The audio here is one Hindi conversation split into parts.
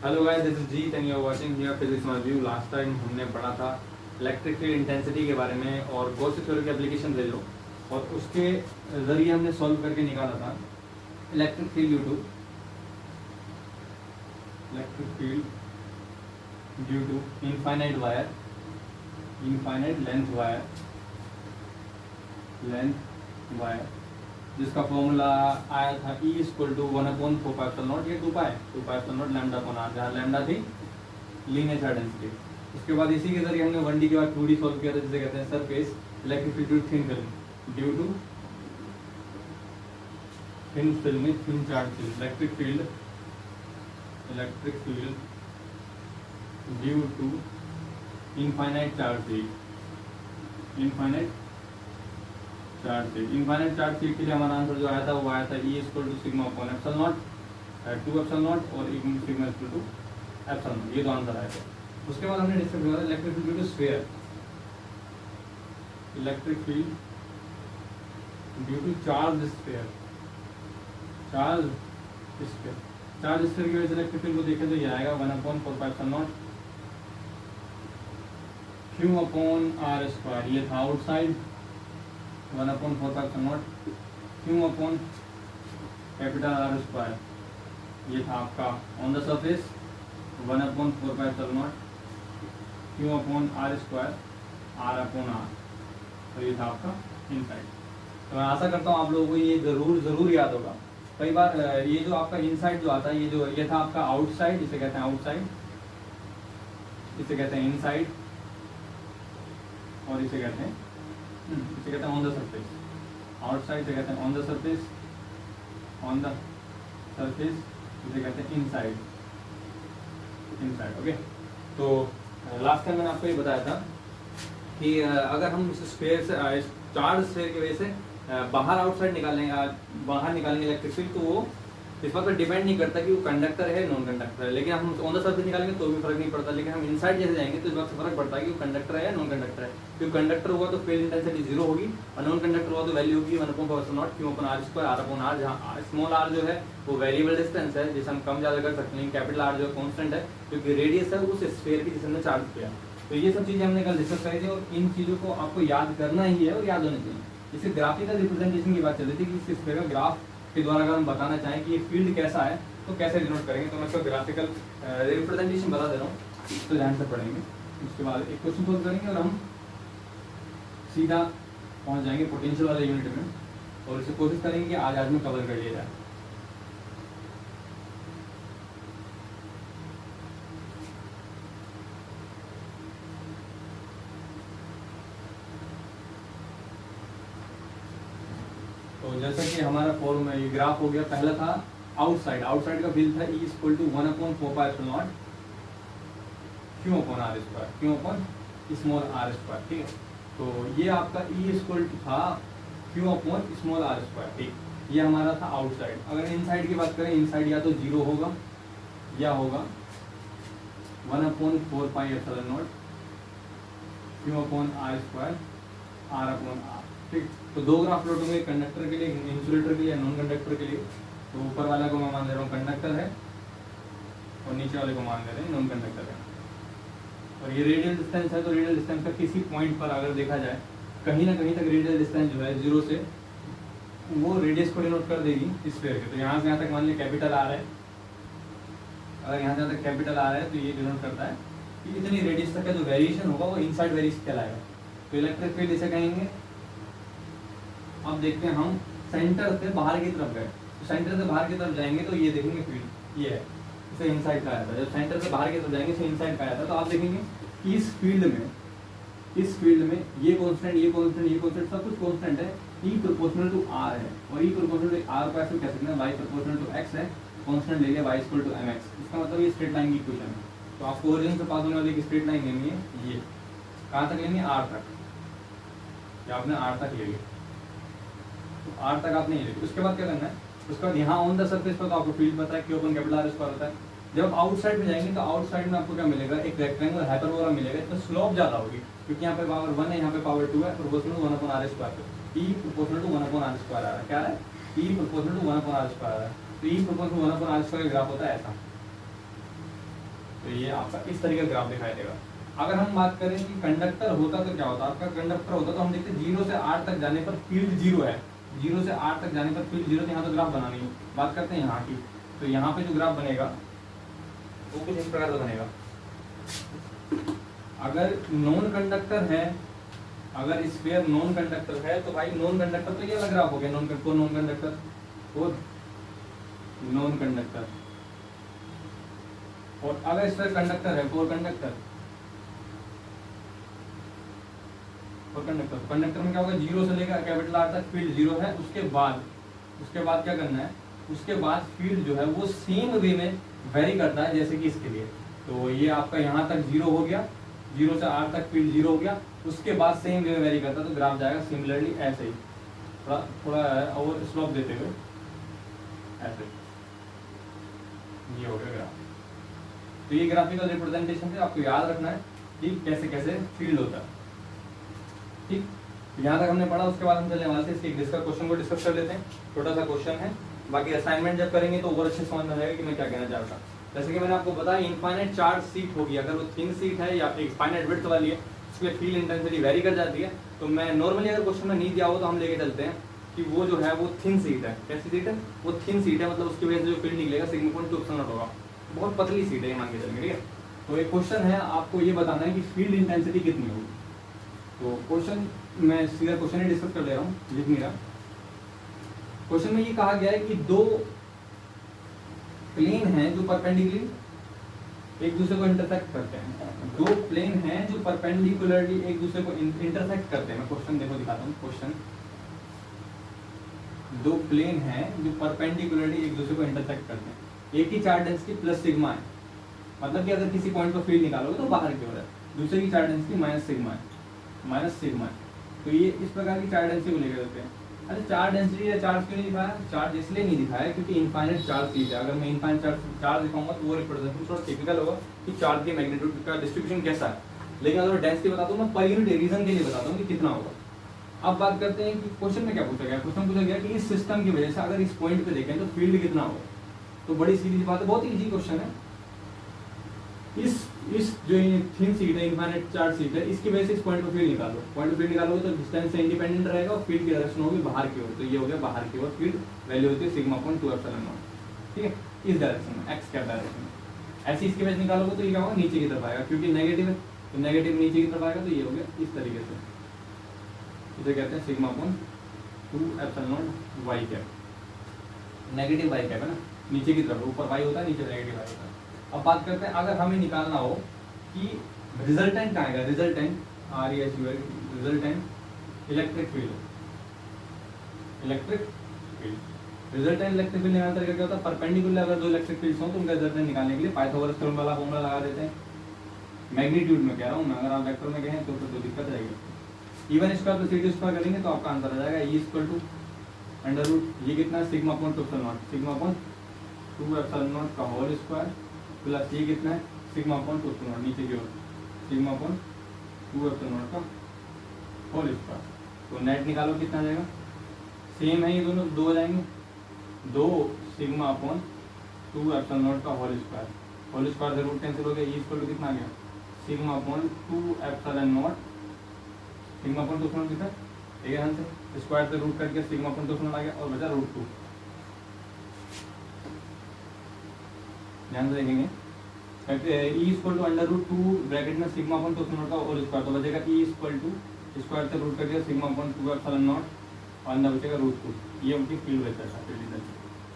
Hello guys, this is Jeet and you are watching here physics my view. Last time हमने पढ़ा था इलेक्ट्रिक फील्ड इंटेंसिटी के बारे में और गॉस थ्योरी की एप्लीकेशन ले लो, और उसके जरिए हमने सॉल्व करके निकाला था electric field due to infinite length wire जिसका फॉर्मूला आया था E इक्वल टू 1/4πε0, ये 2πε0 लैम्डा अपॉन r, जहाँ लैम्डा थी लीनियर चार्ज डेंसिटी। उसके बाद इसी के जरिए हमने 1D के बाद 2D सॉल्व किया था, जिसे कहते हैं surface electric field thin film due to thin film में thin charge film electric field due to infinite charge sheet के लिए हमारा आंसर जो आया था वो आया था E equal to sigma upon epsilon nought 2 epsilon not और sigma equal to epsilon nought, ये दो आंसर आए थे। उसके बाद हमने डिस्कस किया electric field due to sphere, electric field due to charge sphere की वजह से इलेक्ट्रिक फील्ड को देखें तो ये आएगा 1/4πε0 Q अपॉन r स्क्वायर, ये था outside 1/4πε0 Q upon capital R square, ये था आपका on the surface 1/4πε0 Q upon R square R upon R, तो ये था आपका इनसाइड। तो मैं आशा करता हूँ आप लोगों को ये जरूर याद होगा। कई बार ये जो आपका इनसाइड जो आता है, ये था आपका आउटसाइड, इसे कहते हैं आउटसाइड, इसे कहते हैं इनसाइड, और इसे कहते हैं ऑन द सरफेस। आउटसाइड से कहते हैं ऑन द सरफेस, इसे कहते हैं इनसाइड। ओके, तो लास्ट टाइम मैंने आपको ये बताया था कि अगर हम स्फीयर से चार्ज स्फीयर की वजह से बाहर निकालेंगे इलेक्ट्रिक फील्ड, तो वो इस बात पर डिपेंड नहीं करता कि वो कंडक्टर है नॉन कंडक्टर है। लेकिन हम ऑन द सरफेस निकालेंगे तो भी फर्क नहीं पड़ता, लेकिन हम इनसाइड जैसे जाएंगे तो इस बात से फर्क पड़ता है कि वो कंडक्टर है या नॉन कंडक्टर है। क्योंकि कंडक्टर हुआ तो फील्ड इंटेंसिटी 0 होगी, और नॉन कंडक्टर हुआ तो वैल्यू होगी 1/4πε0 Q upon R square R upon R, जहाँ स्मॉल r जो है वो वेरिएबल डिस्टेंस है जिसे हम कम ज़्यादा कर सकते हैं, कैपिटल R जो कॉन्स्टेंट है क्योंकि रेडियस है उस स्फीयर की जिसे हमने चार्ज किया। तो ये सब चीज़ें हमने कल डिस्कस करी थी, और इन चीज़ों को आपको याद करना ही है और याद होनी चाहिए। इसे ग्राफिकल रिप्रेजेंटेशन की बात चल रही थी कि इस स्फीयर का ग्राफ के द्वारा अगर हम बताना चाहें कि ये फील्ड कैसा है तो कैसे डिनोट करेंगे, तो मैं इसको ग्राफिकल रिप्रेजेंटेशन बता दे रहा हूँ, तो ध्यान से पढ़ेंगे। उसके बाद एक क्वेश्चन सोल्व करेंगे और हम सीधा पहुँच जाएंगे पोटेंशियल वाले यूनिट में, और इसे कोशिश करेंगे कि आज में कवर कर लिया जाए। तो जैसा कि हमारा फॉर्म में ये ग्राफ हो गया, पहला था आउटसाइड का फील्ड था E equal to 1/4πε0 Q upon R square, Q upon small r square, ठीक है। तो ये आपका E इक्वल टू था Q upon small r square, ठीक, ये हमारा था आउटसाइड। अगर इनसाइड की बात करें, इनसाइड या तो 0 होगा या होगा 1/4πε0 Q upon R square R upon R, ठीक। तो दो ग्राफ प्लॉट होंगे, कंडक्टर के लिए, इंसुलेटर के लिए, नॉन कंडक्टर के लिए। तो ऊपर वाला को मैं मान ले रहा हूँ कंडक्टर है, और नीचे वाले को मान ले रहे हैं नॉन कंडक्टर है। और ये रेडियल डिस्टेंस है, तो रेडियल डिस्टेंस का किसी पॉइंट पर अगर देखा जाए, कहीं ना कहीं तक रेडियल डिस्टेंस जो है 0 से वो रेडियस को डिनोट कर देगी स्फीयर के। तो यहाँ से यहाँ तक मान लिया कैपिटल R है, अगर यहाँ से यहाँ तक कैपिटल R है तो ये डिनोट करता है कि इतनी रेडियस तक का जो वेरिएशन होगा वो इनसाइड वेरिएशन कहलाएगा। तो इलेक्ट्रिक फील्ड इसे कहेंगे। अब देखते हैं, हम सेंटर से बाहर की तरफ गए, तो सेंटर से बाहर की तरफ जाएंगे तो ये देखेंगे फील्ड ये है, इसे इनसाइड कहा जाता है। जब सेंटर से बाहर की तरफ जाएंगे इसे इनसाइड कहा जाता है। तो आप देखेंगे कि इस फील्ड में ये कांस्टेंट सब कुछ कांस्टेंट है, E प्रोपोर्शनल टू R है, और E प्रोपोर्शनल टू R को ऐसे कह सकते हैं Y प्रोपोर्शनल टू X है, कांस्टेंट ले लिया Y इक्वल टू mx। इसका मतलब ये स्ट्रेट लाइन की इक्वेशन है। तो आपको ओरिजिन से पास होने वाली एक स्ट्रेट लाइन लेनी है, ये कहाँ तक लेनी है, R तक, या आपने R तक ले लिया, तो R तक आपने ये लिया। उसके बाद क्या करना है, उसके बाद यहाँ ऑन द सरफेस पर तो आपको फील्ड पता है Q upon capital R square होता है। जब आप आउटसाइड में जाएंगे तो आउटसाइड में आपको क्या मिलेगा, एक रेक्टेंगुलर हाइपरबोला मिलेगा, इसमें स्लोप ज़्यादा होगी क्योंकि यहाँ पे पावर 1 है, यहाँ पे पावर 2 है, proportional 1/r square. E proportional to 1/r square आ रहा है, क्या आ रहा है, E proportional to 1/r square आ रहा है। तो E proportional 1/r square graph होता है ऐसा, तो ये आपका इस तरीके का ग्राफ दिखाई देगा। अगर हम बात करें कि कंडक्टर होता तो क्या होता, आपका कंडक्टर होता तो हम देखते 0 से 8 तक जाने पर फील्ड 0 है, 0 से 8 तक जाने पर फील्ड 0, तो यहाँ तो ग्राफ बनानी है। बात करते हैं यहाँ की, तो यहाँ पे जो ग्राफ बनेगा वो कुछ इस प्रकार का बनेगा। अगर नॉन कंडक्टर है, अगर स्फीयर नॉन कंडक्टर है तो भाई नॉन कंडक्टर तो ये अलग ग्राफ हो गया, नॉन कंडक्टर और नॉन कंडक्टर। और अगर स्फीयर कंडक्टर है, फोर कंडक्टर कंडक्टर में क्या होगा, 0 से लेकर कैपिटल आर तक फील्ड 0 है। उसके बाद क्या करना है, उसके बाद फील्ड जो है वो सेम वे में वेरी करता है जैसे कि इसके लिए। तो ये आपका यहाँ तक 0 हो गया, 0 से r तक फील्ड 0 हो गया, उसके बाद सेम वे में वेरी करता है, तो ग्राफ जाएगा सिमिलरली ऐसे ही, थोड़ा और स्लोप देते हुए ऐसे, ये हो गया ग्राफ। तो ये ग्राफिकल रिप्रेजेंटेशन है, आपको याद रखना है कि कैसे कैसे फील्ड होता है। ठीक, यहाँ तक हमने पढ़ा। उसके बाद हम चलने वाले थे इसके क्वेश्चन को डिस्कस कर लेते हैं। छोटा सा क्वेश्चन है, बाकी असाइनमेंट जब करेंगे तो और अच्छे समझ में आएगा कि मैं क्या कहना चाहता हूँ। जैसे कि मैंने आपको बताया इनफाइनाइट चार्ज सीट होगी, अगर वो थिन सीट है या इनफाइनाइट विड्थ वाली है, उसमें फील्ड इंटेंसिटी वेरी कर जाती है। तो मैं नॉर्मली अगर क्वेश्चन में नहीं दिया हो तो हम लेके चलते हैं कि वो जो है वो थिन सीट है। कैसी सीट है, वो थिन सीट है, मतलब उसकी वजह से जो फील्ड निकलेगा सिग्मा पॉइंट 2 होगा, बहुत पतली सीट है मान के चलेंगे। ठीक है, तो एक क्वेश्चन है, आपको ये बताना है कि फील्ड इंटेंसिटी कितनी होगी। तो क्वेश्चन मैं सीधा क्वेश्चन ही डिस्कस कर ले रहा हूँ, लिख नहीं रहा। क्वेश्चन में ये कहा गया है कि दो प्लेन हैं जो परपेंडिकुलरली एक दूसरे को इंटरसेक्ट करते हैं। दो प्लेन हैं जो परपेंडिकुलरली एक दूसरे को इंटरसेक्ट करते हैं। मैं क्वेश्चन देखो दिखाता हूँ। क्वेश्चन, दो प्लेन हैं जो परपेंडिकुलरली एक दूसरे को इंटरसेक्ट करते हैं। एक ही चार्ज डेंसिटी प्लस सिग्मा है, मतलब कि अगर किसी पॉइंट पर फील्ड निकालोगे तो बाहर की ओर है, दूसरे की चार्ज डेंसिटी माइनस सिग्मा है। तो ये इस प्रकार की चार्ज डेंसिटी को लेकर चलते हैं। अच्छा, चार्ज डेंसिटी या चार्ज क्यों नहीं दिखाया? चार्ज इसलिए नहीं दिखाया क्योंकि इनफाइनाइट चार्ज सीट है। अगर मैं इनफाइनाइट चार्ज दिखाऊंगा तो वो रिप्रेजेंटेशन थोड़ा टिपिकल होगा कि चार्ज के मैग्नीट्यूड का डिस्ट्रीब्यूशन कैसा है, लेकिन अगर डेंसिटी बताता हूँ मैं पर यूनिट रीजन के लिए बताता हूँ कि कितना होगा। अब बात करते हैं कि क्वेश्चन में क्या पूछा गया। क्वेश्चन पूछा गया कि इस सिस्टम की वजह से अगर इस पॉइंट पे देखें तो फील्ड कितना होगा। तो बड़ी सीधी बात है, बहुत ही इजी क्वेश्चन है। इस जो थिन सीट है, इनफाइनाइट चार्ज सीट है, इसकी वजह से इस पॉइंट पर फील्ड निकालो। पॉइंट पर फील्ड निकालोगे तो डिस्टेंस से इंडिपेंडेंट रहेगा और फील्ड की डायरेक्शन होगी बाहर की ओर। तो ये हो गया बाहर की ओर, फील्ड वैल्यू होती है सिग्मा पॉइंट 2 एप्सिलॉन नॉट। ठीक है, इस डायरेक्शन में, एक्स कैप डायरेक्शन में। ऐसे इसकी वजह निकालोगे तो ये क्या होगा, नीचे की तरफ आएगा, क्योंकि नेगेटिव है तो नेगेटिव नीचे की तरफ आएगा। तो ये हो गया इस तरीके से, इसे कहते हैं sigma point 2 epsilon naught Y cap. Negative Y cap है ना, नीचे की तरफ, ऊपर वाई होता है, नीचे नेगेटिव वाई होता है। अब बात करते हैं, अगर हमें निकालना हो कि रिजल्टेंट आएगा, resultant electric field, resultant electric field निकालने का तरीका क्या होता है, परपेंडिकुलर अगर दो इलेक्ट्रिक फील्ड्स हो तो उनका रिजल्टेंट निकालने के लिए पाइथागोरस थ्योरम वाला फॉर्मूला लगा देते हैं। मैग्नीट्यूड में कह रहा हूँ मैं, अगर आप वेक्टर में कहें तो फिर तो दिक्कत रहेगी। Even square plus C square करेंगे तो आपका आंसर आ जाएगा E equal to under root, ये कितना है, sigma point 2 epsilon not, sigma point 2 epsilon naught का होल स्क्वायर प्लस ये कितना है, सिग्मा पॉइंट 2 एप्सिलॉन नॉट नीचे की ओर, सिग्मा पॉइंट 2 एप्सिलॉन नॉट का होल स्क्वायर। तो नेट निकालो कितना आ जाएगा, सेम है ये दोनों, दो हो जाएंगे, 2 सिग्मा पॉइंट 2 एप्सिलॉन नॉट का होल स्क्वायर से रूट कैंसिल हो गया, ई इक्वल टू कितना आ गया, sigma point 2 epsilon not, sigma point 2 epsilon कितना है, एक ध्यान से स्क्वायर से रूट करके सिग्मा पॉइंट 2 एप्सिलॉन आ गया और बचा रूट 2। ध्यान से देखेंगे, E equal to under root 2 bracket में सिग्मा पॉइंट 2 एप्सिलॉन नॉट का होल स्क्वायर, तो बचेगा ई इक्वल टू स्क्वायर से रूट करके सिग्मा पॉइंट 2 एप्सिलॉन नॉट और अंदर बचेगा रूट 2। ये उनकी फील्ड वेक्टर है।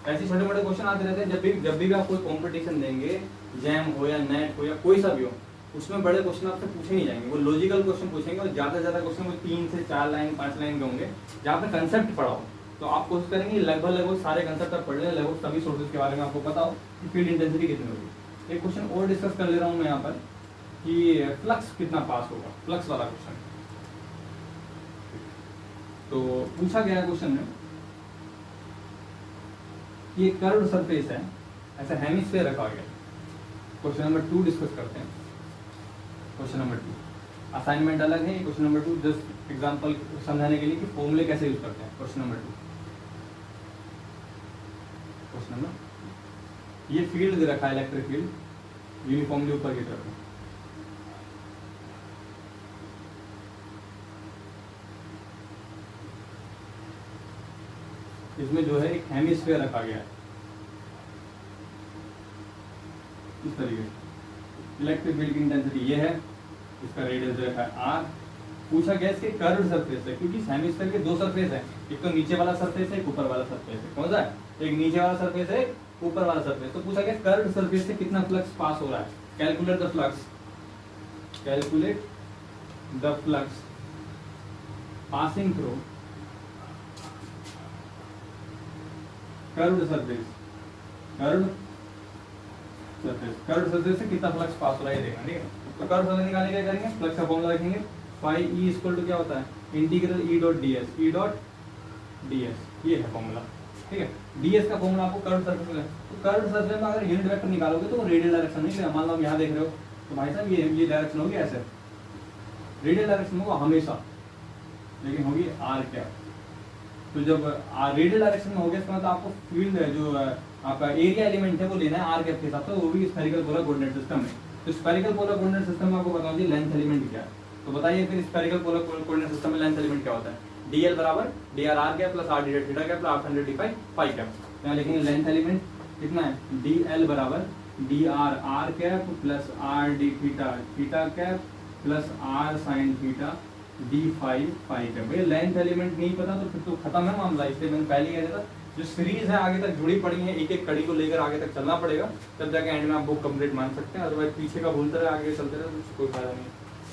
ऐसे छोटे मोटे क्वेश्चन आते रहते हैं जब भी आप कोई कॉम्पिटिशन देंगे, जैम हो या नेट हो या कोई सा भी हो, उसमें बड़े क्वेश्चन आपसे पूछे नहीं जाएंगे, वो लॉजिकल क्वेश्चन पूछेंगे और ज़्यादा से ज़्यादा क्वेश्चन वो 3 से 4 लाइन 5 लाइन के होंगे। जहाँ पे कंसेप्ट पढ़ा हो तो आप कोशिश करेंगे लगभग सारे कंसेप्ट आप पढ़ लें, लगभग सभी सोर्सेज के बारे में आपको पता हो कि फील्ड इंटेंसिटी कितनी होगी। एक क्वेश्चन और डिस्कस कर ले रहा हूँ मैं यहाँ पर कि फ्लक्स कितना पास होगा, फ्लक्स वाला क्वेश्चन। तो पूछा गया क्वेश्चन में ये कर्व्ड सरफेस है, ऐसा हेमिस्फीयर रखा गया। क्वेश्चन नंबर 2 डिस्कस करते हैं। क्वेश्चन नंबर 2 असाइनमेंट अलग है, क्वेश्चन नंबर 2 जस्ट एग्जांपल समझाने के लिए कि फॉर्मूले कैसे यूज करते हैं। क्वेश्चन नंबर 2, क्वेश्चन नंबर, ये फील्ड दे रखा है इलेक्ट्रिक फील्ड, यूनिफॉर्मली ऊपर की तरफ। इसमें जो है एक हेमिस्फीयर रखा गया है इस तरीके से। इलेक्ट्रिक फील्ड की इंटेंसिटी ये है, इसका रेडियस जो है आर। पूछा गया इसके कर्व्ड सरफेस है, क्योंकि हेमिस्फीयर के दो सरफेस है, एक तो नीचे वाला सरफेस है, एक ऊपर वाला सरफेस है। कौन सा है? एक नीचे वाला सरफेस है, एक ऊपर वाला सरफेस। तो पूछा गया कर्व्ड सरफेस से कितना फ्लक्स पास हो रहा है। Calculate the flux, calculate the flux passing through curved surface. Curved surface से कितना फ्लक्स पास हो रहा है ये देखना, ठीक है। तो कर्व सरफेस निकालने क्या करेंगे, फ्लक्स का फॉर्मूला रखेंगे, फाई ई इक्वल टू क्या होता है, इंटीग्रल ई डॉट डी एस। ई डॉट डी एस ये है फॉर्मूला, ठीक है। डी एस का फॉर्मूला आपको कर्व सरफेस में। तो कर्व सरफेस में अगर यूनिट वेक्टर निकालोगे तो रेडियल डायरेक्शन निकलेगा। मान लो आप यहाँ देख रहे हो तो भाई साहब ये डायरेक्शन होगी ऐसे, रेडियल डायरेक्शन होगा हमेशा, लेकिन होगी आर क्या। तो जब रेडियल डायरेक्शन में हो गया इसका मतलब आपको फील्ड जो आपका एरिया एलिमेंट है वो लेना है आर कैप के साथ, तो वो भी स्फेरिकल पोलर कोऑर्डिनेट सिस्टम में। तो स्फेरिकल पोलर कोऑर्डिनेट सिस्टम में आपको बताऊं जी लेंथ एलिमेंट क्या है। तो बताइए फिर स्फेरिकल पोलर कोऑर्डिनेट सिस्टम में लेंथ एलिमेंट क्या होता है। डीएल बराबर D R R cap plus R D theta cap plus R 100 D phi cap. तो यहाँ लिखेंगे लेंथ एलिमेंट कितना है, डी एल बराबर D R R cap plus R D theta cap plus R sine theta D phi cap. भैया लेंथ एलिमेंट नहीं पता तो फिर तो खत्म है मामला। इसलिए मैंने पहले कहा था जो सीरीज है आगे तक जुड़ी पड़ी है, एक एक कड़ी को लेकर आगे तक चलना पड़ेगा, तब जाके एंड में आप बुक कंप्लीट मान सकते हैं। अदरवाइज पीछे का भूलते रहे आगे चलते रहे तो कोई फायदा नहीं,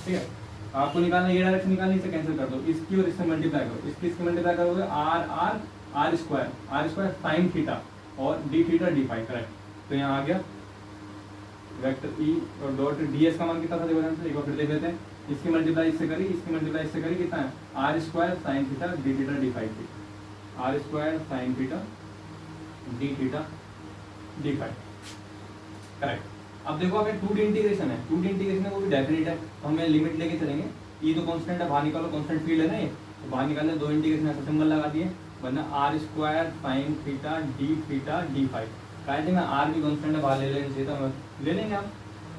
ठीक है। आपको निकालना ये डायरेक्शन निकालने से कैंसिल कर दो, इसकी और इससे मल्टीप्लाई करो, इसकी मल्टीप्लाई करोगे आर स्क्वायर साइन थीटा और D theta D phi, correct. तो यहाँ आ गया वेक्टर ई और डॉट डी एस का मान कितना था देखो ध्यान से, एक बार फिर देख लेते हैं। इसकी मल्टीप्लाई इससे करी, इसकी मल्टीप्लाई इससे करी, कितना है are square sine theta d theta D phi थी, r square sine theta d theta D phi, correct. अब देखो अगर 2D इंटीग्रेशन है, 2D इंटीग्रेशन है वो भी डेफिनेट है, तो हमें लिमिट लेके चलेंगे। ई तो कांस्टेंट है, बाहर निकालो, कांस्टेंट फील्ड है ना ये, तो बाहर निकालने दो इंटीग्रेशन ऐसा सिंबल लगा दिए, वरना R square sine theta D phi. कहते मैं आर भी कांस्टेंट है, बाहर ले लेना चाहिए था, ले लेंगे आप,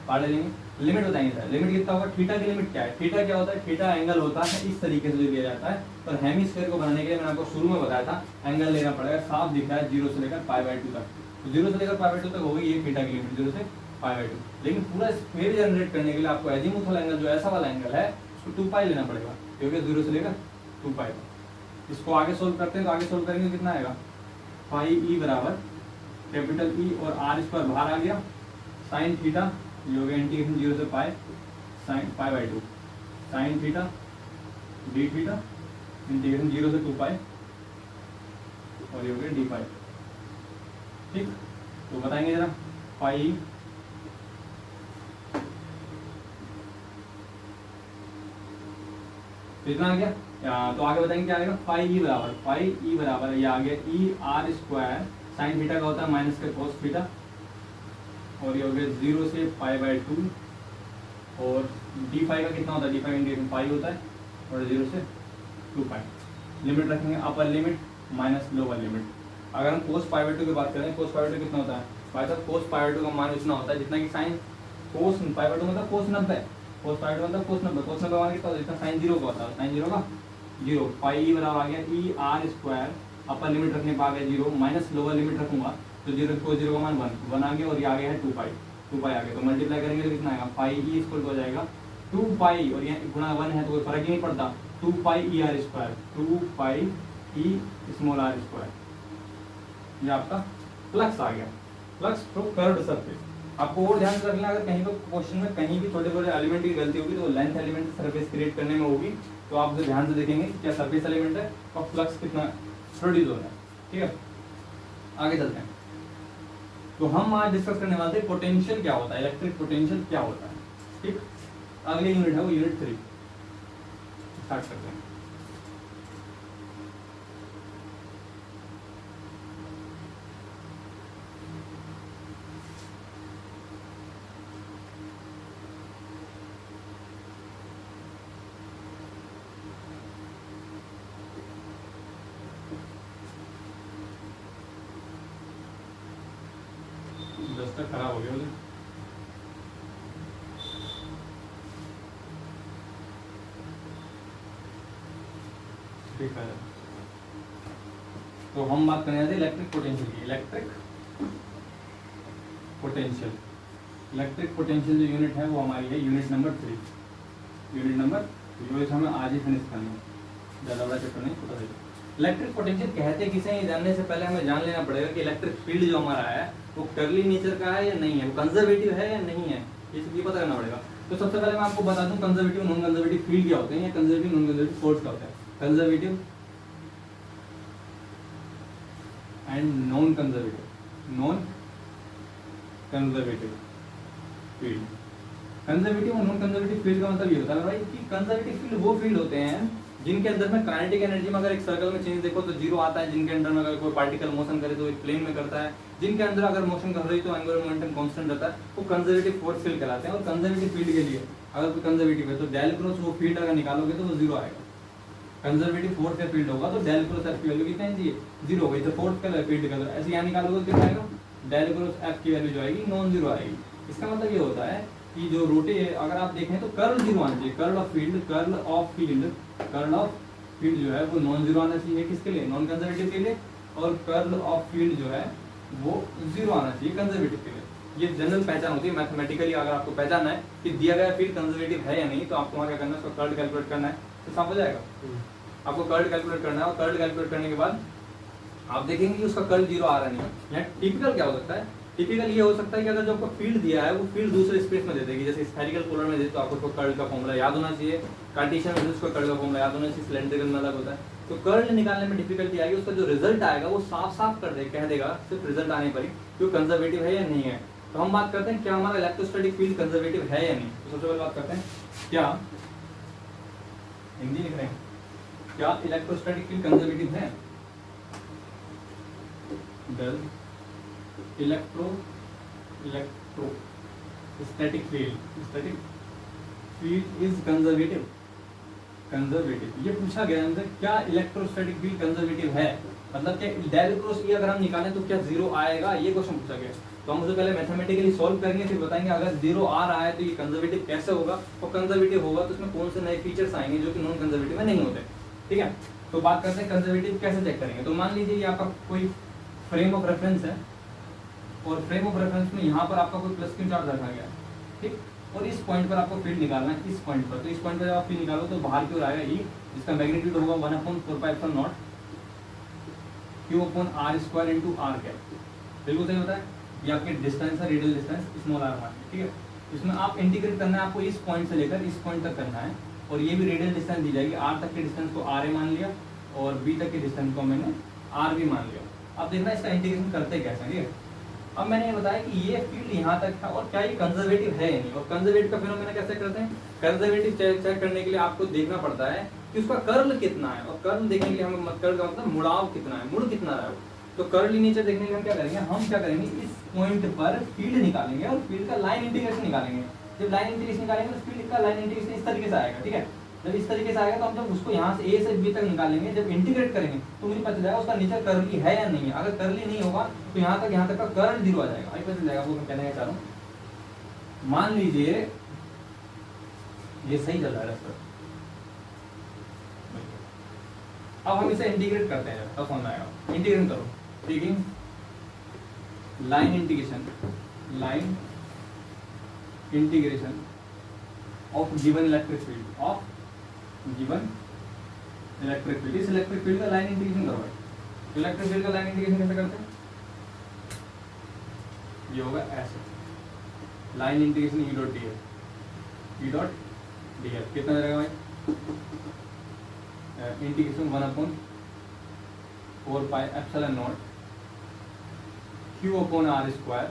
बाहर ले लेंगे। लिमिट बताएंगे सर, लिमिट कितना होगा, थीटा की लिमिट क्या है। थीटा क्या होता है, थीटा एंगल होता है इस तरीके से जो लिया जाता है, पर हेमिस्फीयर को बनाने के लिए मैंने आपको शुरू में बताया था एंगल लेना पड़ेगा, साफ दिख रहा है 0 से लेकर π/2 तक। तो 0 से लेकर π/2 तक होगी ये थीटा की लिमिट 0 से π/2। लेकिन पूरा स्फीयर जनरेट करने के लिए आपको एजीमुथल एंगल जो ऐसा वाला एंगल है उसको 2π लेना पड़ेगा, क्योंकि 0 से लेकर 2π तक। इसको आगे सोल्व करते हैं, तो आगे सोल्व करेंगे कितना आएगा, फाई ई बराबर कैपिटल ई और आर स्क्वायर बाहर आ गया, साइन थीटा ये हो गया इंटीग्रेशन 0 से pi sine π/2 sine theta d theta integration 0 से 2π और ये हो गया डी फाई, ठीक। तो बताएंगे जरा फाई इतना आ गया, तो आगे बताएंगे क्या आएगा, फाई ई बराबर ये आ गया ई आर स्क्वायर साइन थीटा का होता है माइनस के कोस थीटा और ये हो गया 0 से π/2 और डी फाई का कितना होता है, डी फाई इंटीग्रेशन पाई होता है और 0 से 2π। लिमिट रखेंगे अपर लिमिट माइनस लोअर लिमिट। अगर हम कोस π/2 की बात करें, कोस π/2 कितना होता है भाई साहब, कोस π/2 का मान इतना होता है जितना कि साइन कोस π/2 मतलब कोस 90, कोस π/2 मतलब कोस 90, कोस 90 मान कितना होता है जितना साइन 0 का होता है, साइन 0 का 0 पाई ई बराबर आ गया ई आर स्क्वायर, अपर लिमिट रखने पर आ गया 0 माइनस लोअर लिमिट रखूंगा तो 0 का मान 1 आ गया और ये आ गया है 2π आ गया। तो मल्टीप्लाई करेंगे तो कितना आएगा, फाई ई इक्वल हो जाएगा 2π और यहाँ गुणा 1 है तो कोई फर्क ही नहीं पड़ता, 2π E r square, 2π E small are square. ये आपका फ्लक्स आ गया, फ्लक्स थ्रू कर्व्ड सरफेस। आपको और ध्यान से रखना, अगर कहीं पर क्वेश्चन में कहीं भी छोटे छोटे एलिमेंट की गलती होगी तो लेंथ एलिमेंट सरफेस क्रिएट करने में होगी, तो आप उसे ध्यान से देखेंगे क्या सरफेस एलिमेंट है और फ्लक्स कितना प्रोड्यूस हो रहा है, ठीक है। आगे चलते हैं, तो हम आज डिस्कस करने वाले थे पोटेंशियल क्या होता है, इलेक्ट्रिक पोटेंशियल क्या होता है, ठीक। अगली यूनिट है वो यूनिट 3, स्टार्ट करते हैं। खराब हो गया ठीक है, तो हम बात करने जाते हैं इलेक्ट्रिक पोटेंशियल की। इलेक्ट्रिक पोटेंशियल जो यूनिट है वो हमारी है यूनिट नंबर 3। जो इसे हमें आज ही फिनिश करना है, ज़्यादा बड़ा चैप्टर नहीं, छोटा सा। इलेक्ट्रिक पोटेंशियल कहते किसे, ये जानने से पहले हमें जान लेना पड़ेगा कि इलेक्ट्रिक फील्ड जो हमारा है वो कर्ली नेचर का है या नहीं है, वो कंजर्वेटिव है या नहीं है, ये पता करना पड़ेगा। तो सबसे पहले मैं आपको बता दूं कंजर्वेटिव नॉन कंजर्वेटिव फील्ड क्या होते हैं, या कंजर्वेटिव नॉन कंजर्वेटिव फोर्स क्या होता है। Conservative and non conservative field. Conservative और नॉन कंजर्वेटिव फील्ड का मतलब ये होता है भाई कि कंजर्वेटिव फील्ड वो फील्ड होते हैं जिनके अंदर में काइनेटिक एनर्जी में अगर एक सर्कल में चेंज देखो तो जीरो आता है, जिनके अंदर में अगर कोई पार्टिकल मोशन करे तो एक प्लेन में करता है, जिनके अंदर अगर मोशन कर रही तो एंगुलर मोमेंटम कांस्टेंट रहता है, वो कंजर्वेटिव फोर्स फील्ड कहलाते हैं। और कंजर्वेटिव फील्ड के लिए अगर कोई कंजर्वेटिव है तो डेल क्रॉस वो फील्ड अगर निकालोगे तो वो जीरो आएगा। कंजर्वेटिव फोर्स का फील्ड होगा तो डेल क्रॉस एफ की वैल्यू कितनी चाहिए, जीरो होगी। तो फोर्स का फील्ड का ऐसे यहाँ निकालोगे तो कितना आएगा, डेल क्रॉस एफ की वैल्यू जो आएगी नॉन जीरो आएगी। इसका मतलब ये होता है कि जो रोटे अगर आप देखें तो कर्ल जीरो आना चाहिए, कर्ल ऑफ फील्ड जो है वो नॉन जीरो आना चाहिए, किसके लिए, नॉन कंजर्वेटिव के लिए। और कर्ल ऑफ फील्ड जो है वो जीरो आना चाहिए कंजर्वेटिव के लिए। ये जनरल पहचान होती है मैथमेटिकली। अगर आपको पहचानना है कि दिया गया फील्ड कंजर्वेटिव है या नहीं तो आपको वहाँ क्या करना है, उसका कर्ल कैलकुलेट करना है तो साफ हो जाएगा। आपको कर्ल कैलकुलेट करना है और कर्ल कैलकुलेट करने के बाद आप देखेंगे कि उसका कर्ल जीरो आ रहा नहीं है। यहाँ टिपिकल क्या हो सकता है, टिपिकल ये हो सकता है कि अगर जो आपको फील्ड दिया है वो फील्ड दूसरे स्पेस में दे देगी, जैसे स्फेरिकल पोलर में दे तो आपको कर्ल का फॉर्मूला याद होना चाहिए, कार्टेशियन में उसका कर्ल का फॉर्मूला याद होना चाहिए, सिलेंड्रिकल में अलग होता है। तो कर्ल निकालने में डिफिकल्टी आएगी, उसका जो रिजल्ट आएगा वो साफ साफ कर दे कह देगा सिर्फ रिजल्ट आने पर ही कि वो कंजर्वेटिव है या नहीं है। तो हम बात करते हैं क्या हमारा इलेक्ट्रोस्टैटिक फील्ड कंजर्वेटिव है या नहीं। तो सबसे पहले बात करते हैं क्या, हिंदी लिख रहे हैं, क्या इलेक्ट्रोस्टैटिक फील्ड कंजर्वेटिव है। Electrostatic field is conservative. ये पूछा गया हमसे क्या इलेक्ट्रोस्टैटिक फील्ड कंजर्वेटिव है, मतलब क्या डेल क्रॉस ई अगर हम निकालें तो क्या जीरो आएगा, ये क्वेश्चन पूछा गया। तो हम उससे पहले मैथमेटिकली सॉल्व करेंगे, फिर बताएंगे अगर जीरो आ रहा है तो ये कंजर्वेटिव कैसे होगा, और कंजर्वेटिव होगा तो उसमें कौन से नए फीचर्स आएंगे जो कि नॉन कंजर्वेटिव में नहीं होते। ठीक है, तो बात करते हैं कंजर्वेटिव कैसे चेक करेंगे। तो मान लीजिए ये आपका कोई फ्रेम ऑफ रेफरेंस है और फ्रेम ऑफ रेफरेंस में यहाँ पर आपका कोई प्लस क्यू चार्ज रखा गया, ठीक, और इस पॉइंट पर आपको फील्ड निकालना है, इस पॉइंट पर। तो इस पॉइंट पर जब आप फील्ड निकालो तो बाहर की ओर आएगा ई, जिसका मैग्नीट्यूड होगा 1/4πε0 Q/r² इंटू r कैप। बिल्कुल सही होता है, ये आपके डिस्टेंस है, रेडियल डिस्टेंस स्मॉल r मान, ठीक है। इसमें आप इंटीग्रेट करना है, आपको इस पॉइंट से लेकर इस पॉइंट तक करना है, और ये भी रेडियल डिस्टेंस दी जाएगी। r तक के डिस्टेंस को r मान लिया और b तक के डिस्टेंस को मैंने r भी मान लिया। अब देखना इसका इंटीग्रेशन करते कैसे, ठीक है। अब मैंने ये बताया कि ये फील्ड यहाँ तक था और क्या ये कंजर्वेटिव है या नहीं, और कंजर्वेटिव का फिनोमेना कैसे करते हैं। कंजर्वेटिव चेक करने के लिए आपको देखना पड़ता है कि उसका कर्ल कितना है, और कर्ल देखने के लिए हमें कर्ल का मतलब मुड़ाव कितना है, मुड़ कितना रहा है। तो कर्ल नेचर देखने के लिए हम क्या करेंगे, इस पॉइंट पर फील्ड निकालेंगे और फील्ड का लाइन इंटीग्रेशन निकालेंगे। जब लाइन इंटीग्रेशन निकालेंगे तो फील्ड का लाइन इंटीग्रेशन इस तरीके से आएगा, ठीक है। जब इस तरीके से आएगा तो हम जब उसको यहाँ से ए से बी तक निकालेंगे, जब इंटीग्रेट करेंगे तो मुझे पता चलेगा उसका नेचर कर्ली है या नहीं है। अगर कर्ली नहीं होगा तो यहाँ तक का कर्ल जीरो आ जाएगा, अभी पता चल जाएगा। वो मैं कहने का चाह रहा हूँ, मान लीजिए ये सही चल रहा है रास्ता, अब हम इसे इंटीग्रेट करते हैं, तब समझ आएगा। इंटीग्रेट करो, taking line integration of given electric field, इस इलेक्ट्रिक फील्ड का लाइन इंटीग्रेशन करो। इलेक्ट्रिक फील्ड का लाइन इंटीग्रेशन कैसे करते हैं, ये होगा ऐसे, line integration E dot dl कितना रहेगा भाई, integration 1/4πε0 Q/r²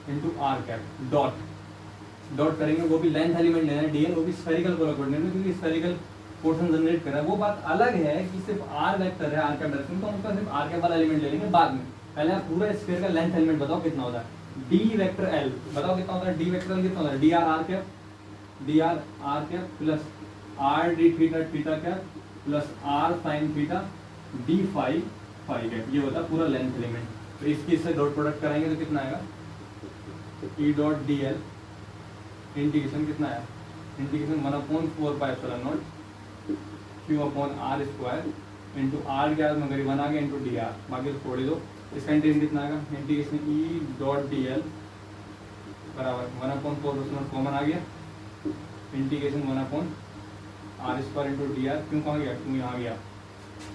into r cap dot करेंगे, वो भी लेंथ एलिमेंट लेना है डीएल, वो भी स्फेरिकल पोलर कोऑर्डिनेट में, क्योंकि स्फेरिकल पोर्शन जनरेट कर रहा है। वो बात अलग है कि सिर्फ r वेक्टर है, r कैप डायरेक्शन, तो हम उसका सिर्फ r कैप वाला एलिमेंट ले लेंगे बाद में। पहले आप पूरा स्फीयर का लेंथ एलिमेंट बताओ कितना होता है, d वेक्टर l बताओ कितना होता है, d वेक्टर l कितना होता है, dr r cap plus r d theta cap plus r sin theta d phi cap, ये होता है पूरा लेंथ एलिमेंट। तो इसकी इससे डॉट प्रोडक्ट कराएंगे तो कितना आएगा, e डॉट dl इंटीग्रेशन कितना है, integration 1/4πε0 Q upon are square into r के मैं करीब 1 आ गया इंटू डी आर, बाकी तो छोड़ दो। इसका इंटीग्रेशन कितना आएगा, integration E dot D L बराबर 1/4 कॉमन आ गया, integration 1/r square into D are. क्यों कहाँ गया, क्यों यहाँ गया।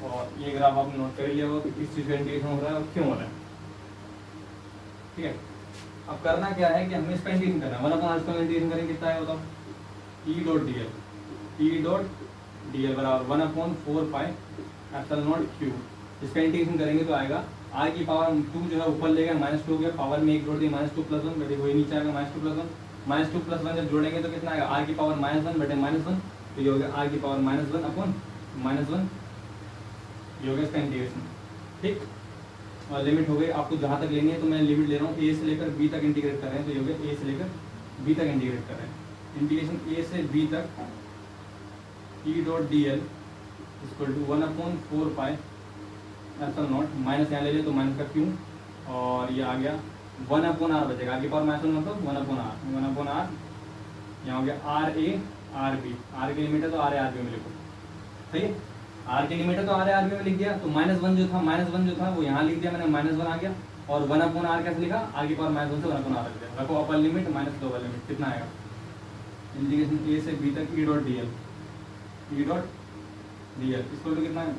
और ये ग्राफ आप नोट कर लिया होगा कि किस चीज़ का इंटीग्रेशन हो रहा है और क्यों हो रहा है, ठीक है। अब करना क्या है कि हमें इसका इंटीग्रेशन करना है, 1/r स्क्वायर इंटीग्रेशन करेंगे कितना है बताओ, ई dot D L, E dot D L बराबर 1/4 पाई एप्सिलॉन नॉट क्यू। इसका इंटीग्रेशन करेंगे तो आएगा आर की पावर 2 जो है ऊपर लेगा -2 गया, पावर में 1 जोड़ दिया -2 + 1 बेटे वही नीचे आएगा -2 + 1, -2 + 1 जब जोड़ेंगे तो कितना आएगा, आर की पावर -1 बेटे -1, तो ये हो गया आर की पावर -1 अपॉन -1, ये हो गया इसका इंटीग्रेशन, ठीक। और लिमिट हो गई आपको जहाँ तक लेनी है, तो मैं लिमिट ले रहा हूँ ए से लेकर बी तक इंटीग्रेट कर रहे हैं, तो ये हो गया ए से लेकर बी तक इंटीग्रेट कर रहे हैं। इंटीग्रेशन ए से बी तक E dot D L equal to 1/4 pi epsilon naught, minus यहाँ ले लिया तो माइनस का क्यू, और ये आ गया 1/r बचेगा, आगे पावर माइनस मतलब 1/r, यहाँ हो गया R A R B, R की लिमिट है तो आर ए आर बी में लिखो, सही है। आर की लिमिट है तो आर ए आर बी में लिख दिया, तो -1 जो था वो यहाँ लिख दिया मैंने, -1 आ गया, और 1/r कैसे लिखा, आर की पावर -1 से 1/r रख दिया, रखो upper limit minus lower limit, कितना आएगा, इंटीग्रेशन ए से बी तक E dot D L, E dot D L इसको तो कितना है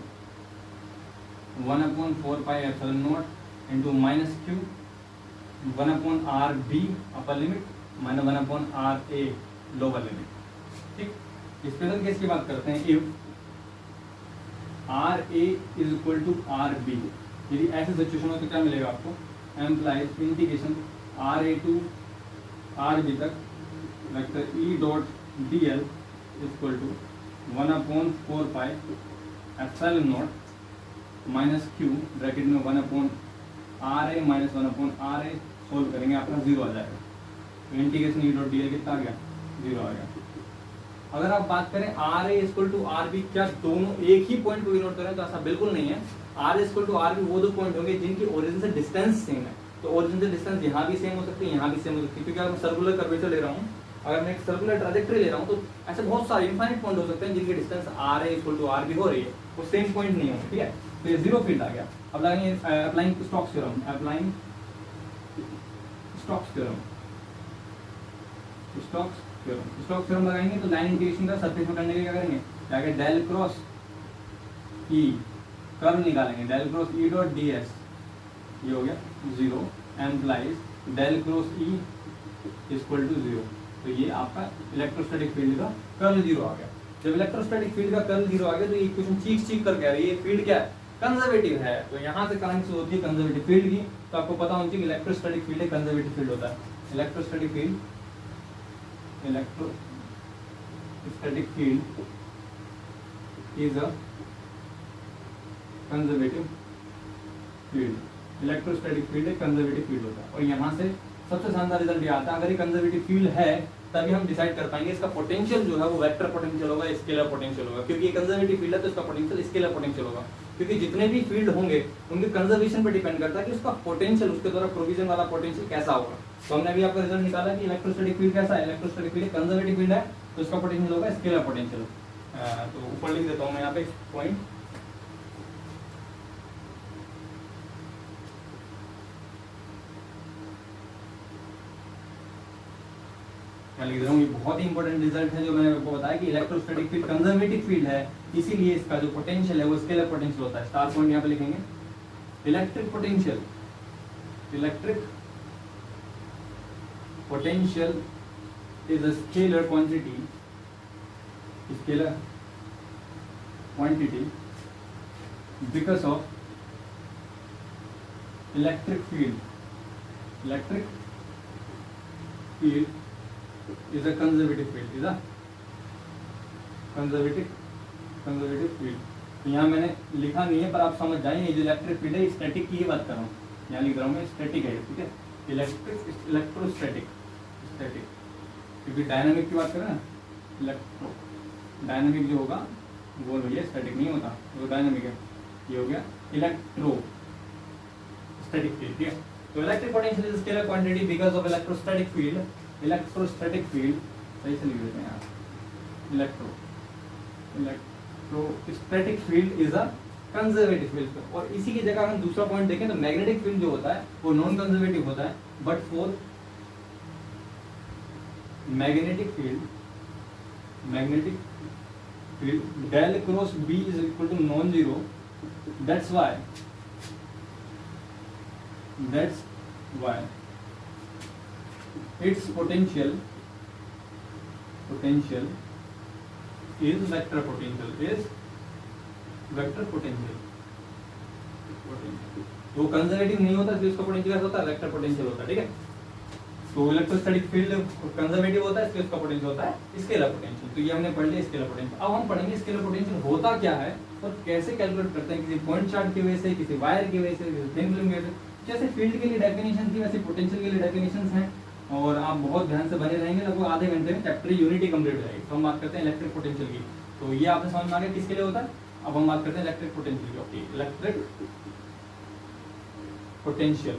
1/4 pi epsilon not into minus Q 1/r B upper limit minus 1/r A lower limit, ठीक। स्पेशल केस की बात करते हैं, if R A is equal to R B, यदि ऐसे सिचुएशन हो तो क्या मिलेगा आपको, implies integration R A to R B तक vector E dot D L equal to 1/4 pi epsilon naught minus Q bracket में 1/r ए माइनस 1/r ए, सोल्व करेंगे आपका 0 आ जाएगा, तो integration E dot D L कितना आ गया, 0 आ गया। अगर आप बात करें R A equal to R B, क्या दोनों एक ही पॉइंट को इग्नोर करें, तो ऐसा बिल्कुल नहीं है। R equal to R B वो दो पॉइंट होंगे जिनकी ओरिजिन से डिस्टेंस सेम है, तो ओरिजिन से डिस्टेंस यहाँ भी सेम हो सकती है, यहाँ भी सेम हो सकती है, क्योंकि अगर मैं सर्कुलर कर्वेचर ले रहा हूँ, अगर मैं एक सर्कुलर ट्रैजेक्टरी ले रहा हूँ, तो ऐसे बहुत सारे इनफाइनाइट पॉइंट हो सकते हैं जिनकी distance R A equal to R B हो रही है, वो सेम पॉइंट नहीं होंगे, ठीक है। तो ये 0 फील्ड आ गया। अब लगाएंगे applying Stokes theorem, applying Stokes theorem, Stokes theorem लगाएंगे तो लाइन इंटीग्रेशन का सरफेस में करने के क्या करेंगे, जाके डेल क्रॉस ई कर्व निकालेंगे, del cross E dot D S, ये हो गया 0 implies del cross E equal to 0, तो ये आपका इलेक्ट्रोस्टैटिक फील्ड का कर्ल 0 आ गया। जब इलेक्ट्रोस्टैटिक फील्ड का कर्ल 0 आ गया तो ये क्वेश्चन चीख कर कह रही है ये फील्ड क्या है, कंजर्वेटिव है, तो यहाँ से करंट होती है कंजर्वेटिव फील्ड की, तो आपको पता होना चाहिए इलेक्ट्रोस्टैटिक फील्ड है, कंजर्वेटिव फील्ड होता है। Electrostatic field is a conservative field, electrostatic field एक कंजर्वेटिव फील्ड होता है, और यहाँ से सबसे शानदार रिजल्ट ये आता है, अगर ये कंजर्वेटिव फील्ड है तभी हम डिसाइड कर पाएंगे इसका पोटेंशियल जो है वो वेक्टर पोटेंशियल होगा, स्केलर पोटेंशियल होगा, क्योंकि ये कंजर्वेटिव फील्ड है तो इसका पोटेंशियल स्केलर पोटेंशियल होगा, क्योंकि जितने भी फील्ड होंगे उनके कंजर्वेशन पर डिपेंड करता है कि उसका पोटेंशियल, उसके द्वारा प्रोविजन वाला पोटेंशियल कैसा होगा। तो हमने अभी आपका रिजल्ट निकाला कि इलेक्ट्रोस्टैटिक फील्ड कैसा है, इलेक्ट्रोस्टैटिक फील्ड कंजर्वेटिव फील्ड है तो इसका पोटेंशियल होगा स्केलर पोटेंशियल। तो ऊपर लिख देता हूँ मैं यहाँ पे पॉइंट, क्या लिख रहा हूँ, ये बहुत ही इंपॉर्टेंट रिजल्ट है जो मैंने आपको बताया कि इलेक्ट्रोस्टैटिक फील्ड कंजर्वेटिव फील्ड है, इसीलिए इसका जो पोटेंशियल है वो स्केलर पोटेंशियल होता है। स्टार पॉइंट यहाँ पे लिखेंगे, electric potential, electric potential is a scalar quantity, scalar quantity because of electric field, electric field is a conservative field, is a conservative field। तो यहाँ मैंने लिखा नहीं है पर आप समझ जाएंगे, जो इलेक्ट्रिक फील्ड है स्टैटिक की ही बात कर रहा हूँ, यहाँ लिख रहा हूँ मैं स्टैटिक है, ठीक है, इलेक्ट्रोस्टैटिक, स्टैटिक, क्योंकि डायनामिक की बात करें ना, इलेक्ट्रो डायनामिक जो होगा वो भैया स्टैटिक नहीं होता, वो डायनामिक है, ये हो गया इलेक्ट्रो स्टैटिक फील्ड, ठीक है। तो electric potential is scalar quantity because of electrostatic field, electrostatic field सही से लिख देते हैं आप, तो static field is a conservative field. और इसी की जगह हम दूसरा पॉइंट देखें तो मैग्नेटिक फील्ड जो होता है वो नॉन कंजर्वेटिव होता है, but for magnetic field del cross B is equal to non zero. That's why its potential is vector potential। वो कंजर्वेटिव नहीं होता इसलिए उसका पोटेंशियल होता है वेक्टर पोटेंशियल होता है, ठीक है। तो इलेक्ट्रोस्टैटिक फील्ड कंजर्वेटिव होता है इसलिए उसका पोटेंशियल होता है स्केलर पोटेंशियल। तो ये हमने पढ़ लिया स्केलर पोटेंशियल। अब हम पढ़ेंगे स्केलर पोटेंशियल होता क्या है और कैसे कैलकुलेट करते हैं, किसी पॉइंट चार्ज की वजह से, किसी वायर की वजह से, किसी थिन फिल्म की वजह से। जैसे फील्ड के लिए डेफिनेशन थी वैसे पोटेंशियल के लिए डेफिनेशंस हैं, और आप बहुत ध्यान से बने रहेंगे। लगभग आधे घंटे में चैप्टर यूनिटी कंप्लीट हो जाएगी। तो हम बात करते हैं इलेक्ट्रिक पोटेंशियल की। तो ये आपने समझ में आ गया किसके लिए होता है। अब हम बात करते हैं इलेक्ट्रिक पोटेंशियल की। Okay, electric potential.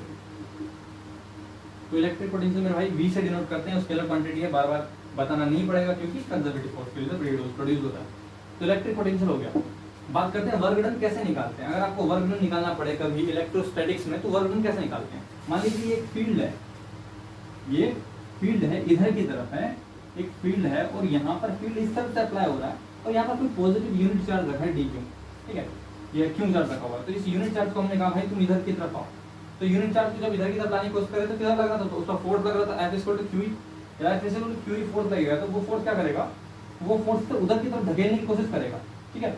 तो इलेक्ट्रिक पोटेंशियल मेरे भाई V से डिनोट करते हैं, स्केलर क्वांटिटी है, बार बार बताना नहीं पड़ेगा क्योंकि कंजर्वेटिव फोर्स के लिए प्रोड्यूस होता है। तो इलेक्ट्रिक पोटेंशियल हो गया। बात करते हैं वर्क डन कैसे निकालते हैं। अगर आपको वर्क डन निकालना पड़े कभी इलेक्ट्रोस्टैटिक्स में तो वर्क डन कैसे निकालते हैं। मान लीजिए एक फील्ड है, ये फील्ड है, इधर की तरफ है एक फील्ड है, और यहाँ पर फील्ड इस तरफ से अप्लाई हो रहा है, और यहाँ पर कोई पॉजिटिव यूनिट चार्ज रखा है डी क्यू, ठीक है, ये क्यू चार्ज रखा हुआ है। तो इस यूनिट चार्ज को हमने कहा भाई तुम इधर की तरफ आओ। तो यूनिट चार्ज को जब इधर की तरफ लाने की कोशिश करे तो किधर लग रहा था, तो उसका फोर्स लग रहा था F इक्वल टू क्यू, या F equal to Q force लगेगा। तो वो फोर्स क्या करेगा, वो फोर्स से उधर की तरफ धकेलने की कोशिश करेगा, ठीक है।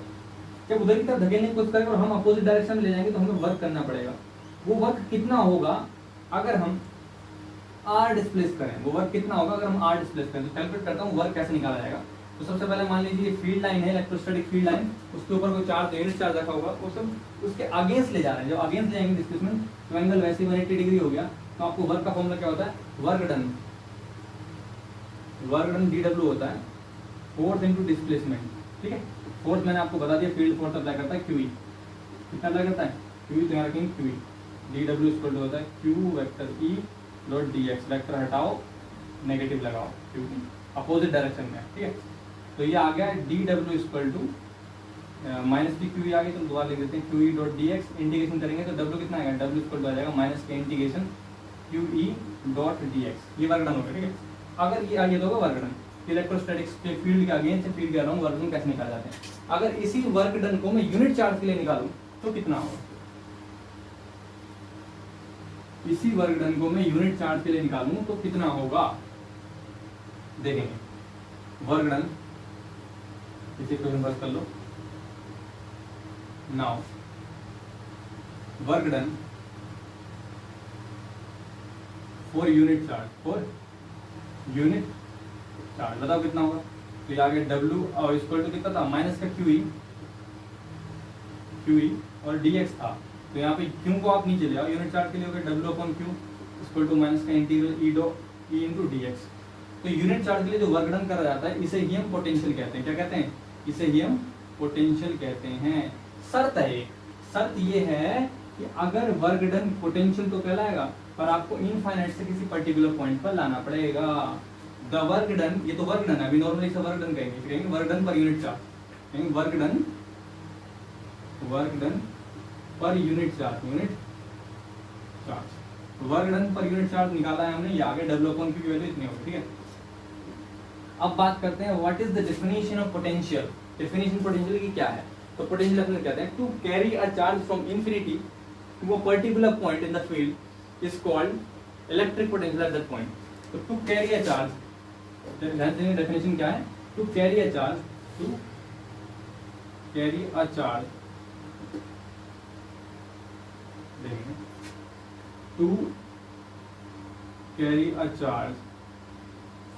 जब उधर की तरफ धकेलने की कोशिश करेगा और हम अपोजिट डायरेक्शन में ले जाएंगे तो हमें वर्क करना पड़ेगा। वो वर्क कितना होगा अगर हम R डिस्प्लेस करें, वो वर्क कितना होगा अगर हम R डिस्प्लेस करें। तो कैलकुलेट करता हूँ वर्क कैसे निकाला जाएगा। तो सबसे पहले मान लीजिए फील्ड लाइन है, इलेक्ट्रोस्टैटिक फील्ड लाइन, उसके ऊपर कोई चार्ज यूनिट चार्ज रखा होगा, वो सब उसके अगेंस्ट ले जा रहे हैं। जब अगेंस्ट ले जाएंगे डिस्प्लेसमेंट तो एंगल वैसे ही 180 डिग्री हो गया। तो आपको वर्क का फॉर्मूला क्या होता है, वर्क डन dW होता है फोर्स इनटू डिस्प्लेसमेंट, ठीक है। फोर्स मैंने आपको बता दिया, फील्ड फोर्स अप्लाई करता है QE, कितना अप्लाई करता है QE, तो यहाँ रखेंगे QE। dW इक्वल टू होता है Q vector E dot dx, vector हटाओ नेगेटिव लगाओ क्योंकि अपोजिट डायरेक्शन में, ठीक है। तो ये आ गया dW इक्वल टू माइनस की QE आ गई, तो दोबारा लिख देते हैं QE डॉट dx। इंटीग्रेशन करेंगे तो W कितना आएगा, W इक्वल टू आ जाएगा माइनस के इंटीग्रेशन QE डॉट dx। ये वर्क डन होगा, ठीक है। अगर ये आगे तो वर्क डन इलेक्ट्रोस्टैटिक्स के फील्ड के अगेंस्ट से फील्ड के अराउंड वर्क डन कैसे निकाल जाते हैं। अगर इसी वर्क डन को मैं यूनिट चार्ज के लिए निकालूं तो कितना होगा, इसी वर्क डन को मैं यूनिट चार्ज के लिए निकालूं तो कितना होगा, देखेंगे। वर्क डन इसे क्वेश्चन बस कर लो। Now work done for unit charge, बताओ कितना होगा। तो ये आगे W और इक्वल टू कितना था, माइनस का QE और dx था। तो यहाँ पे Q को आप नीचे ले आओ, यूनिट चार्ज के लिए होगा W upon Q equal to minus का इंटीग्रल E इंटू dx। तो यूनिट चार्ज के लिए जो वर्क डन करा जाता है इसे ही हम पोटेंशियल कहते हैं। क्या कहते हैं, इसे ही हम पोटेंशियल कहते हैं। शर्त है, शर्त ये है कि अगर वर्क डन पोटेंशियल तो कहलाएगा, पर आपको इनफाइनाइट से किसी पर्टिकुलर पॉइंट पर लाना पड़ेगा। द वर्क डन, ये तो वर्क डन है, अभी नॉर्मली इसे वर्क डन कहेंगे, work done per unit charge, कहेंगे work done per unit charge, work done per unit charge निकाला है हमने। ये आगे W अपॉन Q की वैल्यू इतनी होगी, ठीक है। अब बात करते हैं what is the definition of potential. Definition potential की क्या है, तो पोटेंशियल अपने कहते हैं to carry a charge from infinity to a particular point in the field is called electric potential at that point. तो to carry a charge, definition क्या है, to carry a charge, to carry a charge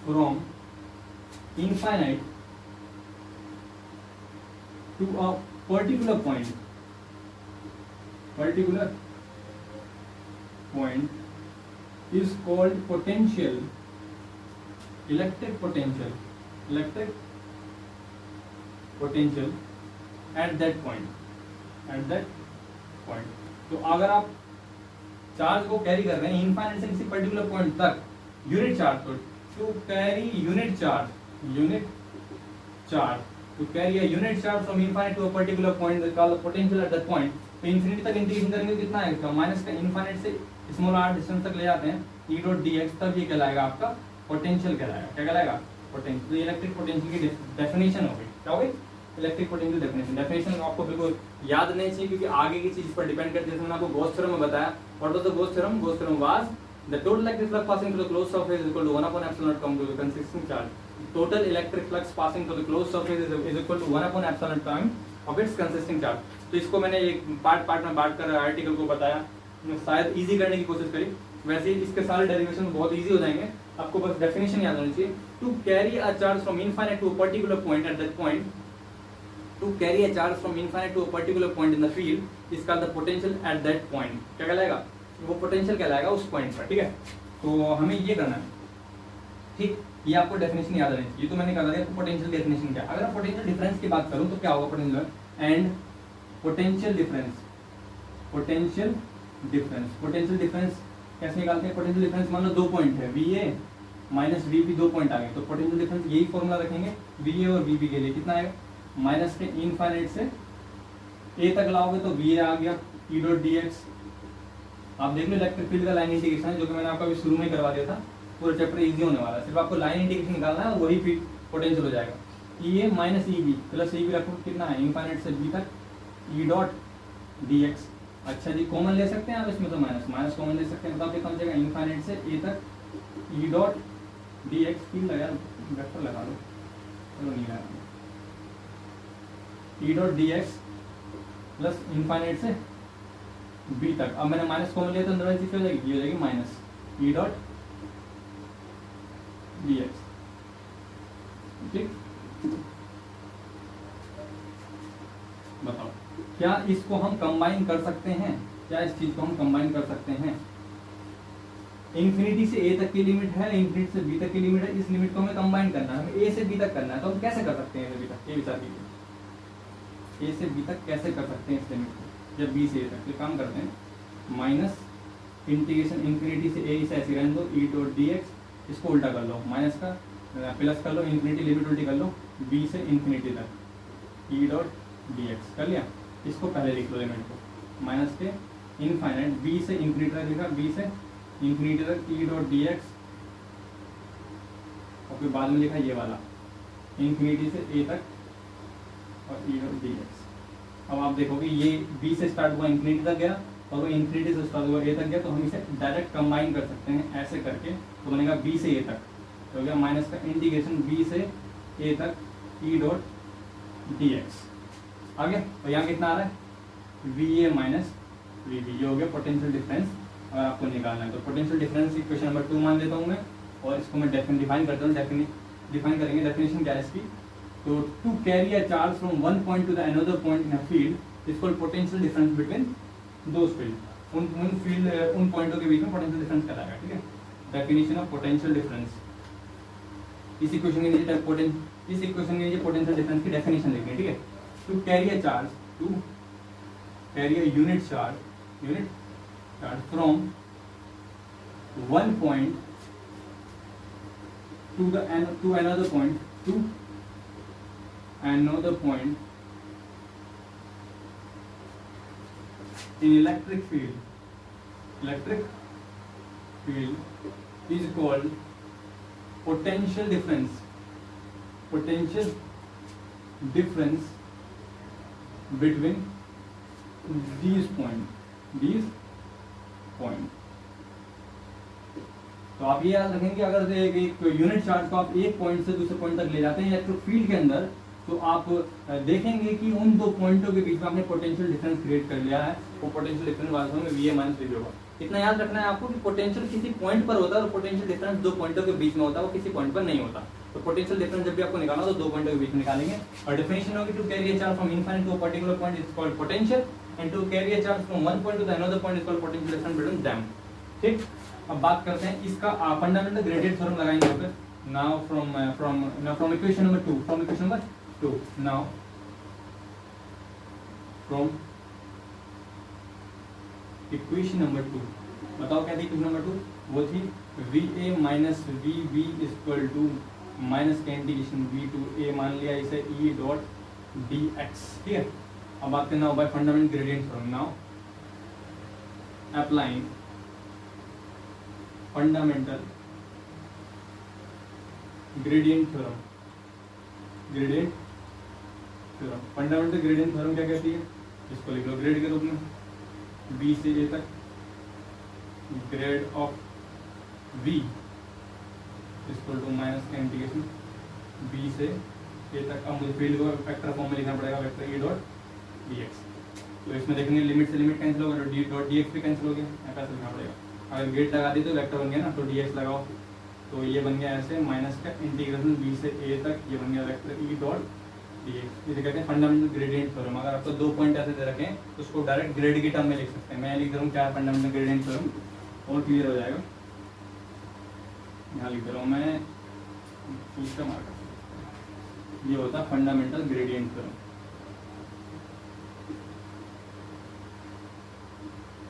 from infinite to a particular point is called potential, electric potential at that point। तो अगर आप चार्ज को कैरी कर रहे हैं इनफाइनाइट से किसी पर्टिकुलर पॉइंट तक यूनिट चार्ज को, to carry unit charge to carry a unit charge from infinite to a particular point is called the potential at that point. तो इन्फिनिटी तक इंटीग्रेशन करेंगे तो कितना है इसका, माइनस का इनफाइनाइट से स्मॉल r डिस्टेंस तक ले जाते हैं e डॉट dx, तब ये कहलाएगा आपका पोटेंशियल कहलाएगा। क्या कहलाएगा, पोटेंशियल। तो इलेक्ट्रिक पोटेंशियल की डेफिनेशन हो गई, क्या हो गई, इलेक्ट्रिक पोटेंशियल डेफिनेशन। डेफिनेशन आपको बिल्कुल याद नहीं चाहिए क्योंकि आगे की चीज पर डिपेंड करती है। जैसे मैंने आपको गॉस थ्योरम में बताया, what was the Gauss theorem, Gauss theorem was the total electric flux passing through the closed surface is equal to 1 upon epsilon naught come to the consistent charge. Total electric flux passing through the closed surface is equal to 1 upon epsilon naught time of its consistent charge. तो इसको मैंने एक पार्ट में बांट कर आर्टिकल को बताया, शायद इजी करने की कोशिश करी। वैसे ही इसके सारे डेरिवेशन बहुत इजी हो जाएंगे, आपको बस डेफिनेशन याद होनी चाहिए। To carry a charge from infinite to a particular point at that point, to carry a charge from infinite to a particular point in the field is called the potential at that point. क्या कहलाएगा, वो पोटेंशियल कहलाएगा उस पॉइंट पर, ठीक है। तो हमें ये करना है, ठीक, ये आपको डेफिनेशन याद रहनी चाहिए। तो मैंने कहा था पोटेंशियल डेफिनेशन क्या। अगर पोटेंशियल डिफरेंस की बात करूं तो क्या होगा, potential and potential difference. Potential difference, potential difference कैसे निकालते हैं, पोटेंशियल डिफरेंस मान लो दो पॉइंट है VA माइनस VB, दो पॉइंट आ गए, तो पोटेंशियल डिफरेंस यही फॉर्मूला रखेंगे VA और VB के लिए। कितना आएगा, माइनस के इनफाइनाइट से A तक लाओगे तो VA आ गया E डॉट dx। आप देख लो इलेक्ट्रिक फील्ड का लाइन इंटीग्रेशन है जो कि मैंने आपको अभी शुरू में करवा दिया था, पूरा चैप्टर इजी होने वाला है। सिर्फ आपको लाइन इंटीग्रेशन निकालना है, वही फील्ड पोटेंशियल हो जाएगा। EA minus EB plus EB रखो, कितना है, इनफाइनाइट से B तक E डॉट dx। अच्छा जी, कॉमन ले सकते हैं आप इसमें, तो माइनस कॉमन ले सकते हैं, बताओ कितना बचेगा, इनफाइनाइट से A तक E डॉट dx। फील्ड लगा, वेक्टर लगा लो, चलो नहीं लगा, E dot dx plus infinite से B तक। अब मैंने माइनस कॉमन लिया तो अंदर वाली चीज हो जाएगी, ये हो जाएगी माइनस E डॉट dx, ठीक। बताओ क्या इसको हम कंबाइन कर सकते हैं, क्या इस चीज को हम कंबाइन कर सकते हैं। इन्फिनिटी से A तक की लिमिट है, इन्फिनिटी से B तक की लिमिट है, इस लिमिट को हमें कंबाइन करना है, हमें A से B तक करना है। तो हम कैसे कर सकते हैं A तक, ये विचार कीजिए, A से B तक कैसे कर सकते हैं इस लिमिट को, जब B से A तक। तो काम करते हैं, माइनस इंटीग्रेशन इन्फिनिटी से A इसे ऐसे रहने दो E डॉट dx, इसको उल्टा कर लो, माइनस का प्लस कर लो, इन्फिनिटी लिमिट उल्टी कर लो, B से इन्फिनिटी तक E डॉट dx कर लिया। इसको पहले लिख लो लिमिट को, माइनस के इनफाइनाइट B से इन्फिनिटी तक लिखा, B से इन्फिनिटी तक E डॉट dx, और फिर बाद में लिखा ये वाला इन्फिनिटी से A तक और E डॉट dx। अब आप देखोगे ये B से स्टार्ट हुआ इन्फिनिटी तक गया और वो इन्फिनिटी से स्टार्ट हुआ A तक गया, तो हम इसे डायरेक्ट कंबाइन कर सकते हैं ऐसे करके, तो बनेगा B से A तक, तो हो गया माइनस का इंटीग्रेशन B से A तक E डॉट dx। आगे तो यहाँ कितना आ रहा है, VA माइनस VB, ये हो गया पोटेंशियल डिफरेंस। अगर आपको निकालना है तो पोटेंशियल डिफरेंस इक्वेशन नंबर 2 मान लेता हूँ मैं, और इसको मैं डिफाइन करता हूँ। डिफाइन करेंगे, डेफिनेशन क्या है इसकी, तो to carry a charge from one point to the another point in a field is called potential difference between those field. उन पॉइंटों के बीच में पोटेंशियल डिफरेंस कहलाएगा, ठीक है। डेफिनेशन ऑफ पोटेंशियल डिफरेंस, इस इक्वेशन के नीचे पोटेंशियल डिफरेंस की डेफिनेशन लिखनी है, ठीक है। To carry a unit charge from one point to another point in electric field is called potential difference between these point। तो आप ये याद रखेंगे, अगर एक यूनिट चार्ज को आप एक पॉइंट से दूसरे पॉइंट तक ले जाते हैं इलेक्ट्रिक फील्ड के अंदर, तो आप देखेंगे कि उन दो पॉइंटों के बीच में आपने पोटेंशियल डिफरेंस क्रिएट कर लिया है। वो पोटेंशियल डिफरेंस वास्तव में VA माइनस VB होगा। इतना याद रखना है आपको कि पोटेंशियल किसी पॉइंट पर होता है और पोटेंशियल डिफरेंस दो पॉइंटों के बीच में होता है, वो किसी पॉइंट पर नहीं होता। तो पोटेंशियल डिफरेंस जब भी आपको निकालना हो तो दो पॉइंटों के बीच में निकालेंगे। और डेफिनेशन होगी to carry a charge from infinite to a particular point is called potential, and to carry a charge from one point to the another point is called potential difference between them, ठीक। अब बात करते हैं इसका फंडामेंटल ग्रेडियंट थ्योरम लगाएंगे यहाँ पे। Now from equation number 2, now from equation number 2, बताओ क्या थी इक्वेशन नंबर 2, वो थी VA minus VB equal to minus के इंटीग्रेशन वी टू ए मान लिया इसे ई डॉट डी एक्स, ठीक है। अब बात करना bye fundamental gradient theorem. Now applying fundamental gradient theorem. Gradient theorem, fundamental gradient theorem क्या कहती है, इसको लिख लो ग्रेड के रूप में, बी से ए तक grade of v equal to minus का इंटीग्रेशन b से a तक। अब मुझे फील्ड को वेक्टर फॉर्म में लिखना पड़ेगा, वेक्टर e डॉट dx। तो इसमें देखेंगे लिमिट से लिमिट कैंसिल होगा, तो d डॉट dx भी कैंसिल हो गया, ऐसा लिखना पड़ेगा। अगर गेट लगा दी तो वेक्टर बन गया ना, तो dx लगाओ, तो ये बन गया ऐसे माइनस का इंटीग्रेशन b से a तक, ये बन गया वेक्टर e डॉट dx। इसे कहते हैं फंडामेंटल ग्रेडियंट थ्योरम। अगर आपको 2 पॉइंट ऐसे दे रखें तो उसको डायरेक्ट ग्रेड की टर्म में लिख सकते हैं। मैं लिख रहा हूँ क्या है फंडामेंटल ग्रेडियंट थ्योरम, और क्लियर हो जाएगा। यहाँ लिख रहा हूँ मैं दूसरा मार्कर, ये होता है fundamental gradient theorem.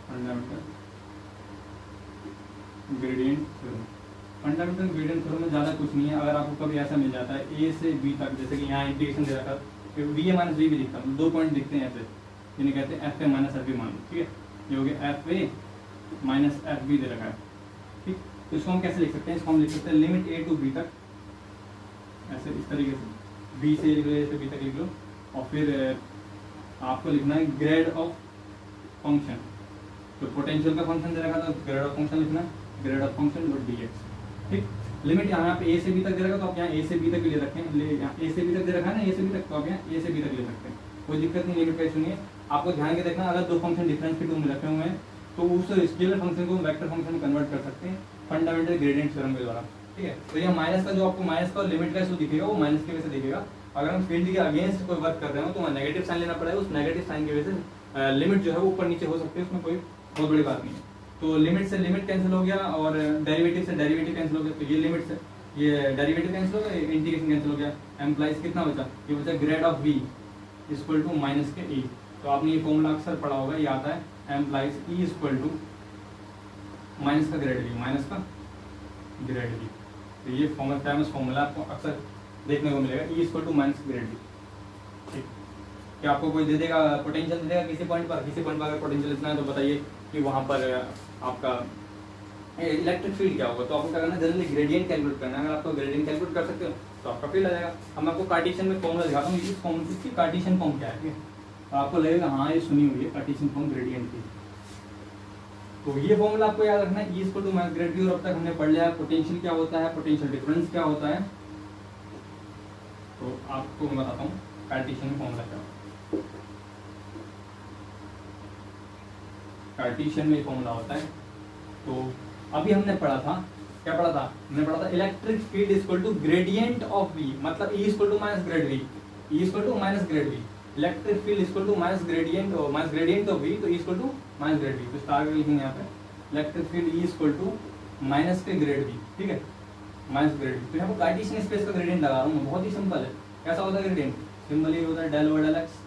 Fundamental gradient theorem, fundamental gradient theorem में ज़्यादा कुछ नहीं है। अगर आपको कभी ऐसा मिल जाता है ए से बी तक, जैसे कि यहाँ इंटीग्रेशन दे रखा है, वी ए माइनस बी भी दिखता है, 2 पॉइंट दिखते हैं ऐसे, जिन्हें कहते हैं F A minus F B मान लो, ठीक है। ये हो गया F A minus F B दे रखा है, ठीक। तो इसको हम कैसे लिख सकते हैं, इसको हम लिख सकते हैं लिमिट ए टू बी तक, ऐसे इस तरीके से, बी से लिख लो, ए से बी तक लिख लो, और फिर आपको लिखना है ग्रेड ऑफ फंक्शन। तो पोटेंशियल का फंक्शन दे रखा था, ग्रेड ऑफ फंक्शन लिखना, grade of function dot DX, ठीक। लिमिट यहाँ पे ए से बी तक दे रखा, तो आप यहाँ ए से बी तक ले रखें, यहाँ ए से बी तक दे रखा है ना, ए से बी तक, तो आप यहाँ ए से बी तक ले सकते हैं, कोई दिक्कत नहीं। लिमिट कैसे सुनिए, आपको ध्यान के देखना, अगर 2 फंक्शन डिफरेंस के 2 में रखे हुए हैं तो उस स्केलर फंक्शन को वेक्टर फंक्शन में कन्वर्ट कर सकते हैं फंडामेंटल ग्रेडियंट थ्योरम के द्वारा, ठीक है। तो ये माइनस का जो आपको माइनस का लिमिट का दिखेगा वो माइनस की वजह से दिखेगा। अगर हम फील्ड के अगेंस्ट कोई वर्क कर रहे हो तो वहाँ नेगेटिव साइन लेना पड़ेगा, उस नेगेटिव साइन की वजह से लिमिट जो है वो ऊपर नीचे हो सकती है, उसमें कोई बहुत बड़ी बात नहीं है। तो लिमिट से लिमिट कैंसिल हो गया और डेरिवेटिव से डेरिवेटिव कैंसिल हो गया, तो ये लिमिट से ये डेरिवेटिव कैंसिल हो गया, इंटीग्रेशन कैंसिल हो गया, एम्प्लाइज कितना बचा, ये बचा grade of v equal to minus के e। तो आपने ये फॉर्मूला अक्सर पढ़ा होगा, ये आता है implies e equal to minus का ग्रेड v, माइनस का ग्रेड v। तो ये फेमस फॉर्मूला आपको अक्सर देखने को मिलेगा, e equal to minus grade v, ठीक। क्या आपको कोई दे देगा पोटेंशियल दे देगा किसी पॉइंट पर, किसी पॉइंट पर अगर पोटेंशियल इतना है तो बताइए कि वहाँ पर आपका इलेक्ट्रिक फील्ड क्या होगा। तो आपको क्या करना है, जनरली ग्रेडियंट कैलकुलेट करना है। अगर आपको ग्रेडियंट कैलकुलेट कर सकते हो तो आपका फील्ड आ जाएगा। हम आपको कार्टेशियन में फॉर्मूला दिखाता हूँ, इस फॉर्मूला की कार्टेशियन फॉर्म क्या है, तो आपको लगेगा हाँ ये सुनी हुई है कार्टेशियन फॉर्म ग्रेडियंट की। तो ये फॉर्मूला आपको याद रखना है, E equal to minus grade V. और अब तक हमने पढ़ लिया पोटेंशियल क्या होता है, पोटेंशियल डिफरेंस क्या होता है। तो आपको मैं बताता हूँ कार्टेशियन फॉर्मूला क्या होता है। कार्टेशियन में फॉर्मूला होता है, तो अभी हमने पढ़ा था, क्या पढ़ा था, हमने पढ़ा था electric field equal to gradient of V, मतलब E equal to minus grade V, E equal to minus grade V. Electric field equal to minus gradient of V, तो E equal to minus grade V. तो स्टार करके लिखेंगे यहाँ पे electric field E equal to minus के ग्रेड वी, ठीक है, माइनस ग्रेड वी। तो यहाँ पर कार्टेशियन स्पेस का ग्रेडियंट लगा रहा हूँ, बहुत ही सिंपल है। कैसा होता है ग्रेडियंट, सिंपली होता है del over del x,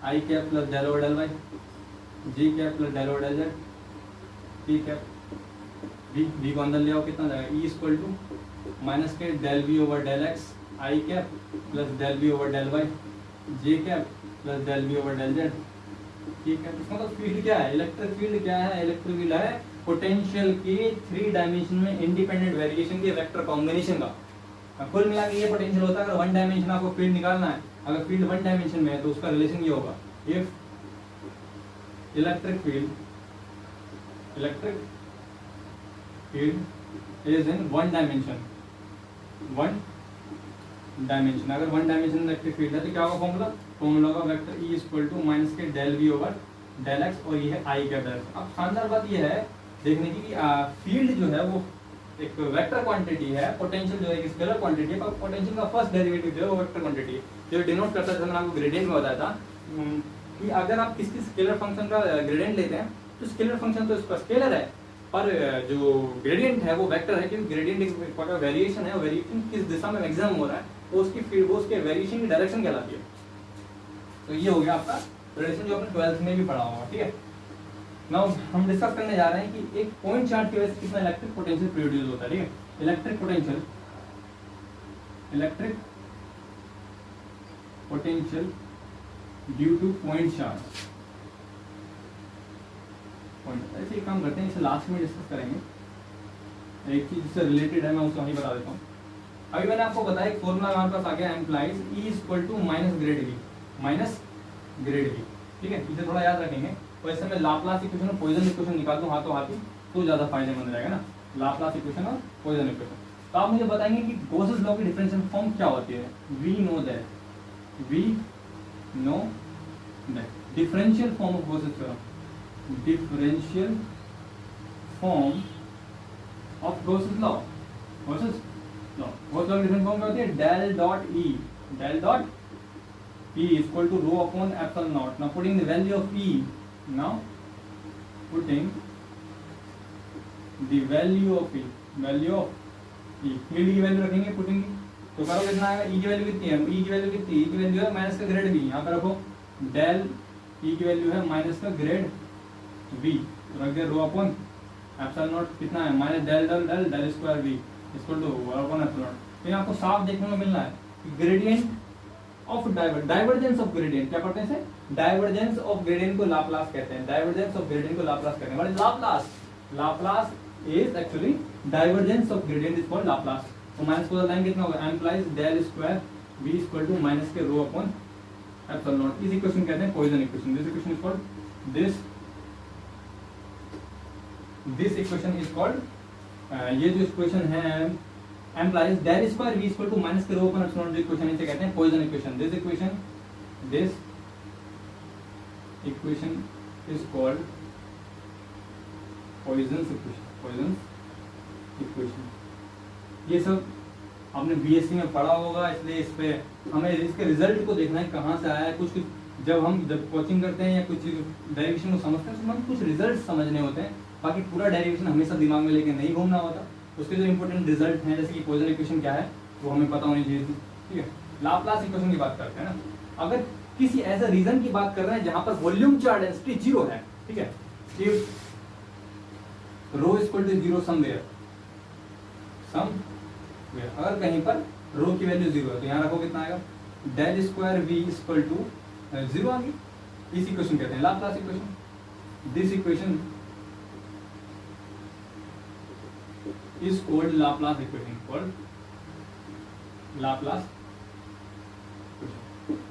i cap plus del over del y, j cap plus del over del z, t cap v को अंदर ले आओ, कितना जाएगा, ई इक्वल टू माइनस के del V over del x, i cap plus del V over del y, j cap plus del V over del z, ठीक है। इसका मतलब फील्ड क्या है, इलेक्ट्रिक फील्ड क्या है, इलेक्ट्रिक फील्ड है पोटेंशियल के 3 डायमेंशन में इंडिपेंडेंट वेरिएशन के वेक्टर कॉम्बिनेशन का। कुल मिला के ये पोटेंशियल होता है। अगर 1 डायमेंशन आपको फील्ड निकालना है, अगर फील्ड 1 डायमेंशन में है तो उसका रिलेशन ये होगा, if electric field is in 1 dimension, 1 dimension। अगर 1 डायमेंशन इलेक्ट्रिक फील्ड है तो क्या होगा फॉर्मूला होगा vector E equal to minus के del V over del x, और ये है आई कैप डेल। अब शानदार बात ये है देखने की कि फील्ड जो है वो एक वेक्टर क्वांटिटी है, पोटेंशियल जो है एक स्केलर क्वांटिटी है, पर पोटेंशियल का फर्स्ट डेरिवेटिव जो है वो वेक्टर क्वांटिटी है, जो डिनोट करता है। मैंने आपको ग्रेडियंट में बताया था कि अगर आप किसी स्केलर फंक्शन का ग्रेडियंट लेते हैं तो स्केलर फंक्शन तो इसका स्केलर है, पर जो ग्रेडियंट है वो वेक्टर है, क्योंकि ग्रेडियंट एक वेरिएशन है, वेरिएशन किस दिशा में मैक्सिमम हो रहा है तो उसकी फील्ड, वो उसके वेरिएशन की डायरेक्शन कहलाती है। तो ये हो गया आपका रिलेशन जो आपने 12th में भी पढ़ा होगा, ठीक है। नाउ हम डिस्कस करने जा रहे हैं कि एक पॉइंट चार्ज की वजह से कितना इलेक्ट्रिक पोटेंशियल प्रोड्यूस होता है, ठीक है। Electric potential electric potential due to point charge. ऐसे ही काम करते हैं, इसे लास्ट में डिस्कस करेंगे। एक चीज जिससे रिलेटेड है मैं उसे वहीं बता देता हूँ। अभी मैंने आपको बताया एक फॉर्मूला हमारे पास आ गया, implies E equal to minus grade V, minus grade V. ठीक है, इसे थोड़ा याद रखेंगे। वैसे मैं लाप्लास इक्वेशन और पॉइजन इक्वेशन निकाल दूं हाथों हाथ ही तो ज्यादा फायदेमंद रहेगा ना, लाप्लास इक्वेशन और पॉइजन इक्वेशन। तो आप मुझे बताएंगे कि गॉसेस लॉ की डिफरेंशियल फॉर्म क्या होती है। We know that differential form of Gauss's theorem, differential form of Gauss's law, Gauss's law की डिफरेंशियल फॉर्म क्या होती है, del dot E equal to rho upon epsilon naught. Now putting the value of E, now putting the value of E, field की वैल्यू रखेंगे, पुटिंग तो करो कितना आएगा, E की वैल्यू कितनी है, E की वैल्यू कितनी, E की वैल्यू है माइनस का ग्रेड V, यहाँ पर रखो डेल E की वैल्यू है माइनस का ग्रेड V, रख दे रो अपॉन एप्सिलॉन नॉट कितना है minus del square V equal to rho upon epsilon naught. तो यहाँ आपको साफ देखने को मिलना है gradient of divergence of gradient, क्या पढ़ते हैं इसे, डाइवर्जेंस ऑफ ग्रेडियंट को लाप्लास कहते हैं, डाइवर्जेंस ऑफ ग्रेडियंट को लाप्लास कहते हैं। What is Laplace, Laplace is actually divergence of gradient is called Laplace. तो माइनस को लाइन कितना होगा, implies del square v equal to minus के रो अपॉन एप्सिलॉन नॉट। इस इक्वेशन कहते हैं Poisson equation. This equation is called this equation is called ये जो इक्वेशन है implies del square v equal to minus के रो अपॉन एप्सिलॉन जो इक्वेशन इसे कहते हैं Poisson equation. This equation is called Poisson equation. ये सब आपने बीएससी में पढ़ा होगा, इसलिए इस पे हमें इसके रिजल्ट को देखना है कहाँ से आया है। कुछ जब कोचिंग करते हैं या कुछ डेरिवेशन को समझते हैं तो हमें कुछ रिजल्ट समझने होते हैं, बाकी पूरा डेरिवेशन हमेशा दिमाग में लेके नहीं घूमना होता। उसके जो इंपॉर्टेंट रिजल्ट हैं जैसे कि पॉइजन इक्वेशन क्या है वो हमें पता होनी चाहिए थी। ठीक है, लाप्लास इक्वेशन की बात करते हैं ना, अगर किसी ऐसे रीजन की बात कर रहे हैं जहां पर वॉल्यूम चार्ज डेंसिटी जीरो है, ठीक है, rho equal to zero somewhere, अगर कहीं पर रो की वैल्यू जीरो है तो यहाँ रखो कितना आएगा, del square V equal to zero आ गई। इस इक्वेशन कहते हैं Laplace equation. This equation is called Laplace equation, called Laplace equation।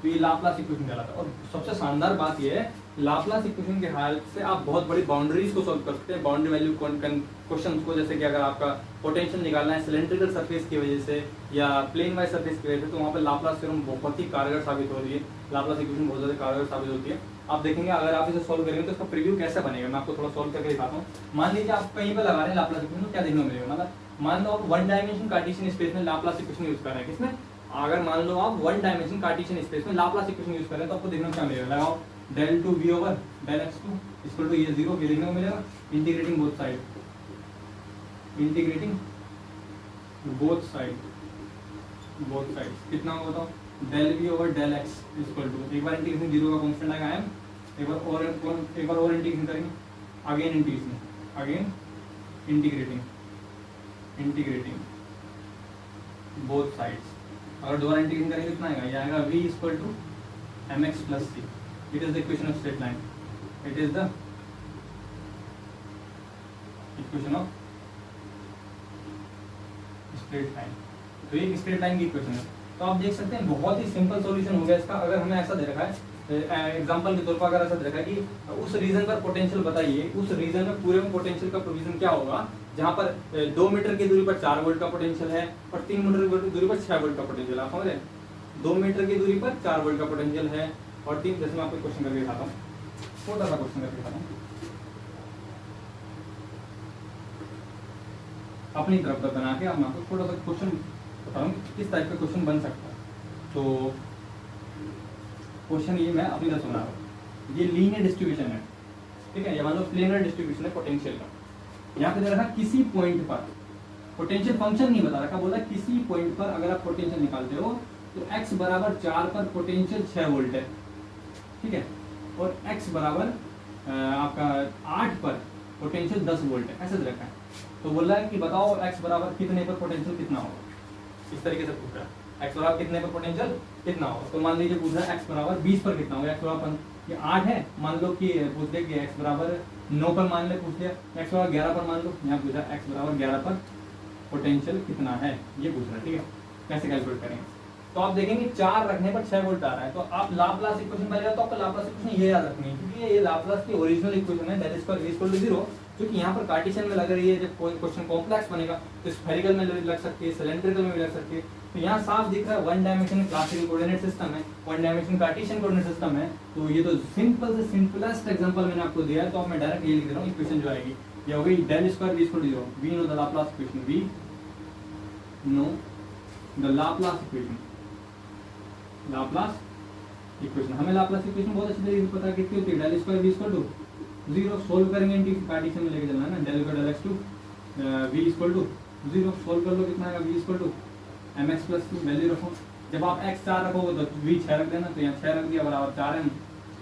तो ये लाप्लास इक्वेशन कहलाता है। और सबसे शानदार बात ये है लाप्लास इक्वेशन के हेल्प से आप बहुत बड़ी बाउंड्रीज को सॉल्व कर सकते हैं, बाउंड्री वैल्यू क्वेश्चंस को। जैसे कि अगर आपका पोटेंशियल निकालना है सिलेंड्रिकल सरफेस की वजह से या प्लेन वाइज सरफेस की वजह से, तो वहाँ पर लाप्लास थ्योरम बहुत ही कारगर साबित हो रही है, लाप्लास इक्वेशन बहुत ज़्यादा कारगर साबित होती है। आप देखेंगे अगर आप इसे सॉल्व करेंगे तो इसका प्रीव्यू कैसे बनेगा, मैं आपको थोड़ा सॉल्व करके दिखाता हूँ। मान लीजिए आप कहीं पर लगा रहे हैं लाप्लास इक्वेशन, तो क्या देखने को मिलेगा, मतलब मान लो आप वन डायमेंशन कार्टेशियन स्पेस में लाप्लास इक्वेशन यूज कर रहे हैं, किसमें, अगर मान लो आप वन डायमेंशन कार्टेशियन स्पेस में लाप्लास इक्वेशन यूज कर रहे हैं तो आपको देखने को क्या मिलेगा, लगाओ del two V over del X two equal to ये जीरो, ये देखने को मिलेगा। Integrating both side, integrating both side कितना होगा बताओ, del V over del X equal to, एक बार इंटीग्रेशन जीरो का कांस्टेंट आएगा एम, एक बार और इंटीग्रेशन करेंगे, अगेन इंटीग्रेटिंग बोथ साइड्स, अगर दोबारा इंटीग्रेशन करेंगे कितना आएगा, ये आएगा v equal to mx plus c। It is the equation of straight line, it is the equation of straight line. तो ये स्ट्रेट लाइन की इक्वेशन है। तो आप देख सकते हैं बहुत ही सिंपल सॉल्यूशन हो गया इसका। अगर हमें ऐसा दे रखा है एग्जांपल के तौर पर, अगर ऐसा दे रखा है कि उस रीजन पर पोटेंशियल बताइए, उस रीजन में पूरे में पोटेंशियल का प्रोविजन क्या होगा जहां पर 2 मीटर की दूरी पर 4 वोल्ट का पोटेंशियल है और 3 मीटर की दूरी पर 6 वोल्ट का पोटेंशियल है। आप समझ रहे हैं, 2 मीटर की दूरी पर 4 वोल्ट का पोटेंशियल है और 3, जैसे मैं आपको क्वेश्चन करके दिखाता हूँ, छोटा सा क्वेश्चन करके दिखाता हूँ अपनी तरफ का बना के। अब मैं आपको छोटा सा क्वेश्चन बता रहा हूँ किस टाइप का क्वेश्चन बन सकता है। तो क्वेश्चन ये मैं अपनी तरफ बना रहा हूँ, ये लीनियर डिस्ट्रीब्यूशन है, ठीक है, ये मान लो प्लेनर डिस्ट्रीब्यूशन है पोटेंशियल का। यहाँ पे दे रखा किसी पॉइंट पर पोटेंशियल फंक्शन नहीं बता रखा, बोला किसी पॉइंट पर अगर आप पोटेंशियल निकालते हो तो x बराबर 4 पर पोटेंशियल 6 वोल्ट है, ठीक है, और x बराबर आपका 8 पर पोटेंशियल 10 वोल्ट है, ऐसे दे रखा है। तो बोल रहा है कि बताओ x बराबर कितने पर पोटेंशियल कितना होगा, इस तरीके से पूछ रहा है। x बराबर कितने पर पोटेंशियल कितना होगा। तो मान लीजिए पूछ रहा है x बराबर 20 पर कितना होगा, x बराबर ये 8 है, मान लो कि पूछ लिया कि x बराबर 9 पर मान ले, पूछ लिया x बराबर 11 पर मान लो, यहाँ पूछा x बराबर 11 पर पोटेंशियल कितना है, ये पूछ रहा है। ठीक है, कैसे कैलकुलेट करेंगे। तो आप देखेंगे 4 रखने पर 6 वोल्ट आ रहा है, तो आप लाप्लास इक्वेशन बनेगा, तो आपका लाप्लास इक्वेशन ये याद रखनी है, क्योंकि ये लाप्लास की ओरिजिनल इक्वेशन है, del square v equal to 0, क्योंकि यहाँ पर कार्टेशियन में लग रही है। जब कोई क्वेश्चन कॉम्प्लेक्स बनेगा तो स्फेरिकल में लग सकती है, सिलेंड्रिकल में भी लग सकती है। तो यहाँ साफ दिख रहा है one dimension classical coordinate system है, one dimension Cartesian coordinate system है। तो ये तो सिंपल से सिंपलेस्ट एग्जांपल मैंने आपको दिया है, तो अब मैं डायरेक्ट ये लिख दे रहा हूँ, इक्वेशन जो आएगी ये हो गई del square v equal to 0, we know the Laplace equation, we know the Laplace equation, Laplace equation हमें लाप्लास इक्वेशन बहुत अच्छी तरीके से पता है कितनी होती है, del square v equal to 0, solve करेंगे इनकी कार्टेशियन में लेके चलना है ना, डेल का del x two v equal to 0, solve कर लो कितना आएगा v equal to mx plus 2, value रखो। जब आप x 4 रखोगे तो v 6 रख देना, तो यहाँ 6 रख दिया बराबर 4m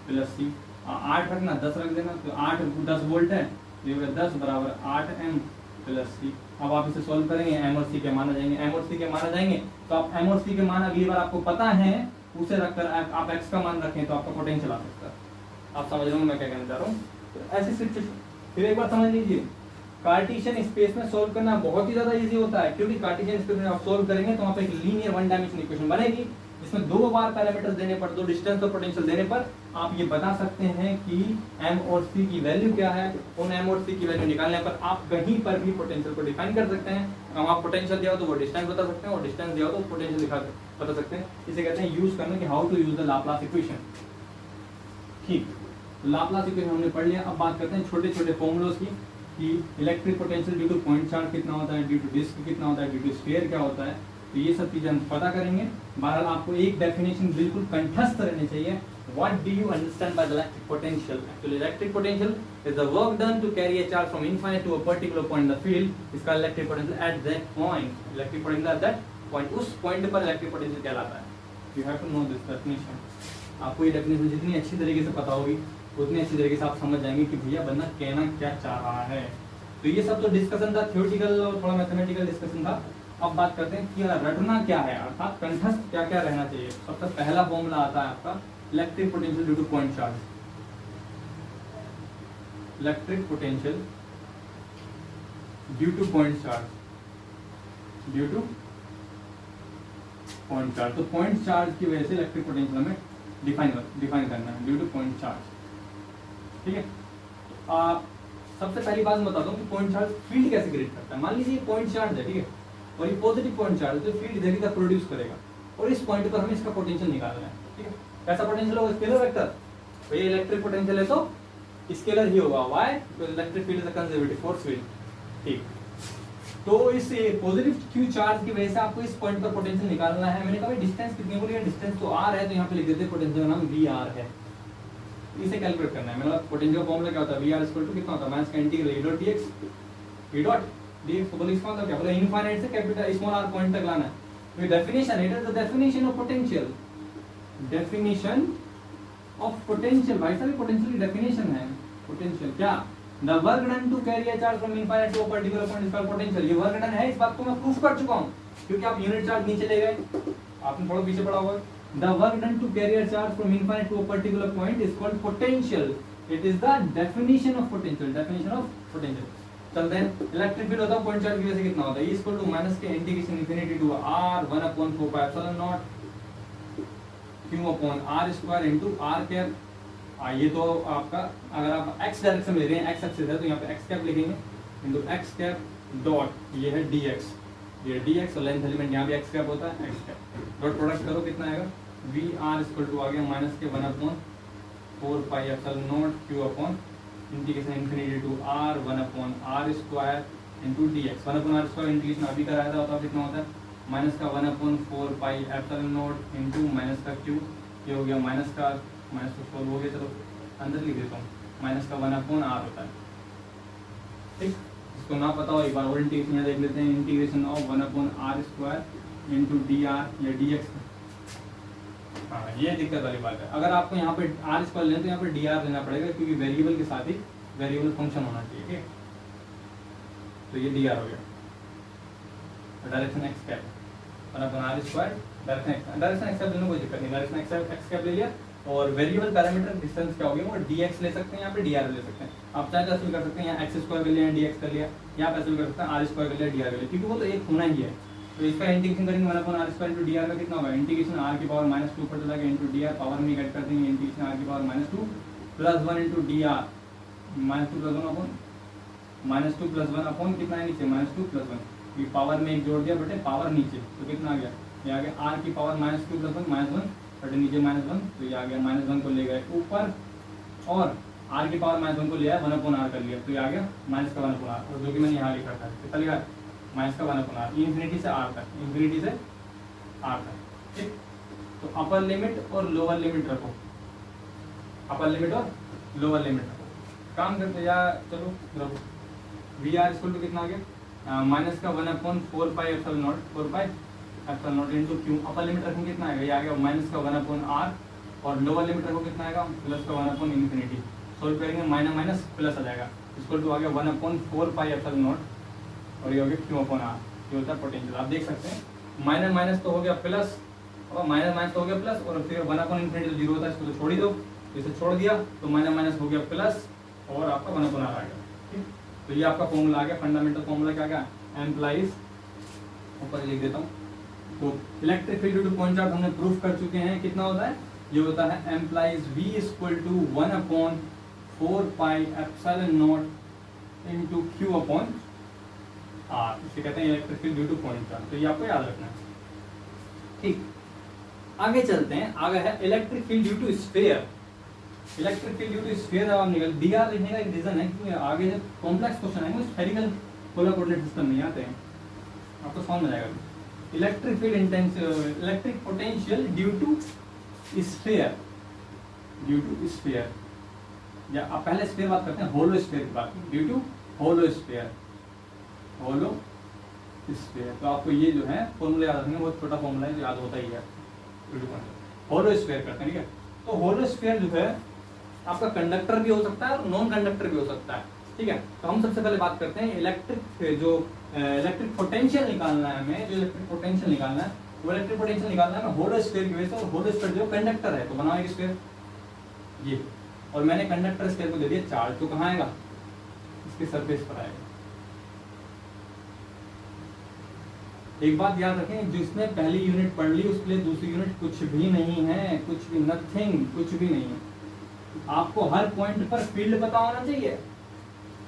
प्लस c, 8 रखना 10 रख देना, तो 8 10 वोल्ट है, तो ये 10 बराबर 8m प्लस c। अब आप इसे सोल्व करेंगे, m और c के मान आ जाएंगे, m और c के मान आ जाएंगे, तो आप m और c के मान अगली बार आपको पता है उसे रखकर आप x का मान रखें तो आपका पोटेंशियल आ सकता है। आप समझ रहे हो मैं क्या कहना चाह रहा हूँ। तो ऐसी सिचुएशन फिर एक बार समझ लीजिए, कार्टेशियन स्पेस में सोल्व करना बहुत ही ज्यादा इजी होता है, क्योंकि कार्टेशियन स्पेस में आप सोल्व करेंगे तो वहाँ पे एक लीनियर वन डायमेंशन इक्वेशन बनेगी, जिसमें 2 बार पैरामीटर्स देने पर, 2 डिस्टेंस और पोटेंशियल देने पर आप ये बता सकते हैं कि m और c की वैल्यू क्या है। उन m और c की वैल्यू निकालने पर आप कहीं पर भी पोटेंशियल को डिफाइन कर सकते हैं। अगर आप पोटेंशियल दिया हो तो वो डिस्टेंस बता सकते हैं, और डिस्टेंस दिया हो तो पोटेंशियल बता सकते हैं। इसे कहते हैं यूज करना, कि how to use the Laplace equation. ठीक, लाप्लास इक्वेशन हमने पढ़ लिया। अब बात करते हैं छोटे छोटे फॉर्मूलोज की, कि electric potential due to point charge कितना होता है, ड्यू टू डिस्क कितना होता है, ड्यू टू स्फीयर क्या होता है। तो ये सब चीजें हम पता करेंगे। बहरहाल आपको एक डेफिनेशन बिल्कुल कंठस्थ रहनी चाहिए, what do you understand by the electric potential. Actually electric potential is the work done to carry a charge from infinite to a particular point in the field. इसका electric potential at that point, electric potential at that point, उस पॉइंट पर इलेक्ट्रिक पोटेंशियल कहलाता है। You have to know this definition. आपको ये डेफिनेशन जितनी अच्छी तरीके से पता होगी उतनी अच्छी तरीके से आप समझ जाएंगे कि भैया बंदा कहना क्या चाह रहा है। तो ये सब तो डिस्कशन था, थ्योरेटिकल और थोड़ा मैथमेटिकल डिस्कशन था। अब बात करते हैं कि रटना क्या है, अर्थात कंठस्थ क्या क्या रहना चाहिए। सबसे पहला फॉर्मूला आता है आपका electric potential due to point charge. Electric potential due to point charge, due to point charge. तो पॉइंट चार्ज की वजह से इलेक्ट्रिक पोटेंशियल हमें डिफाइन करना है, ड्यू टू पॉइंट चार्ज। ठीक है, सबसे पहली बात मैं बताता हूँ कि पॉइंट चार्ज फील्ड कैसे क्रिएट करता है। मान लीजिए पॉइंट चार्ज है, ठीक है, और ये पॉजिटिव पॉइंट चार्ज है, तो फील्ड इधर की तरफ प्रोड्यूस करेगा, और इस पॉइंट पर हमें इसका पोटेंशियल निकालना है। ठीक है, कैसा पोटेंशियल होगा, स्केलर वेक्टर। तो ये इलेक्ट्रिक पोटेंशियल है तो स्केलर ही होगा, why, because electric field is a conservative force field. ठीक, तो इस पॉजिटिव क्यू चार्ज की वजह से आपको इस पॉइंट पर पोटेंशियल निकालना है। मैंने कहा डिस्टेंस कितनी बोली है, डिस्टेंस तो r है, तो यहाँ पे लिख देते हैं पोटेंशियल का नाम vr है। इसे कैलकुलेट करना है। मतलब पोटेंशियल का फॉर्मूला क्या होता है, vr इक्वल टू कितना होता है, माइनस का integral e dot dx, e dot dx। तो बोले इसका मतलब क्या, बोले इनफाइनाइट से कैपिटल स्मॉल r पॉइंट तक लाना है। तो definition, it is the definition of potential, definition of potential. भाई साहब पोटेंशियल की डेफिनेशन है। पोटेंशियल क्या, the work done to carry a charge from infinite to a particular point is called potential. ये वर्क डन है, इस बात को मैं प्रूफ कर चुका हूं, क्योंकि आप यूनिट चार्ज नीचे ले गए, आपने थोड़ा पीछे पढ़ा होगा। The work done to carry a charge from infinite to a particular point is called potential. It is the definition of potential. Definition of potential. चलते हैं, इलेक्ट्रिक फील्ड होता है पॉइंट चार्ज की वजह से कितना होता है, E इक्वल टू माइनस के integration infinity to r 1/4 pi epsilon naught q upon r square into r cap. ये तो आपका, अगर आप x डायरेक्शन में ले रहे हैं, x एक्सिस है, तो यहाँ पे x कैप लिखेंगे इनटू x कैप डॉट, ये है dx, ये dx, और लेंथ एलिमेंट यहाँ भी x कैप होता है, x कैप डॉट प्रोडक्ट करो कितना आएगा, वी आर इक्वल टू आ गया माइनस के 1/4 pi epsilon naught q upon integration infinity to r 1/r square into dx। 1/r square integration अभी कराया था, तो कितना होता है, माइनस का 1/4 pi epsilon naught into minus का q, ये हो गया माइनस का 4 हो गया, चलो अंदर लिख देता हूँ, माइनस का 1/r होता है। ठीक, इसको ना पता हो एक बार और इंटीग्रेशन यहाँ देख लेते हैं, integration of 1/r square into dr या dx। हाँ, ये दिक्कत वाली बात है। अगर आपको यहाँ पे r स्क्वायर लें तो यहाँ पे dr लेना पड़ेगा, क्योंकि वेरिएबल के साथ ही वेरिएबल फंक्शन होना चाहिए। ठीक, तो ये dr हो गया, direction x cap. 1/r square direction x cap लेने कोई दिक्कत नहीं, डायरेक्शन एक्स कैप ले लिया। और वेरिएबल पैरामीटर डिस्टेंस क्या हो गया, वो dx ले सकते हैं, यहाँ पे dr ले सकते हैं। आप चाहे तो ऐसे भी कर सकते हैं, यहाँ x स्क्वायर कर लिया, dx कर लिया, यहाँ पे ऐसे भी कर सकते हैं r स्क्वायर कर लिया, dr कर लिया, क्योंकि वो तो एक होना ही है। तो इसका इंटीग्रेशन करेंगे 1/r स्क्वायर इंटू dr का कितना होगा, इंटीग्रेशन r की पावर -2 ऊपर चला गया इंटू dr, पावर में ऐड कर देंगे, इंटीग्रेशन r की power -2 + 1 into dr, -2 + 1 upon -2 + 1 upon कितना है नीचे, -2 + 1, ये पावर में एक जोड़ दिया बटे पावर नीचे, तो कितना आ गया, ये आ गया r की पावर -2 + 1 -1 बटे नीचे -1, तो ये आ गया -1 को ले गए ऊपर, और r की पावर -1 को ले आया 1/r कर लिया, तो ये आ गया -1/r, और जो कि मैंने यहाँ लिखा था कितना लिखा है, -1/r, इन्फिनिटी से r तक, इन्फिनिटी से r तक, ठीक। तो अपर लिमिट और लोअर लिमिट रखो, अपर लिमिट और लोअर लिमिट रखो, काम करते या चलो रखो। वी आर इक्वल टू कितना आ गया, माइनस का 1/4 pi epsilon not, 4 pi epsilon naught into Q, upper limit रखेंगे कितना आएगा, ये आ गया माइनस का 1/r, और लोअर लिमिट रखो कितना आएगा, प्लस का 1/∞, सोल्व करेंगे माइनस माइनस प्लस आ जाएगा, इक्वल टू आ गया 1/4 पाई एप्सिलॉन नॉट, और ये हो गया q/r, ये होता है पोटेंशियल। आप देख सकते हैं माइनस माइनस तो हो गया प्लस, और माइनस माइनस तो हो गया प्लस, और फिर 1/∞ तो 0 होता है, इसको तो छोड़ ही दो, इसे छोड़ दिया तो माइनस माइनस हो गया प्लस, और आपका 1/r आ गया, ठीक। तो ये आपका फॉर्मूला आ गया, फंडामेंटल फॉर्मूला क्या गया, एम्प्लाइज, ऊपर लिख देता हूँ। तो electric field due to point charge हमने प्रूफ कर चुके हैं, कितना होता है, ये होता है implies v = 1/4 pi epsilon naught into q/r, इसे कहते हैं electric field due to point charge, तो ये आपको याद रखना है, ठीक। आगे चलते हैं, आगे है electric field due to sphere. Electric field due to sphere अब निकल dr लिखने का एक रीजन है, क्योंकि आगे जब कॉम्प्लेक्स क्वेश्चन आएंगे स्फेरिकल पोलर कोऑर्डिनेट सिस्टम नहीं आते हैं, आपको समझ में आएगा। Electric field electric potential due to sphere, due to sphere, या आप पहले स्फीयर बात करते हैं, होलो स्फीयर की बात, due to hollow sphere, hollow sphere. तो आपको ये जो है फॉर्मूला याद रखना, बहुत छोटा फॉर्मूला है जो याद होता ही है, होलो स्फीयर करते हैं, ठीक है। तो होलो स्फीयर जो है आपका कंडक्टर भी हो सकता है और नॉन कंडक्टर भी हो सकता है, ठीक है। तो हम सबसे पहले बात करते हैं इलेक्ट्रिक, जो इलेक्ट्रिक पोटेंशियल निकालना है हमें, जो इलेक्ट्रिक पोटेंशियल निकालना है, वो इलेक्ट्रिक पोटेंशियल निकालना है हमें होलो स्फीयर की वजह से, और होलो स्फीयर जो कंडक्टर है, तो बनाओ एक स्फीयर ये, और मैंने कंडक्टर स्फीयर को दे दिया चार्ज, तो कहाँ आएगा, इसके सरफेस पर आएगा। एक बात याद रखें, जिसने पहली यूनिट पढ़ ली उसके लिए दूसरी यूनिट कुछ भी नहीं है, कुछ भी, नथिंग, कुछ भी नहीं है। आपको हर पॉइंट पर फील्ड पता होना चाहिए,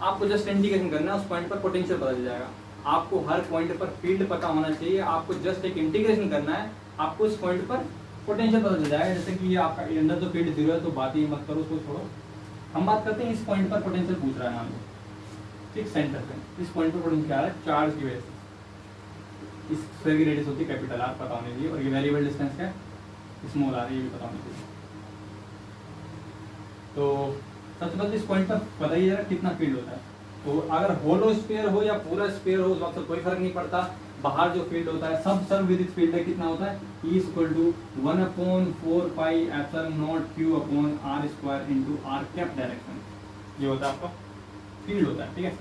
आपको जस्ट इंडिकेशन करना है, उस पॉइंट पर पोटेंशियल पता चल जाएगा। आपको हर पॉइंट पर फील्ड पता होना चाहिए, आपको जस्ट एक इंटीग्रेशन करना है, आपको उस पॉइंट पर पोटेंशियल पता चल जाएगा। जैसे कि ये आपका अंदर तो फील्ड 0 है, तो बात ही मत करो, उसको छोड़ो। हम बात करते हैं इस पॉइंट पर पोटेंशियल पूछ रहा है मान लो, ठीक, सेंटर पे इस पॉइंट पर पोटेंशियल आ रहा है चार्ज की वजह से, इस स्फीयर की रेडियस होती है कैपिटल आर, पता होनी चाहिए, और ये वेरिएबल डिस्टेंस क्या है, स्मॉल आर, ये भी पता होनी चाहिए। तो सबसे पहले इस पॉइंट पर बताइए जरा कितना फील्ड होता है। तो अगर होलो स्फीयर हो या पूरा स्फीयर हो, उस वक्त कोई फर्क नहीं पड़ता, बाहर जो फील्ड होता है सब सर्वविदित फील्ड है, कितना होता है, E = 1/4 pi epsilon not q/r² into r cap direction, ये होता है आपका फील्ड होता है, ठीक है,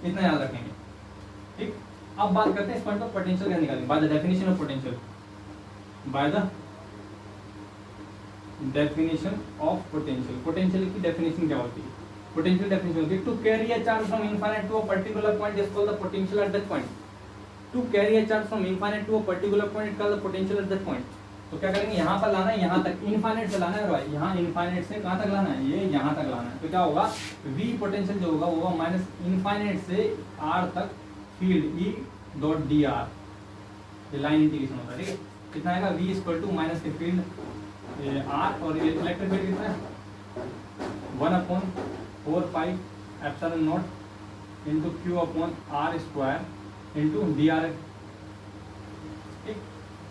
इतना याद रखेंगे, ठीक। अब बात करते हैं इस पॉइंट पर पोटेंशियल कैसे निकालेंगे, by the definition of potential, by the definition of potential. Potential की डेफिनेशन क्या होती है, पोटेंशियल डेफिनेशन होती है to carry a charge from infinite to a particular point is called the potential at that point. To carry a charge from infinite to a particular point called the potential at that point. तो क्या करेंगे, यहाँ पर लाना है, यहाँ तक इनफाइनाइट से लाना है, और यहाँ इनफाइनाइट से कहाँ तक लाना है, ये यहाँ तक लाना है। तो क्या होगा, v पोटेंशियल जो होगा वो माइनस इनफाइनाइट से r तक फील्ड E.dr, ये लाइन इंटीग्रेशन होता है, ठीक है। कितना आएगा, v = माइनस के फील्ड r, और ये इलेक्ट्रिक फील्ड कितना है, 1/4 pi epsilon naught into q/r² into dr, ठीक,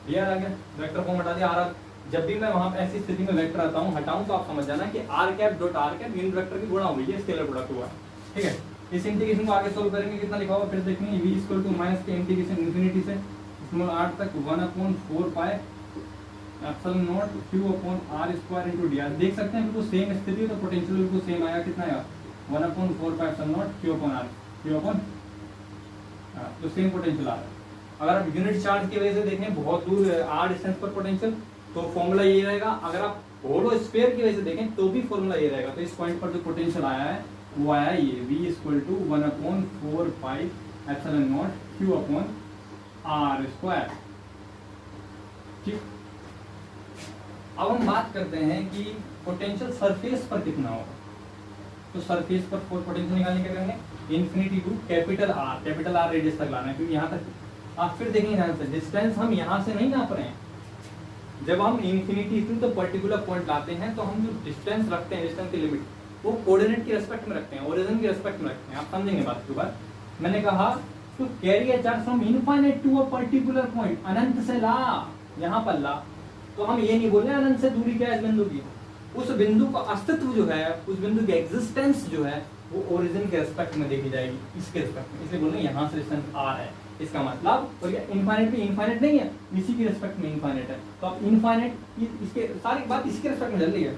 dr आ गया, वेक्टर फॉर्म हटा दिया r। जब भी मैं वहां पे ऐसी स्थिति में वेक्टर आता हूँ, हटाऊं, तो आप समझ जाना कि r cap dot r cap unit vector की गुणा हो गई है, स्केलर प्रोडक्ट हुआ, ठीक है। इस इंटीग्रेशन को आगे सोल्व करेंगे, कितना लिखा होगा फिर देखेंगे, v = माइनस के इंटीग्रेशन इन्फिनिटी से स्मॉल r तक 1/4 pi epsilon not q/r² into dr। देख सकते हैं बिल्कुल सेम स्थिति, तो पोटेंशियल बिल्कुल सेम आया, कितना आया, 1/4 पाई एप्सिलॉन नॉट q/r, तो सेम पोटेंशियल आ रहा है। अगर आप यूनिट चार्ज की वजह से देखें बहुत दूर आर डिस्टेंस पर पोटेंशियल, तो फॉर्मूला ये रहेगा। अगर आप होलो स्फीयर की वजह से देखें तो भी फॉर्मूला ये रहेगा। तो इस पॉइंट पर जो पोटेंशियल आया है वो आया है ये V = 1/4 pi epsilon naught Q upon R square. ठीक, अब हम बात करते हैं कि पोटेंशियल सरफेस पर कितना होगा। तो सरफेस पर पोटेंशियल निकालने क्या करेंगे, infinity to capital R radius तक लाना है, क्योंकि यहाँ तक आप फिर देखेंगे ध्यान से डिस्टेंस हम यहाँ से नहीं नाप रहे हैं। जब हम infinity to the particular point लाते हैं तो हम जो डिस्टेंस रखते हैं, डिस्टेंस की लिमिट वो कोऑर्डिनेट की रेस्पेक्ट में रखते हैं, ओरिजिन की रेस्पेक्ट में रखते हैं। आप समझेंगे बात के बाद। मैंने कहा to carry a charge from infinite to a particular point, अनंत से ला, यहाँ पर ला, तो हम ये नहीं बोल रहे अनंत से दूरी क्या है इस बिंदु की, उस बिंदु का अस्तित्व जो है, उस बिंदु की एग्जिस्टेंस जो है वो ओरिजिन के रेस्पेक्ट में देखी जाएगी, इसके रेस्पेक्ट में। इसलिए बोल रहे हैं यहाँ से डिस्टेंस R है, इसका मतलब। और ये इनफाइनाइट भी इनफाइनाइट नहीं है, इसी की रेस्पेक्ट में इनफाइनाइट है। तो आप इनफाइनाइट, इसके सारी बात इसके रेस्पेक्ट में चल रही है,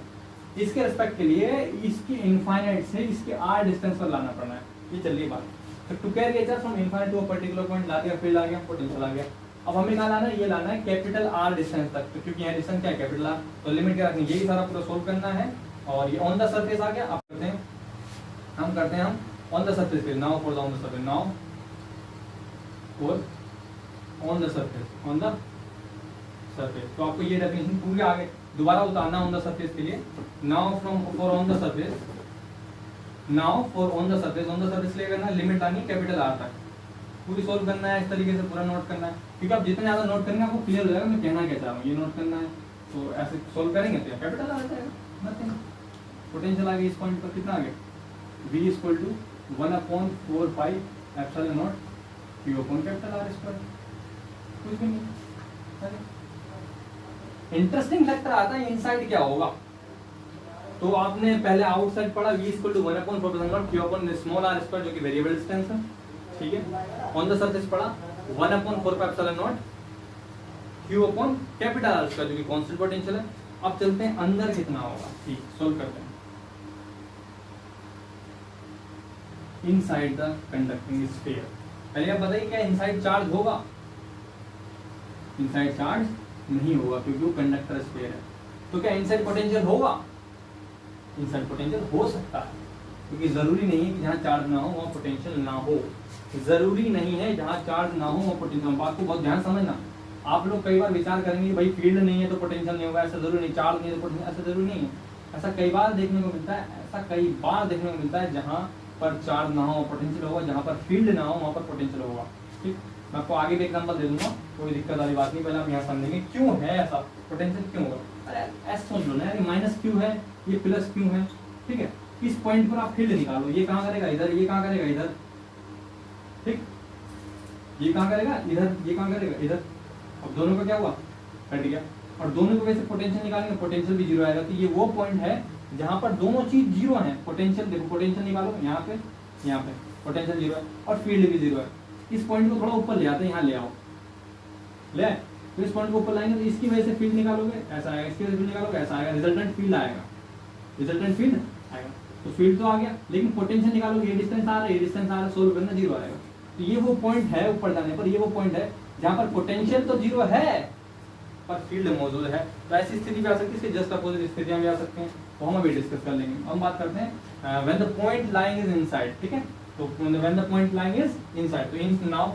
इसके रेस्पेक्ट के लिए इसकी इनफाइनाइट से इसके R डिस्टेंस पर लाना पड़ना है, ये चल रही बात। तो to carry a charge from infinite to a particular point ला दिया, फिर ला गया पोटेंशियल आ गया। अब हमें कहाँ लाना है, ये लाना है कैपिटल R डिस्टेंस तक। तो क्योंकि यहाँ डिस्टेंस क्या है, कैपिटल R, तो लिमिट क्या रखनी है, यही सारा पूरा सोल्व करना है। और ये ऑन द सरफेस आ गया। अब करते हैं हम ऑन द सरफेस पे, now for the on the surface, now for on the surface. तो आपको ये डेफिनेशन पूरी आगे दोबारा उतारना ऑन द सरफेस के लिए। Now from for on the surface, now for on the surface ले करना, लिमिट लानी कैपिटल R तक, पूरी सोल्व करना है, इस तरीके से पूरा नोट करना है। क्योंकि आप जितना ज्यादा नोट करेंगे आपको क्लियर हो जाएगा मैं कहना क्या चाह रहा हूँ, ये नोट करना है। तो ऐसे सोल्व करेंगे तो कैपिटल आ जाएगा, नथिंग। पोटेंशियल आ गया इस पॉइंट पर, कितना आ गया, V = 1/4 pi epsilon naught Q upon capital R square, कुछ भी नहीं। इंटरेस्टिंग फैक्टर आता है इनसाइड क्या होगा। तो आपने पहले आउटसाइड पढ़ा, V = 1/4 Q upon small r square जो कि वेरिएबल डिस्टेंस है, ठीक है। ऑन द सरफेस पढ़ा 1/4 pi epsilon naught Q upon capital R square जो कि कांस्टेंट पोटेंशियल है। अब चलते हैं अंदर कितना होगा, ठीक, सोल्व करते हैं। इनसाइड द कंडक्टिंग स्फीयर, पहले आप बताइए क्या इनसाइड चार्ज होगा, इनसाइड चार्ज नहीं होगा क्योंकि वो कंडक्टर स्फीयर है। तो क्या इनसाइड पोटेंशियल होगा, इनसाइड पोटेंशियल हो सकता है, क्योंकि जरूरी नहीं है कि जहाँ चार्ज ना हो वहाँ पोटेंशियल ना हो, जरूरी नहीं है जहाँ चार्ज ना हो वहाँ पोटेंशियल। बात को बहुत ध्यान समझना। आप लोग कई बार विचार करेंगे भाई फील्ड नहीं है तो पोटेंशियल नहीं होगा, ऐसा जरूरी नहीं, चार्ज नहीं है तो पोटेंशियल, ऐसा जरूरी नहीं है। ऐसा कई बार देखने को मिलता है, ऐसा कई बार देखने को मिलता है जहाँ पर चार्ज ना हो पोटेंशियल होगा, जहाँ पर फील्ड ना हो वहाँ पर पोटेंशियल होगा। ठीक, मैं आपको आगे भी एग्जांपल दे दूंगा, कोई दिक्कत वाली बात नहीं। पहले आप यहाँ समझेंगे क्यों है ऐसा, पोटेंशियल क्यों होगा। अरे ऐसा सोच लो ना यार, माइनस क्यू है, ये प्लस क्यू है, ठीक है। इस पॉइंट पर आप फील्ड निकालो, ये कहाँ करेगा इधर, ये कहाँ करेगा इधर, ठीक, ये कहाँ करेगा इधर, ये कहाँ करेगा इधर। अब दोनों का क्या हुआ, कट गया। और दोनों को वैसे पोटेंशियल निकालेंगे, पोटेंशियल भी जीरो आएगा। तो ये वो पॉइंट है जहाँ पर दोनों चीज जीरो है। पोटेंशियल देखो, पोटेंशियल निकालो यहाँ पे पोटेंशियल जीरो है और फील्ड भी जीरो है। इस पॉइंट को थोड़ा ऊपर ले आते हैं, यहाँ ले आओ, ले, तो इस पॉइंट को ऊपर लाएंगे तो इसकी वजह से फील्ड निकालोगे ऐसा आएगा, इसकी वजह से फील्ड निकालोगे ऐसा आएगा, रिजल्टेंट फील्ड आएगा, रिजल्टेंट फील्ड आएगा। तो फील्ड तो आ गया, लेकिन पोटेंशियल निकालोगे, ये डिस्टेंस आ रहा है, ये डिस्टेंस आ रहा है, सोल्व करना जीरो आएगा। तो ये वो पॉइंट है ऊपर जाने पर, ये वो पॉइंट है जहाँ पर पोटेंशियल तो जीरो है पर फील्ड मौजूद है। तो ऐसी स्थिति भी आ सकती है, इसके जस्ट अपोजिट स्थितियां भी आ सकती हैं, तो हम अभी डिस्कस कर लेंगे। हम बात करते हैं when the point lying is inside, ठीक है। तो when the point lying is inside, तो in now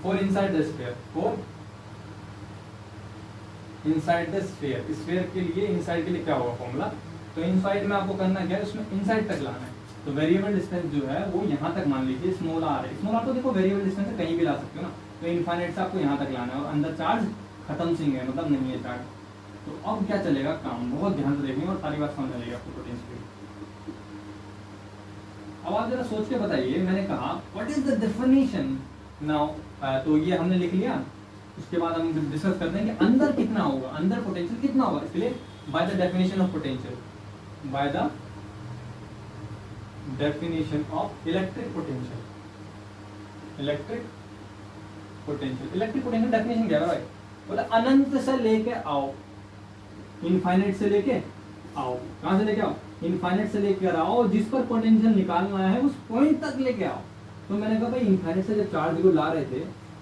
for inside the sphere, for inside the sphere, sphere के लिए इनसाइड के लिए क्या होगा फॉर्मूला। तो इनसाइड में आपको करना क्या है, उसमें इनसाइड तक लाना है। तो वेरिएबल डिस्टेंस जो है वो यहाँ तक मान लीजिए स्मॉल आर है, स्मॉल आर तो देखो वेरिएबल डिस्टेंस है, कहीं भी ला सकते हो ना। तो इनफाइनाइट से आपको यहाँ तक लाना है और अंदर चार्ज खत्म सिंह है, मतलब नहीं है चार्ज। तो अब क्या चलेगा काम, बहुत ध्यान से देखेंगे और सारी बात समझ आएगी आपको पोटेंशियल। अब आप जरा सोच के बताइए, मैंने कहा what is the definition now. तो ये हमने लिख लिया, उसके बाद हम डिस्कस करते हैं कि अंदर कितना होगा, अंदर पोटेंशियल कितना होगा। इसलिए bye the definition of potential, by the definition of electric potential, electric potential definition क्या है भाई, बोला अनंत से लेके आओ, इनफाइनाइट से लेके आओ। कहां से लेके आओ, इनफाइनाइट से लेके आओ, जिस पर पोटेंशियल निकालना है उस पॉइंट तक लेके आओ। तो मैंने कहा भाई इनफाइनाइट से जब चार्ज को ला रहे थे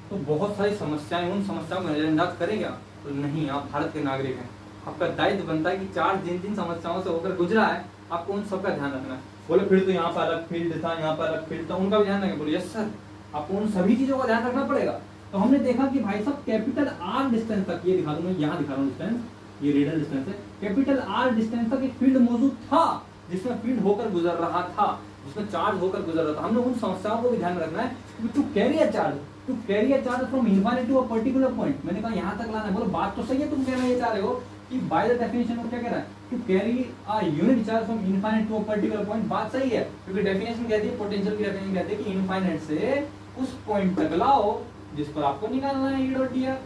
तो बहुत सारी समस्याएं, उन समस्याओं को नजरअंदाज करेगा? तो नहीं, आप भारत के नागरिक हैं, आपका दायित्व बनता है कि चार्ज जिन जिन समस्याओं से होकर गुजरा है आपको उन सबका ध्यान रखना है। बोले फिर तो यहाँ पर अलग फील्ड था, यहाँ पर अलग फील्ड था, उनका भी ध्यान रखें? बोले यस सर, आपको उन सभी चीजों का ध्यान रखना पड़ेगा। तो हमने देखा कि भाई साहब कैपिटल आर डिस्टेंस तक, ये दिखा दूं मैं, यहाँ दिखा रहा हूँ डिस्टेंस, ये रेडियल डिस्टेंस है, कैपिटल आर डिस्टेंस तक एक फील्ड मौजूद था जिसमें फील्ड होकर गुजर रहा था, जिसमें चार्ज होकर गुजर रहा था। हमने उन समस्याओं को भी ध्यान रखना है। To carry a charge from infinite to a particular point, मैंने कहा यहाँ तक लाना है। बोलो बात तो सही है, तुम कहना ये चाह रहे हो कि बाय द डेफिनेशन वो क्या कह रहा है, to carry a unit charge from infinite to a particular point. बात सही है, क्योंकि डेफिनेशन कहती है, पोटेंशियल की डेफिनेशन कहती है कि इनफाइनाइट से उस पॉइंट तक लाओ जिस पर आपको निकालना है ई डॉट डी आर।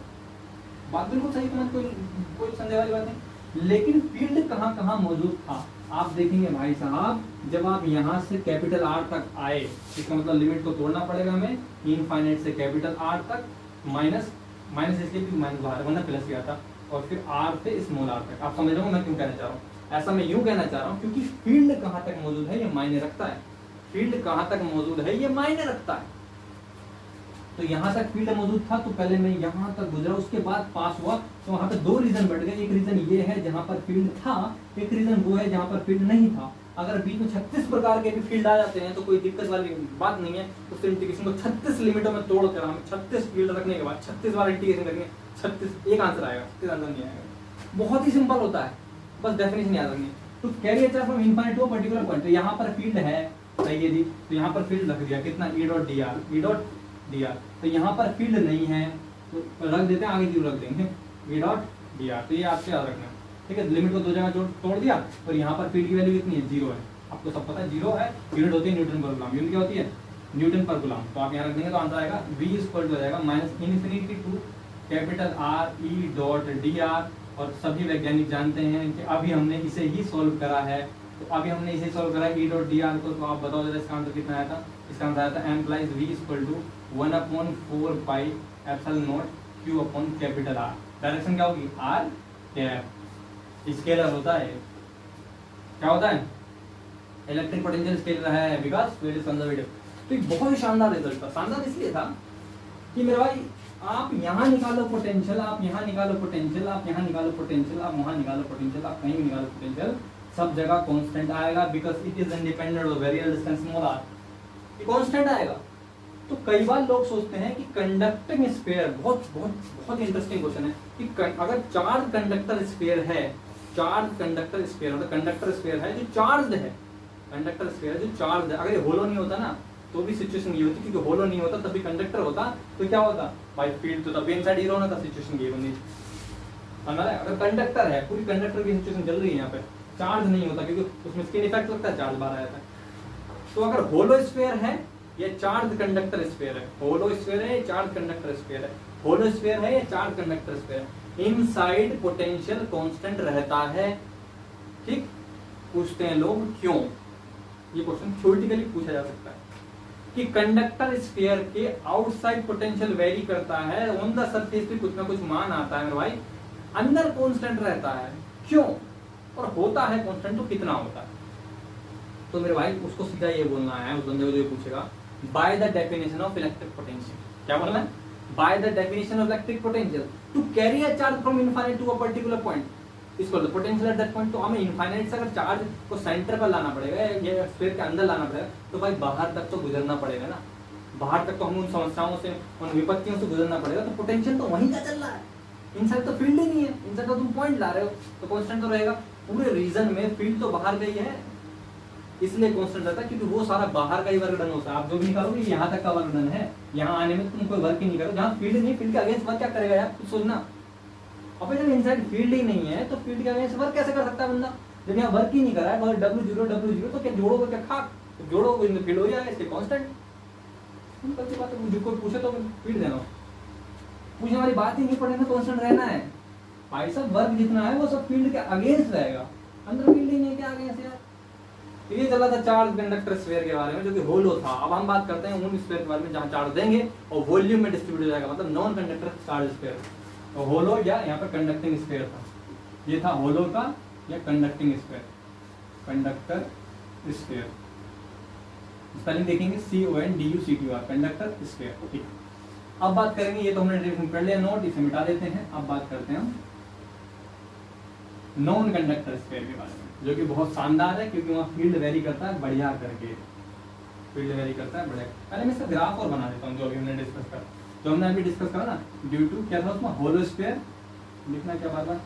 बात बिल्कुल सही, तुम्हें कोई संदेह वाली बात नहीं। लेकिन फील्ड कहाँ कहाँ मौजूद था आप देखेंगे भाई साहब, जब आप यहाँ से कैपिटल आर तक आए, इसका मतलब लिमिट को तोड़ना पड़ेगा हमें, इनफाइनाइट से कैपिटल आर तक, माइनस इसलिए भी माइनस बाहर वरना प्लस किया था, और फिर आर से स्मॉल आर तक। आप समझ रहे हो मैं क्यों कहना चाह रहा हूँ? ऐसा मैं यूं कहना चाह रहा हूँ क्योंकि फील्ड कहाँ तक मौजूद है ये मायने रखता है। फील्ड कहाँ तक मौजूद है ये मायने रखता है। तो यहाँ तक फील्ड मौजूद था, तो पहले मैं यहाँ तक गुजरा, उसके बाद पास हुआ, तो वहाँ पे दो रीजन बढ़ गए। एक रीजन ये है जहाँ पर फील्ड था, एक रीजन वो है जहाँ पर फील्ड नहीं था। अगर बीच में 36 प्रकार के भी फील्ड आ जाते हैं तो कोई दिक्कत वाली बात नहीं है। उस इंटीग्रेशन को 36 लिमिटों में तोड़ कर हमें 36 फील्ड रखने के बाद 36 बार इंटीग्रेशन करेंगे, 36 एक आंसर आएगा, 36 आंसर नहीं आएगा। बहुत ही सिंपल होता है, बस डेफिनेशन याद रखनी है। तो carry a charge from infinite to a particular point, तो यहाँ पर फील्ड है, सही है जी, तो यहाँ पर फील्ड रख दिया कितना, ई डॉट डी आर। तो यहाँ पर फील्ड नहीं है तो रख देते हैं, आगे जीरो रख देंगे, ई डॉट डी आर। तो ये आपसे याद रखना है, ठीक है। लिमिट को दो जगह तोड़ दिया, और यहाँ पर फील्ड की वैल्यू कितनी है, जीरो है। आपको सब पता है जीरो है, यूनिट होती है न्यूटन पर कूलम। यूनिट क्या होती है, न्यूटन पर कूलम। तो आप यहाँ रख देंगे तो आंसर आएगा v इक्वल टू हो जाएगा minus infinity to capital R E dot D R. और सभी वैज्ञानिक जानते हैं कि अभी हमने इसे ही सोल्व करा है, तो अभी हमने इसे सोल्व करा है ई डॉट डी आर को। तो आप बताओ जरा इसका आंसर कितना आया था? इसका आंसर आया था m plus v equal to 1/4 pi epsilon naught q upon capital R. Direction क्या होगी, आर कैप। स्केलर होता है, क्या होता है, इलेक्ट्रिक पोटेंशियल स्केलर है, बिकॉज़ फील्ड इज कंजर्वेटिव। तो एक बहुत ही शानदार रिजल्ट था। शानदार इसलिए था कि मेरे भाई आप यहाँ निकालो पोटेंशियल, आप यहाँ निकालो पोटेंशियल, आप यहाँ निकालो पोटेंशियल, आप वहाँ निकालो पोटेंशियल, आप कहीं भी निकालो पोटेंशियल, सब जगह कांस्टेंट आएगा, because it is independent of variable distance small R. ये कांस्टेंट आएगा। तो कई बार लोग सोचते हैं कि कंडक्टिंग स्फीयर, बहुत इंटरेस्टिंग क्वेश्चन है कि अगर चार्ज कंडक्टर स्फीयर है, चार्ज कंडक्टर स्फीयर मतलब कंडक्टर स्फीयर है जो चार्ज है, कंडक्टर स्फीयर जो चार्ज है, अगर ये होलो नहीं होता ना तो भी सिचुएशन ये होती, क्योंकि होलो नहीं होता तभी कंडक्टर होता, तो क्या होता भाई, फील्ड तो तभी इनसाइड जीरो होना था, सिचुएशन ये बनी। अगर कंडक्टर है, पूरी कंडक्टर की सिचुएशन चल रही है, यहाँ पे चार्ज नहीं होता क्योंकि उसमें स्किन इफेक्ट लगता है, चार्ज बाहर आ जाता है। तो अगर होलो स्फीयर है ये चार्ज कंडक्टर स्फीयर है, होलो स्फीयर है, चार्ज कंडक्टर स्फीयर है, होलो स्फीयर है, ये चार्ज कंडक्टर स्फीयर है, इनसाइड पोटेंशियल कांस्टेंट रहता है। ठीक, पूछते हैं लोग क्यों, ये क्वेश्चन थ्योरेटिकली पूछा जा सकता है कि कंडक्टर स्फीयर के आउटसाइड पोटेंशियल वेरी करता है, ऑन द सरफेस पे कुछ ना कुछ मान आता है मेरे भाई, अंदर कांस्टेंट रहता है, क्यों, और होता है कांस्टेंट तो कितना होता है। तो मेरे भाई उसको सीधा ये बोलना है, उस बंदे को जो पूछेगा, by the definition of electric potential. क्या बोलना है, by the definition of electric potential to carry a charge from infinite to a particular point, इसको पोटेंशियल एट दैट पॉइंट। तो हमें इनफाइनाइट से अगर चार्ज को सेंटर पर लाना पड़ेगा, ये स्फीयर के अंदर लाना पड़ेगा, तो भाई बाहर तक तो गुजरना पड़ेगा ना, बाहर तक तो हमें उन समस्याओं से, उन विपत्तियों से गुजरना पड़ेगा। तो पोटेंशियल तो वहीं का चल रहा है, इनसाइड तो फील्ड ही नहीं है, इनसाइड तो तुम पॉइंट ला रहे हो, तो कांस्टेंट तो रहेगा। पूरे रीजन में फील्ड तो बाहर गई है, इसलिए कांस्टेंट रहता है, क्योंकि वो सारा बाहर का ही वर्क डन होता है। आप जो भी निकालोगे यहाँ तक का वर्क डन है, यहाँ आने में तुम कोई वर्क ही नहीं करो। जहाँ फील्ड नहीं, फील्ड के अगेंस्ट वर्क क्या करेगा यार, कुछ सोचना। अब जब इनसाइड फील्ड ही नहीं है तो फील्ड के अगेंस्ट वर्क कैसे कर सकता है बंदा, जब यहाँ वर्क ही नहीं कर रहा है, W0 तो क्या जोड़ोगे, क्या खाक, तो जोड़ो फील्ड हो जाएगा, इसके कांस्टेंट। सिंपल सी बात है, मुझे कोई पूछे तो फील्ड देना, पूछने वाली बात ही नहीं, पड़ेगा कांस्टेंट रहना है भाई साहब। वर्क जितना है वो सब फील्ड के अगेंस्ट रहेगा, अंदर फील्ड ही नहीं, क्या अगेंस्ट यार। तो ये चला था चार्ज कंडक्टर स्फीयर के बारे में, जो कि होलो था। अब हम बात करते हैं उन स्फीयर के बारे में जहाँ चार्ज देंगे और वॉल्यूम में डिस्ट्रीब्यूट हो जाएगा, मतलब नॉन कंडक्टर चार्ज स्फीयर। तो होलो या यहाँ पर कंडक्टिंग स्फीयर था, ये था होलो का या conducting sphere, conductor sphere. Spelling देखेंगे CONDUCTOR, कंडक्टर स्फीयर। ठीक, अब बात करेंगे, ये तो हमने डेफिनेशन कर लिया नोट, इसे मिटा देते हैं। अब बात करते हैं हम नॉन कंडक्टर स्फीयर के बारे में, जो कि बहुत शानदार है क्योंकि वहाँ फील्ड वेरी करता है बढ़िया करके, फील्ड वेरी करता है बढ़िया। पहले मैं इसका ग्राफ और बना देता हूँ जो अभी हमने डिस्कस करा, जो हमने अभी डिस्कस करा ना, ड्यू टू क्या था उसमें, होलोस्फीयर लिखना क्या बात है,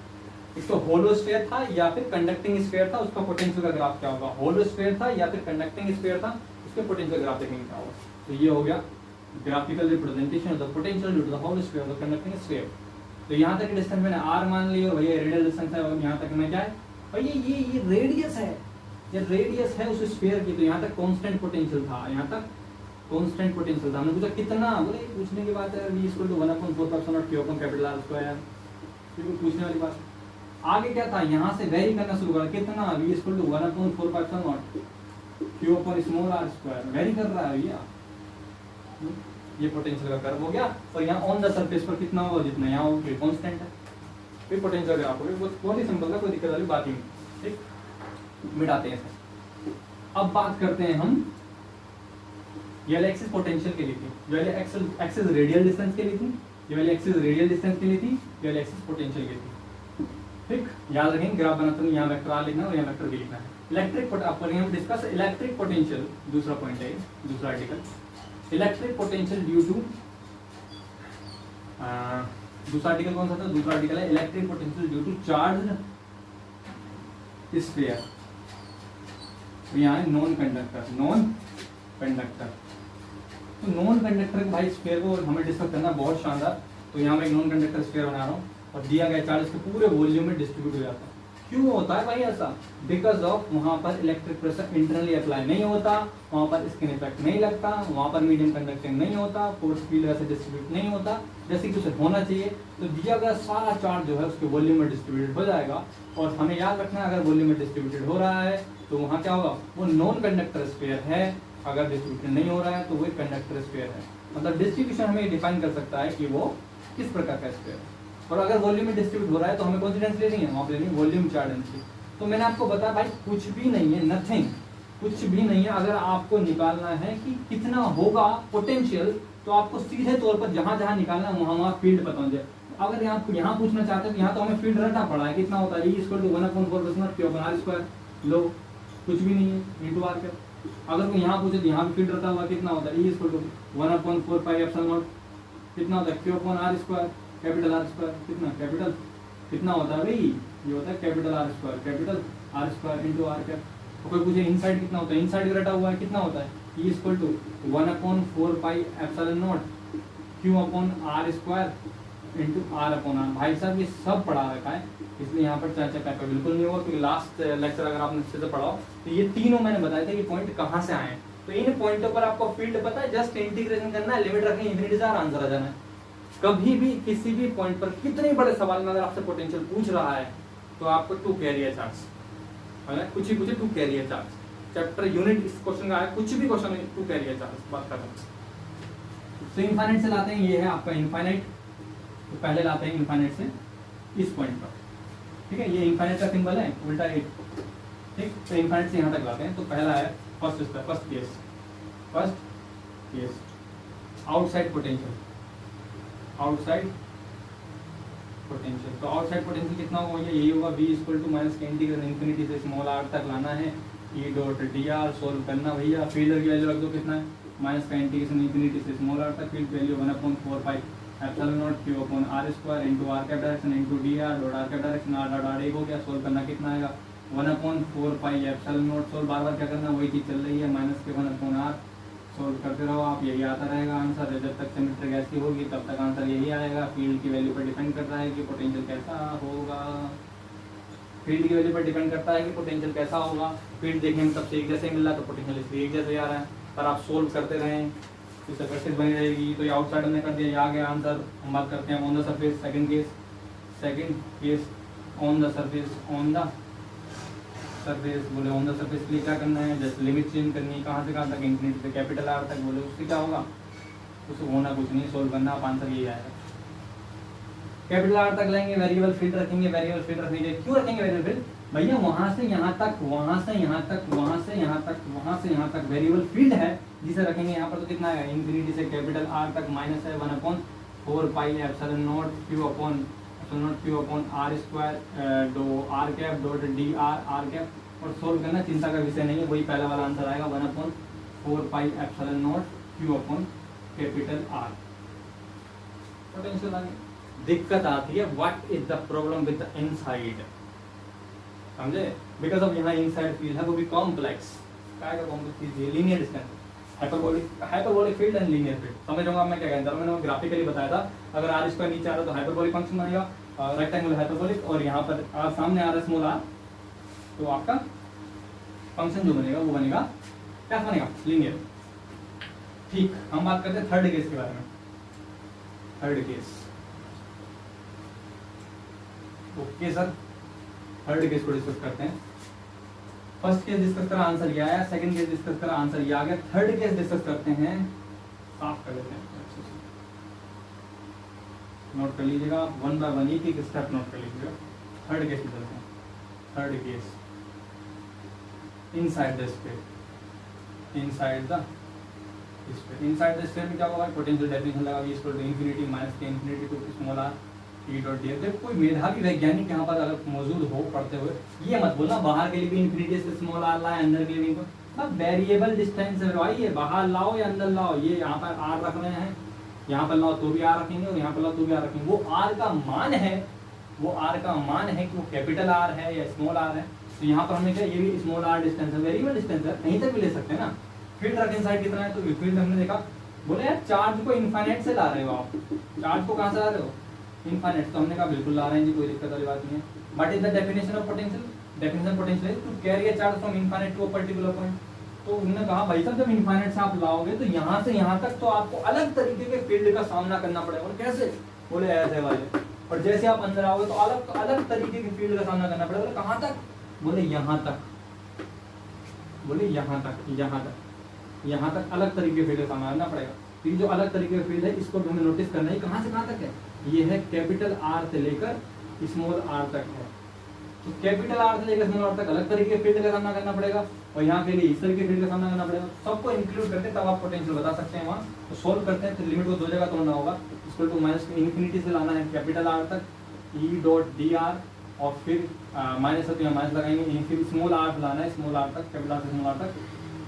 एक तो होलोस्फीयर था या फिर कंडक्टिंग स्फीयर था, उसका पोटेंशियल का ग्राफ क्या होगा, होलोस्फीयर था या फिर कंडक्टिंग स्फीयर था, उसके पोटेंशियल ग्राफ देखेंगे क्या होगा। तो ये हो गया graphical representation of the potential due to the hollow sphere of the conducting sphere. तो यहाँ तक डिस्टेंस मैंने r मान ली और भैया रेडियल डिस्टेंस है, और यहाँ तक में क्या है भैया ये रेडियस है, ये रेडियस है उस स्फीयर की। तो यहाँ तक कांस्टेंट पोटेंशियल था, यहाँ तक कांस्टेंट पोटेंशियल था। हमने पूछा कितना, बोले पूछने की बात है, v = 1/4 Q upon capital R square, ये पूछने वाली बात। आगे क्या था, यहाँ से वेरी करना शुरू करा, कितना, v = 1/4 Q upon small r square, very कर रहा है भैया। ये पोटेंशियल का कर्व हो गया, और यहाँ ऑन द सरफेस पर कितना होगा, जितना यहाँ हो कांस्टेंट है, फिर पोटेंशियल ग्राफ हो गया। बहुत ही सिंपल था, कोई दिक्कत वाली बात ही नहीं। ठीक, मिटाते हैं इसे। अब बात करते हैं हम, ये वाली एक्सिस पोटेंशियल के लिए थी, ये वाली एक्सिस रेडियल डिस्टेंस के लिए थी, ये वाली एक्सिस रेडियल डिस्टेंस के लिए थी, ये वाली एक्सिस पोटेंशियल के लिए थी। ठीक, याद रखेंगे, ग्राफ बनाते हैं, यहाँ वेक्टर R लिखना है और यहाँ वेक्टर B लिखना है। इलेक्ट्रिक डिस्कस इलेक्ट्रिक पोटेंशियल, दूसरा पॉइंट है, दूसरा article, electric potential due to, दूसरा आर्टिकल कौन सा था, दूसरा आर्टिकल है electric potential due to charge sphere. तो यहाँ है नॉन कंडक्टर, नॉन कंडक्टर। तो नॉन कंडक्टर भाई स्फीयर को हमें डिस्कस करना बहुत शानदार। तो यहाँ मैं एक नॉन कंडक्टर स्फीयर बना रहा हूँ और दिया गया चार्ज के पूरे वॉल्यूम में डिस्ट्रीब्यूट हो जाता है। क्यों होता है भाई ऐसा, बिकॉज ऑफ वहाँ पर इलेक्ट्रिक प्रेशर इंटरनली अप्लाई नहीं होता, वहाँ पर स्किन इफेक्ट नहीं लगता, वहाँ पर मीडियम कंडक्टिंग नहीं होता, फोर्स फील्ड वैसे डिस्ट्रीब्यूट नहीं होता जैसे कि उसे होना चाहिए। तो दिया गया सारा चार्ज जो है उसके वॉल्यूम में डिस्ट्रीब्यूटेड हो जाएगा। और हमें याद रखना है, अगर वॉल्यूम में डिस्ट्रीब्यूटेड हो रहा है तो वहाँ क्या होगा, वो नॉन कंडक्टर स्फीयर है। अगर डिस्ट्रीब्यूटेड नहीं हो रहा है तो वो एक कंडक्टर स्फीयर है। मतलब डिस्ट्रीब्यूशन हमें डिफाइन कर सकता है कि वो किस प्रकार का स्फीयर है। और अगर वॉल्यूम में डिस्ट्रीब्यूट हो रहा है तो हमें कौन सी डेंसिटी लेनी है, वहाँ पे लेनी है वॉल्यूम चार्ज डेंसिटी। तो मैंने आपको बताया भाई कुछ भी नहीं है, नथिंग, कुछ भी नहीं है। अगर आपको निकालना है कि कितना होगा पोटेंशियल, तो आपको सीधे तौर पर जहां जहां निकालना है वहां फील्ड पता हो जाए। अगर यहाँ पूछना चाहते हैं तो यहाँ तो हमें फील्ड रटा पड़ा है, कितना होता है, E = 1/4 Q upon R square, लो कुछ भी नहीं है, इंटू आर कर। अगर कोई यहाँ पूछे तो यहाँ भी फील्ड रटा हुआ, कितना होता है, E = 1/4 पाई एप्सिलॉन नॉट, कितना होता है Q upon R square, capital R square, कितना कैपिटल, कितना होता है भाई, ये होता है capital R square, capital R square into R cap. तो कोई पूछे इनसाइड कितना होता है, इनसाइड रटा हुआ है, कितना होता है, E = 1/4 pi epsilon naught Q upon R square into R upon R। भाई साहब ये सब पढ़ा रखा है, इसलिए यहाँ पर चर्चा का बिल्कुल नहीं होगा, क्योंकि लास्ट लेक्चर अगर आपने अच्छे से पढ़ा हो तो ये तीनों मैंने बताया था कि पॉइंट कहाँ से आए। तो इन पॉइंटों पर आपको फील्ड पता है, जस्ट इंटीग्रेशन करना है, लिमिट रखनी है, इन्फिनिटी से आंसर आ जाना है। कभी भी किसी भी पॉइंट पर कितने बड़े सवाल में अगर आपसे पोटेंशियल पूछ रहा है तो आपको 2 कैरियर चार्ज, कुछ ही पूछे 2 कैरियर चार्ज, चैप्टर यूनिट इस क्वेश्चन का है, कुछ भी क्वेश्चन 2 कैरियर चार्ज, बात खत्म। तो इनफाइनाइट से लाते हैं, ये है आपका इनफाइनाइट। तो पहले लाते हैं इनफाइनाइट से इस पॉइंट पर, ठीक है, ये इनफाइनाइट का सिंबल है उल्टा 8, ठीक। तो इनफाइनाइट से यहाँ तक लाते हैं। तो पहला है first case outside potential, outside potential. तो आउटसाइड पोटेंशियल कितना होगा, यही होगा v = माइनस के इंटीग्रल इन्फिनिटी से स्मॉल r तक लाना है, E.dr सोल्व करना भैया। फील्ड की वैल्यू रख दो, कितना है, माइनस का इंटीग्रेशन इन्फिनिटी से स्मॉल r तक, field value 1/4 pi epsilon naught Q upon R square into R cap direction into dr dot R cap direction, r dot r एक हो गया। सोल्व करना कितना आएगा, 1/4 पाई एप्सिलॉन नॉट। सोल्व बार बार क्या करना, वही चीज चल रही है, माइनस के 1/r। सोल्व करते रहो आप, यही आता रहेगा आंसर। जब तक सिमेट्रिक ऐसी होगी तब तक आंसर यही आएगा। फील्ड की वैल्यू पर डिपेंड करता है कि पोटेंशियल कैसा होगा, फील्ड की वैल्यू पर डिपेंड करता है कि पोटेंशियल कैसा होगा। फील्ड देखने में सबसे एक जैसे मिल रहा है तो पोटेंशियल इसलिए एक जैसे आ रहा है, पर आप सोल्व करते रहें तो सर्फेस बनी रहेगी। तो ये आउटसाइड हमने कर दिया, ये आ गया आंसर। हम बात करते हैं on the surface, second case on the surface, on the surface. बोले ऑन द सरफेस के लिए क्या करना है, जस्ट लिमिट चेंज करनी है, कहाँ से कहाँ तक, इन्फिनिटी से कैपिटल R तक। बोले उससे क्या होगा, उससे होना कुछ नहीं, सोल्व करना, आप आंसर यही आएगा। कैपिटल R तक लाएंगे, वेरिएबल फील्ड रखेंगे, वेरिएबल फील्ड रखनी चाहिए। क्यों रखेंगे वेरिएबल फील्ड, भैया वहां से यहाँ तक, वहां से यहाँ तक, वहां से यहाँ तक, वहां से यहाँ तक वेरिएबल फील्ड है जिसे रखेंगे यहाँ पर, तो कितना है इन्फिनिटी से कैपिटल आर तक माइनस है 1/4 pi epsilon not Q upon are square डो R cap dot D R cap. और सोल्व करना चिंता का विषय नहीं है, वही पहला वाला आंसर आएगा 1/4 pi epsilon not Q upon capital R. Potential आ गया। दिक्कत आती है what is the problem with the inside, समझे? बिकॉज ऑफ यहाँ इनसाइड फील्ड है वो भी कॉम्प्लेक्स, क्या का कॉम्प्लेक्स चीज है, linear distance, hyperbolic field and linear field. समझ रहा हूँ मैं क्या कहता हूँ, मैंने ग्राफिकली बताया था। अगर आर स्क्वायर नीचे आ रहा है तो हाइपरबोलिक फंक्शन बनेगा, रेक्टेंगुलर हाइपरबोलिक, और यहाँ पर सामने आ रहा है स्मॉल आर, तो आपका फंक्शन जो बनेगा वो बनेगा क्या बनेगा, लीनियर। ठीक, हम बात करते हैं थर्ड केस के बारे में। Third case, okay sir, third case को डिस्कस करते हैं। फर्स्ट केस डिस्कस करा, आंसर ये आया। सेकंड केस डिस्कस करा, आंसर ये आ गया। थर्ड केस डिस्कस करते हैं, साफ कर लेते हैं, नोट कर लीजिएगा, 1 बाय 1 एक स्टेप नोट कर लीजिएगा। थर्ड केस में चलते हैं। Third case, inside the sphere, inside the sphere. Inside the sphere में क्या होगा, पोटेंशियल डेफिनेशन लगा v equal to infinity minus के infinity to small r E dot d. जब कोई मेधावी वैज्ञानिक यहाँ पर अगर मौजूद हो पढ़ते हुए, ये मत बोलना बाहर के लिए भी इंफिनिटी से स्मॉल आर लाए, अंदर के लिए भी सब वेरिएबल डिस्टेंस है भाई, ये बाहर लाओ या अंदर लाओ, ये यहाँ पर आर रख रहे हैं, यहाँ पर लाओ तो भी आर रखेंगे, और यहाँ पर लाओ तो भी आर रखेंगे। वो आर का मान है, वो आर का मान है कि वो कैपिटल आर है या स्मॉल आर है। तो यहाँ पर हमने क्या, ये भी स्मॉल आर डिस्टेंस है, वेरिएबल डिस्टेंस है, कहीं तक भी ले सकते हैं ना। फील्ड रख इनसाइड कितना है, तो फील्ड हमने देखा, बोले यार चार्ज को इनफाइनाइट से ला रहे हो आप, चार्ज को कहाँ से ला रहे हो, इनफाइनाइट। तो हमने कहा बिल्कुल ला रहे हैं जी, कोई दिक्कत वाली बात नहीं है। But is the definition of potential, definition potential is to carry a charge from infinite to a particular point. तो उन्होंने कहा भाई साहब जब इनफाइनाइट से आप लाओगे तो यहाँ से यहाँ तक तो आपको अलग तरीके के फील्ड का सामना करना पड़ेगा। और कैसे, बोले ऐसे वाले। और जैसे आप अंदर आओगे तो अलग अलग तरीके के फील्ड का सामना करना पड़ेगा। कहाँ तक, बोले यहाँ तक, बोले यहाँ तक, यहाँ तक, यहाँ तक अलग तरीके के फील्ड का सामना करना पड़ेगा। तो ये जो अलग तरीके का फील्ड है इसको हमें नोटिस करना है, कहाँ से कहाँ तक है, ये है कैपिटल आर से लेकर स्मॉल आर तक है। तो कैपिटल आर से लेकर स्मॉल आर तक अलग तरीके के फील्ड का सामना करना पड़ेगा, और यहाँ के लिए इस तरीके के फील्ड का सामना करना पड़ेगा। सबको इंक्लूड करके तब आप पोटेंशियल बता सकते हैं वहाँ। तो सोल्व करते हैं, तो लिमिट को दो जगह तोड़ना होगा, इक्वल टू माइनस इन्फिनिटी से लाना है कैपिटल आर तक ई डॉट डी आर, और फिर माइनस है तो यहाँ माइनस लगाएंगे, फिर स्मॉल आर लाना है, स्मॉल आर तक, कैपिटल आर से स्मॉल आर तक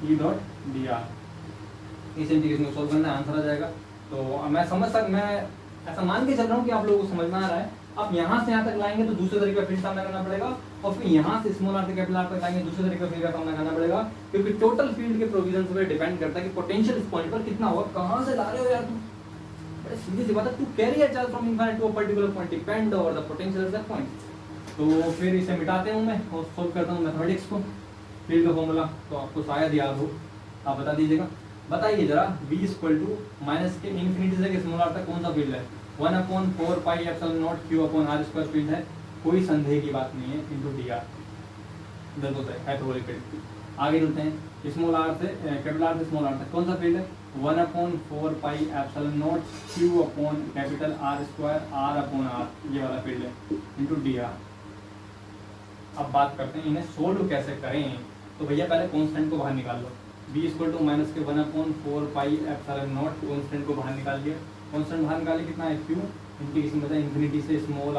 ई डॉट डी आर। इस इंटीग्रेशन को सोल्व करना है, आंसर आ जाएगा। तो मैं ऐसा मान के चल रहा हूँ कि आप लोगों को समझ में आ रहा है। आप यहाँ से यहाँ तक लाएंगे तो दूसरे तरीके का फील्ड सामना करना पड़ेगा, और फिर यहाँ से स्मॉल आर से कैपिटल आर तक लाएंगे दूसरे तरीके का फील्ड का सामना करना पड़ेगा, क्योंकि टोटल फील्ड के प्रोविजन पे डिपेंड करता है कि पोटेंशियल इस पॉइंट पर कितना होगा। कहाँ से ला रहे हो यार तुम, बड़े सीधी सी बात है, to carry a charge from infinite to a particular point depend over the potential at that point. तो फिर इसे मिटाते हूँ मैं और सोल्व करता हूँ मैथमेटिक्स को, फील्ड का फॉर्मूला तो आपको शायद याद हो, आप बता दीजिएगा। बताइए जरा, v इक्वल टू माइनस के इन्फिनिटी से स्मॉल आर तक कौन सा फील्ड है, 1/4 pi epsilon naught q upon r square field है, कोई संदेह की बात नहीं है, इनटू dr इधर तो है हाइपरबोलिक फील्ड। आगे चलते हैं, स्मॉल आर से कैपिटल आर से स्मॉल आर तक कौन सा फील्ड है, 1/4 pi epsilon naught q upon capital R square r upon r, ये वाला फील्ड है, इनटू dr। अब बात करते हैं इन्हें सोल्व कैसे करें। तो भैया पहले कॉन्स्टेंट को बाहर निकाल लो, b इक्वल टू माइनस के 1/4 पाई एप्सिलॉन नॉट, कॉन्स्टेंट को बाहर निकाल दिया, कॉन्स्टेंट बाहर निकाले कितना है q, इंटीग्रेशन बचा इन्फिनिटी से स्मॉल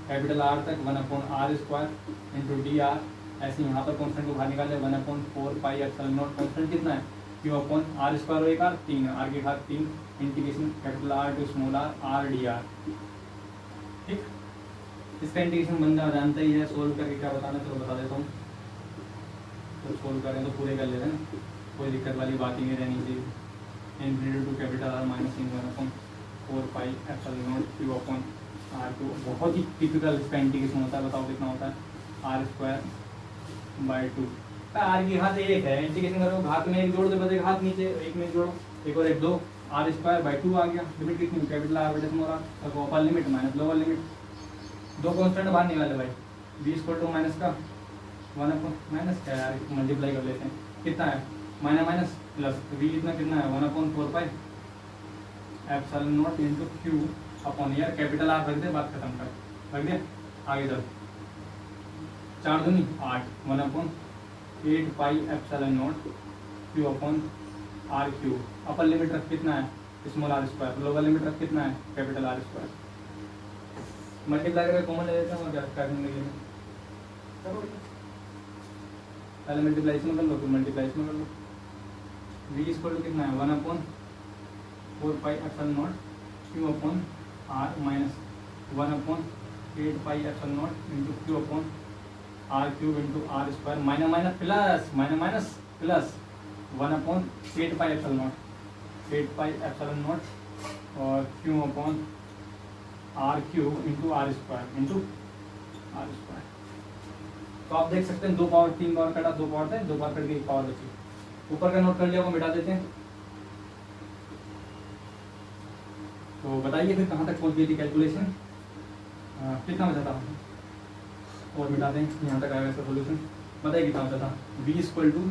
कैपिटल R तक 1/r square into D are. ऐसे यहाँ पर कॉन्स्टेंट को बाहर निकाले 1/4 पाई एप्सिलॉन नॉट, कॉन्स्टेंट कितना है q अपॉन r स्क्वायर और एक r 3, r के घात 3, integration capital R to small r D R. ठीक, इसका इंटीग्रेशन बंदा जानता ही है, सोल्व करके क्या बताना चलो बता देता हूँ। तो सोल्व करें तो पूरे कर लेते हैं ना, कोई दिक्कत वाली बात ही नहीं रहनी चाहिए। Infinity to capital R minus 1/4 pi epsilon naught q upon r2, बहुत ही टिपिकल इसका इंटीग्रेशन होता है। बताओ कितना होता है, r स्क्वायर बाई 2, r की घात 1 है, इंटीग्रेशन करो घात में 1 जोड़ दो, बस घात नीचे 1 में जोड़ो, 1 और 1 2, r स्क्वायर बाई 2 आ गया। लिमिट कितनी, कैपिटल R बटे स्मॉल r, तो अपर लिमिट माइनस लोअर लिमिट, दो कॉन्स्टेंट बाहर निकाले भाई, b इक्वल टू माइनस का 1 अपॉन माइनस क्या यार, मल्टीप्लाई कर लेते हैं, कितना है माइनस माइनस प्लस, v इतना कितना है 1/4 pi epsilon naught into q upon, यार कैपिटल R रख दे, बात खत्म कर, रख दिया। आगे चल, 4 दूनी 8, 1/8 pi epsilon not Q upon R Q. Upper limit रख कितना है small are square, lower limit रख कितना है कैपिटल आर स्क्वायर। मल्टीप्लाई करके कॉमन ले लेते हैं और क्या करने के लिए पहले मल्टीप्लाई इसमें कर लो फिर मल्टीप्लाई इसमें कर लो। v इक्वल टू कितना है 1/4 pi epsilon not Q upon r minus 1/8 pi epsilon not into Q upon are cube into are square minus minus plus 1/8 pi epsilon nought 8 pi epsilon not और Q upon are cube into are square. तो आप देख सकते हैं 2 पावर 3 पावर कटा 2 पावर थे, 2 पावर कट के 1 पावर बची। ऊपर का नोट कर लिया वो मिटा देते हैं। तो बताइए फिर कहाँ तक पहुँच गई थी कैलकुलेशन, कितना बचा था और मिटा दें यहाँ तक आएगा इसका सोल्यूशन। बताइए कितना बचा था। v equal to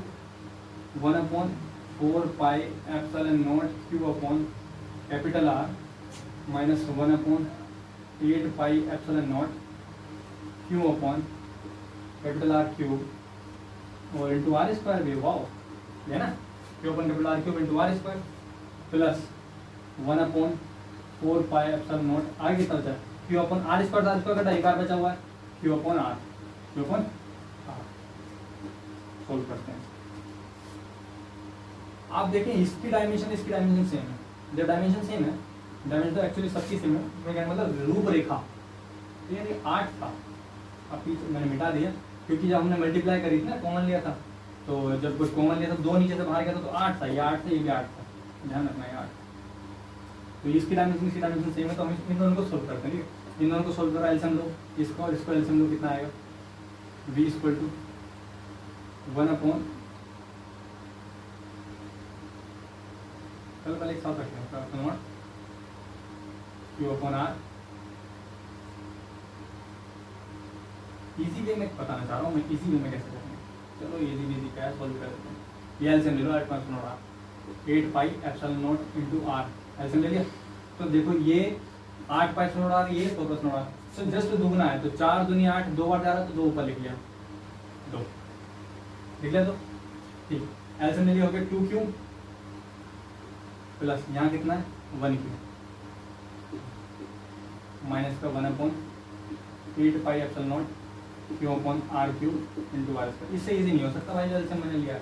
1/4 pi epsilon not Q upon capital R minus 1/8 pi epsilon not Q upon capital R cube और इंटू आर स्क्वायर भी वाओ है ना, Q upon capital R cube into are square plus 1/4 pi epsilon naught आगे कितना बचा क्यू अपॉन आर स्क्वायर कटा एक बार बचा हुआ है क्यू अपॉन आर सोल्व करते हैं। आप देखें इसकी डायमेंशन सेम है, जब डायमेंशन सेम है, डायमेंशन तो एक्चुअली सबकी सेम है, मतलब रूपरेखा ये 8 था। अब पीछे मैंने मिटा दिया क्योंकि जब हमने मल्टीप्लाई करी थी ना कॉमन लिया था, तो जब कुछ कॉमन लिया था 2 नीचे से बाहर गया था तो 8 था, ये 8 था, ये भी 8 था, ध्यान रखना है 8। तो इसकी डायमेंशन सेम है तो हम इन दोनों को सोल्व करते हैं। इन दोनों को सोल्व करो, एलसीएम लो इसको और इसको एलसीएम लो, कितना आएगा v इक्वल टू 1/, पहले एक साथ रखते हैं Q upon R. Easy way में बताना चाह रहा हूँ मैं, इजी वे में कैसे करेंगे। चलो इजी क्या है, सोल्व कर देते हैं। ये एलसीएम ले लो 8 pi epsilon not into R, LCM ले लिया। तो देखो ये 8 पाई एप्सिलॉन आर, ये 4 एप्सिलॉन आर, तो जस्ट दुगुना है, तो 4 दूनी 8, 2 बार जा रहा है तो 2 ऊपर लिख लिया, 2 लिख लिया। तो ठीक, एलसीएम ले लिया, हो गया 2 क्यू प्लस यहाँ कितना है 1 क्यू माइनस का 1/8 pi epsilon not Q upon are cube into are square. इससे इजी नहीं हो सकता भाई, जल्द से मैंने लिया।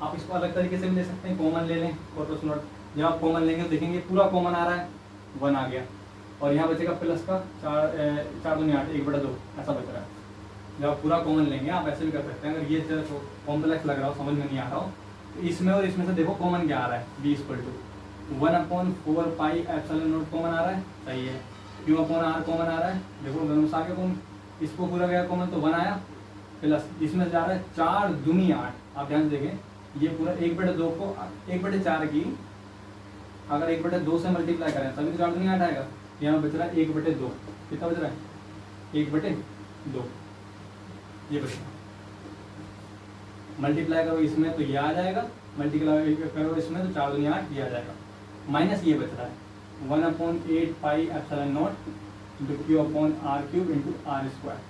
आप इसको अलग तरीके से भी ले सकते हैं, कॉमन ले लें कोटोस नॉट। जब आप कॉमन लेंगे तो देखेंगे पूरा कॉमन आ रहा है, 1 आ गया और यहाँ बचेगा प्लस का 4 दूनी 8, 1/2 ऐसा बच रहा है। जब आप पूरा कॉमन लेंगे आप ऐसे भी कर सकते हैं। अगर ये कॉम्प्लेक्स लग रहा हो, समझ में नहीं आ रहा हो, तो इसमें और इसमें से देखो कॉमन क्या आ रहा है, v equal to 1/4 pi epsilon nought common आ रहा है, सही है। क्यू अपॉन आर कॉमन आ रहा है, देखो दोनों आगे कॉमन, इसको पूरा गया कॉमन तो 1 आया, प्लस इसमें जा रहा है 4 दूनी 8। आप ध्यान से देखें ये पूरा 1/2 को 1/4 की अगर 1/2 से मल्टीप्लाई करें तभी तो 4 दूनी 8 आएगा। यहाँ बच रहा है 1/2, कितना बच रहा है 1/2, ये बच रहा है। मल्टीप्लाई करो इसमें तो ये आ जाएगा, मल्टीप्लाई करो इसमें तो 4 दूनी 8 ये आ जाएगा, माइनस ये बच रहा है 1/8 pi epsilon not into Q upon are cube into are square.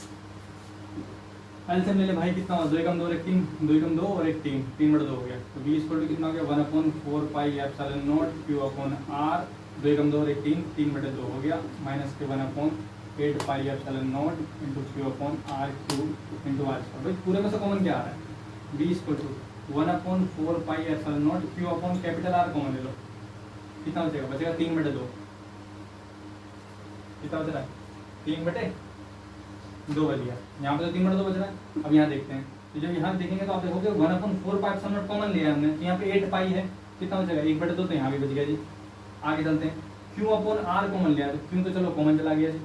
LCM ले ले भाई, कितना हुआ 2 एकम 2 और 1 3, 2 एकम 2 और 1 3, 3/2 हो गया। तो v इक्वल टू कितना हो गया 1/4 pi epsilon not Q upon R, 2 एकम 2 और 1 3, 3/2 हो गया, माइनस के 1/8 pi epsilon not into Q upon are cube into are square. भाई पूरे में से कॉमन क्या आ रहा है, v equal to 1/4 pi epsilon not Q upon capital R common ले लो, कितना बचेगा 3/2, कितना बच रहा है 3/2 बच गया। यहाँ पे तो 3/2 बच रहा है। अब यहाँ देखते हैं, तो जब यहाँ देखेंगे तो आप देखोगे 1/4 पाई एप्सिलॉन नॉट कॉमन लिया हमने, तो यहाँ पे 8 पाई है, कितना बचेगा 1/2, तो यहाँ भी बच गया जी। आगे चलते हैं, क्यू अपॉन आर कॉमन लिया, तो क्यू तो चलो कॉमन चला गया जी,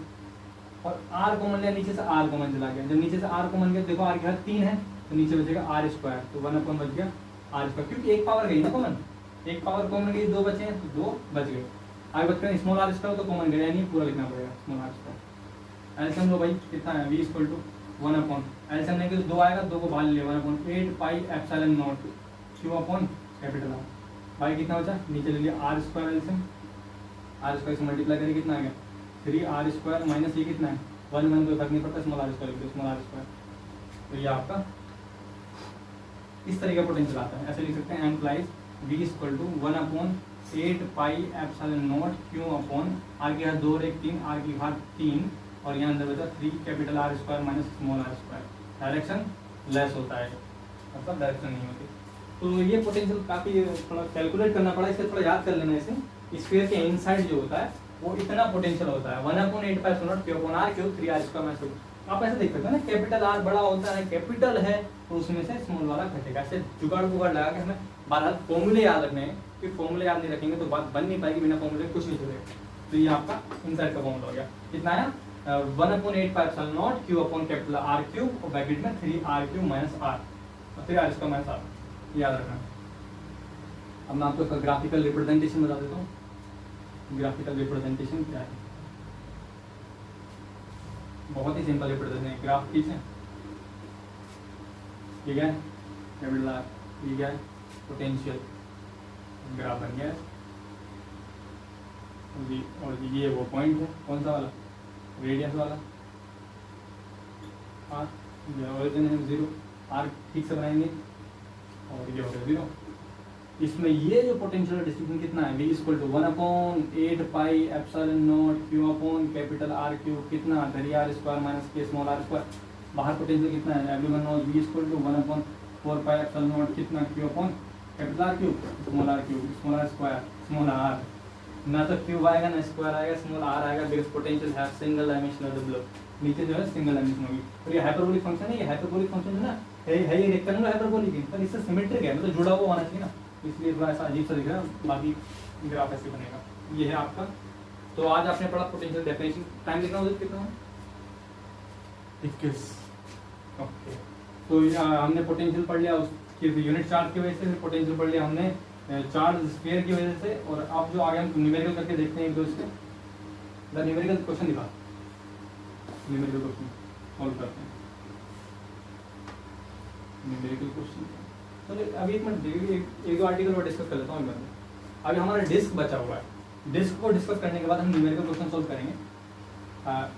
और आर कॉमन लिया, नीचे से आर कॉमन चला गया। जब नीचे से आर कॉमन गया देखो आर के हाथ 3 है, तो नीचे बचेगा आर स्क्वायर, तो 1 बच गया आर स्क्वायर, क्योंकि एक पावर गई ना कॉमन, एक पावर कॉमन गई, 2 बचे हैं तो 2 बच गए। आगे बच कर स्मॉल आर स्क्वायर तो कॉमन गया नहीं, पूरा लिखना पड़ेगा स्मॉल आर स्क्वायर। एलसीएम लो भाई, कितना है v इक्वल टू 1/, एलसीएम लेंगे तो 2 आएगा, 2 को बाहर ले लिया, 1/8 pi epsilon not Q upon capital R. भाई कितना बचा, नीचे ले लिया R square, LCM R square से मल्टीप्लाई करें कितना आ गया 3r स्क्वायर माइनस ये कितना है 1 तो फर्क नहीं पड़ता, small are square, small are square तो ये आपका इस तरह का पोटेंशियल आता है। ऐसे लिख सकते हैं implies V equal to 1/8 pi epsilon naught Q upon R की घात 2 और 1 3, आर की घात 3 और यहाँ अंदर बचा 3 capital R square minus small r square. Direction less होता है, मतलब डायरेक्शन नहीं होती। तो ये पोटेंशियल काफ़ी थोड़ा कैलकुलेट करना पड़ा, इसे थोड़ा याद कर लेना। इसे स्फीयर के इनसाइड जो होता है वो इतना पोटेंशियल होता है 1/8 pi epsilon naught Q upon R cube 3 r square minus. आप ऐसे देख सकते हैं ना, कैपिटल R बड़ा होता है, कैपिटल है तो उसमें से स्मॉल वाला घटेगा। ऐसे जुगाड़ बुगाड़ लगा के हमें बारह फॉर्मूले याद रखने हैं, कि फॉर्मूले याद नहीं रखेंगे तो बात बन नहीं पाएगी, बिना फॉर्मूले कुछ नहीं चलेगा। तो ये आपका इनसाइड का फॉर्मूला हो गया। कितना है 1/8 pi epsilon naught Q upon capital R cube और ब्रैकेट में 3r क्यूब माइनस r और 3r इसका माइनस r, याद रखना। अब मैं आपको इसका ग्राफिकल रिप्रेजेंटेशन बता देता हूँ। ग्राफिकल रिप्रेजेंटेशन क्या है? बहुत ही सिंपल रिप्रेजेंटेशन है। ग्राफ खींचे, ठीक है, कैपिटल R, ठीक है, पोटेंशियल ग्राफ बन गया है जी। और ये वो पॉइंट है, कौन सा वाला? रेडियस वाला R, ये ओरिजिन है 0, R ठीक से बनाएंगे और ये हो गया 0। इसमें ये जो पोटेंशियल डिस्ट्रीब्यूशन कितना है, V equal to 1/8 pi epsilon naught Q upon capital R cube कितना 3r square minus k small r square. बाहर पोटेंशियल कितना है, everyone knows V equal to 1/4 pi epsilon not कितना Q upon capital R cube small r cube small r square small r। ना तो क्यूब आएगा ना स्क्वायर आएगा, स्मॉल r आएगा। बिकॉज़ पोटेंशियल है सिंगल डायमेंशनल डेवलप, नीचे जो है सिंगल डायमेंशन होगी। और ये हाइपरबोलिक फंक्शन है, ये हाइपरबोलिक फंक्शन है ना, है ये रेक्टेंगुलर हाइपरबोलिक है, पर इससे सिमेट्रिक है, मतलब जुड़ा हुआ होना चाहिए ना, इसलिए थोड़ा ऐसा अजीब सा दिख रहा है। बाकी ग्राफ ऐसे बनेगा। ये है आपका। तो आज आपने पढ़ा पोटेंशियल डेफिनेशन। टाइम लिखना होगा कितना? 21। ओके, तो हमने पोटेंशियल पढ़ लिया उसकी यूनिट चार्ज की वजह से, पोटेंशियल पढ़ लिया हमने चार्ज स्फीयर की वजह से। और अब जो आगे हम न्यूमेरिकल करके देखते हैं एक दो इसके न्यूमेरिकल क्वेश्चन दिखा, न्यूमेरिकल क्वेश्चन सॉल्व करते हैं। न्यूमेरिकल क्वेश्चन चलिए अभी एक मिनट एक दो आर्टिकल और डिस्कस कर लेता हूँ। अभी हमारा डिस्क बचा हुआ है, डिस्क को डिस्कस करने के बाद हम न्यूमेरिकल क्वेश्चन सॉल्व करेंगे।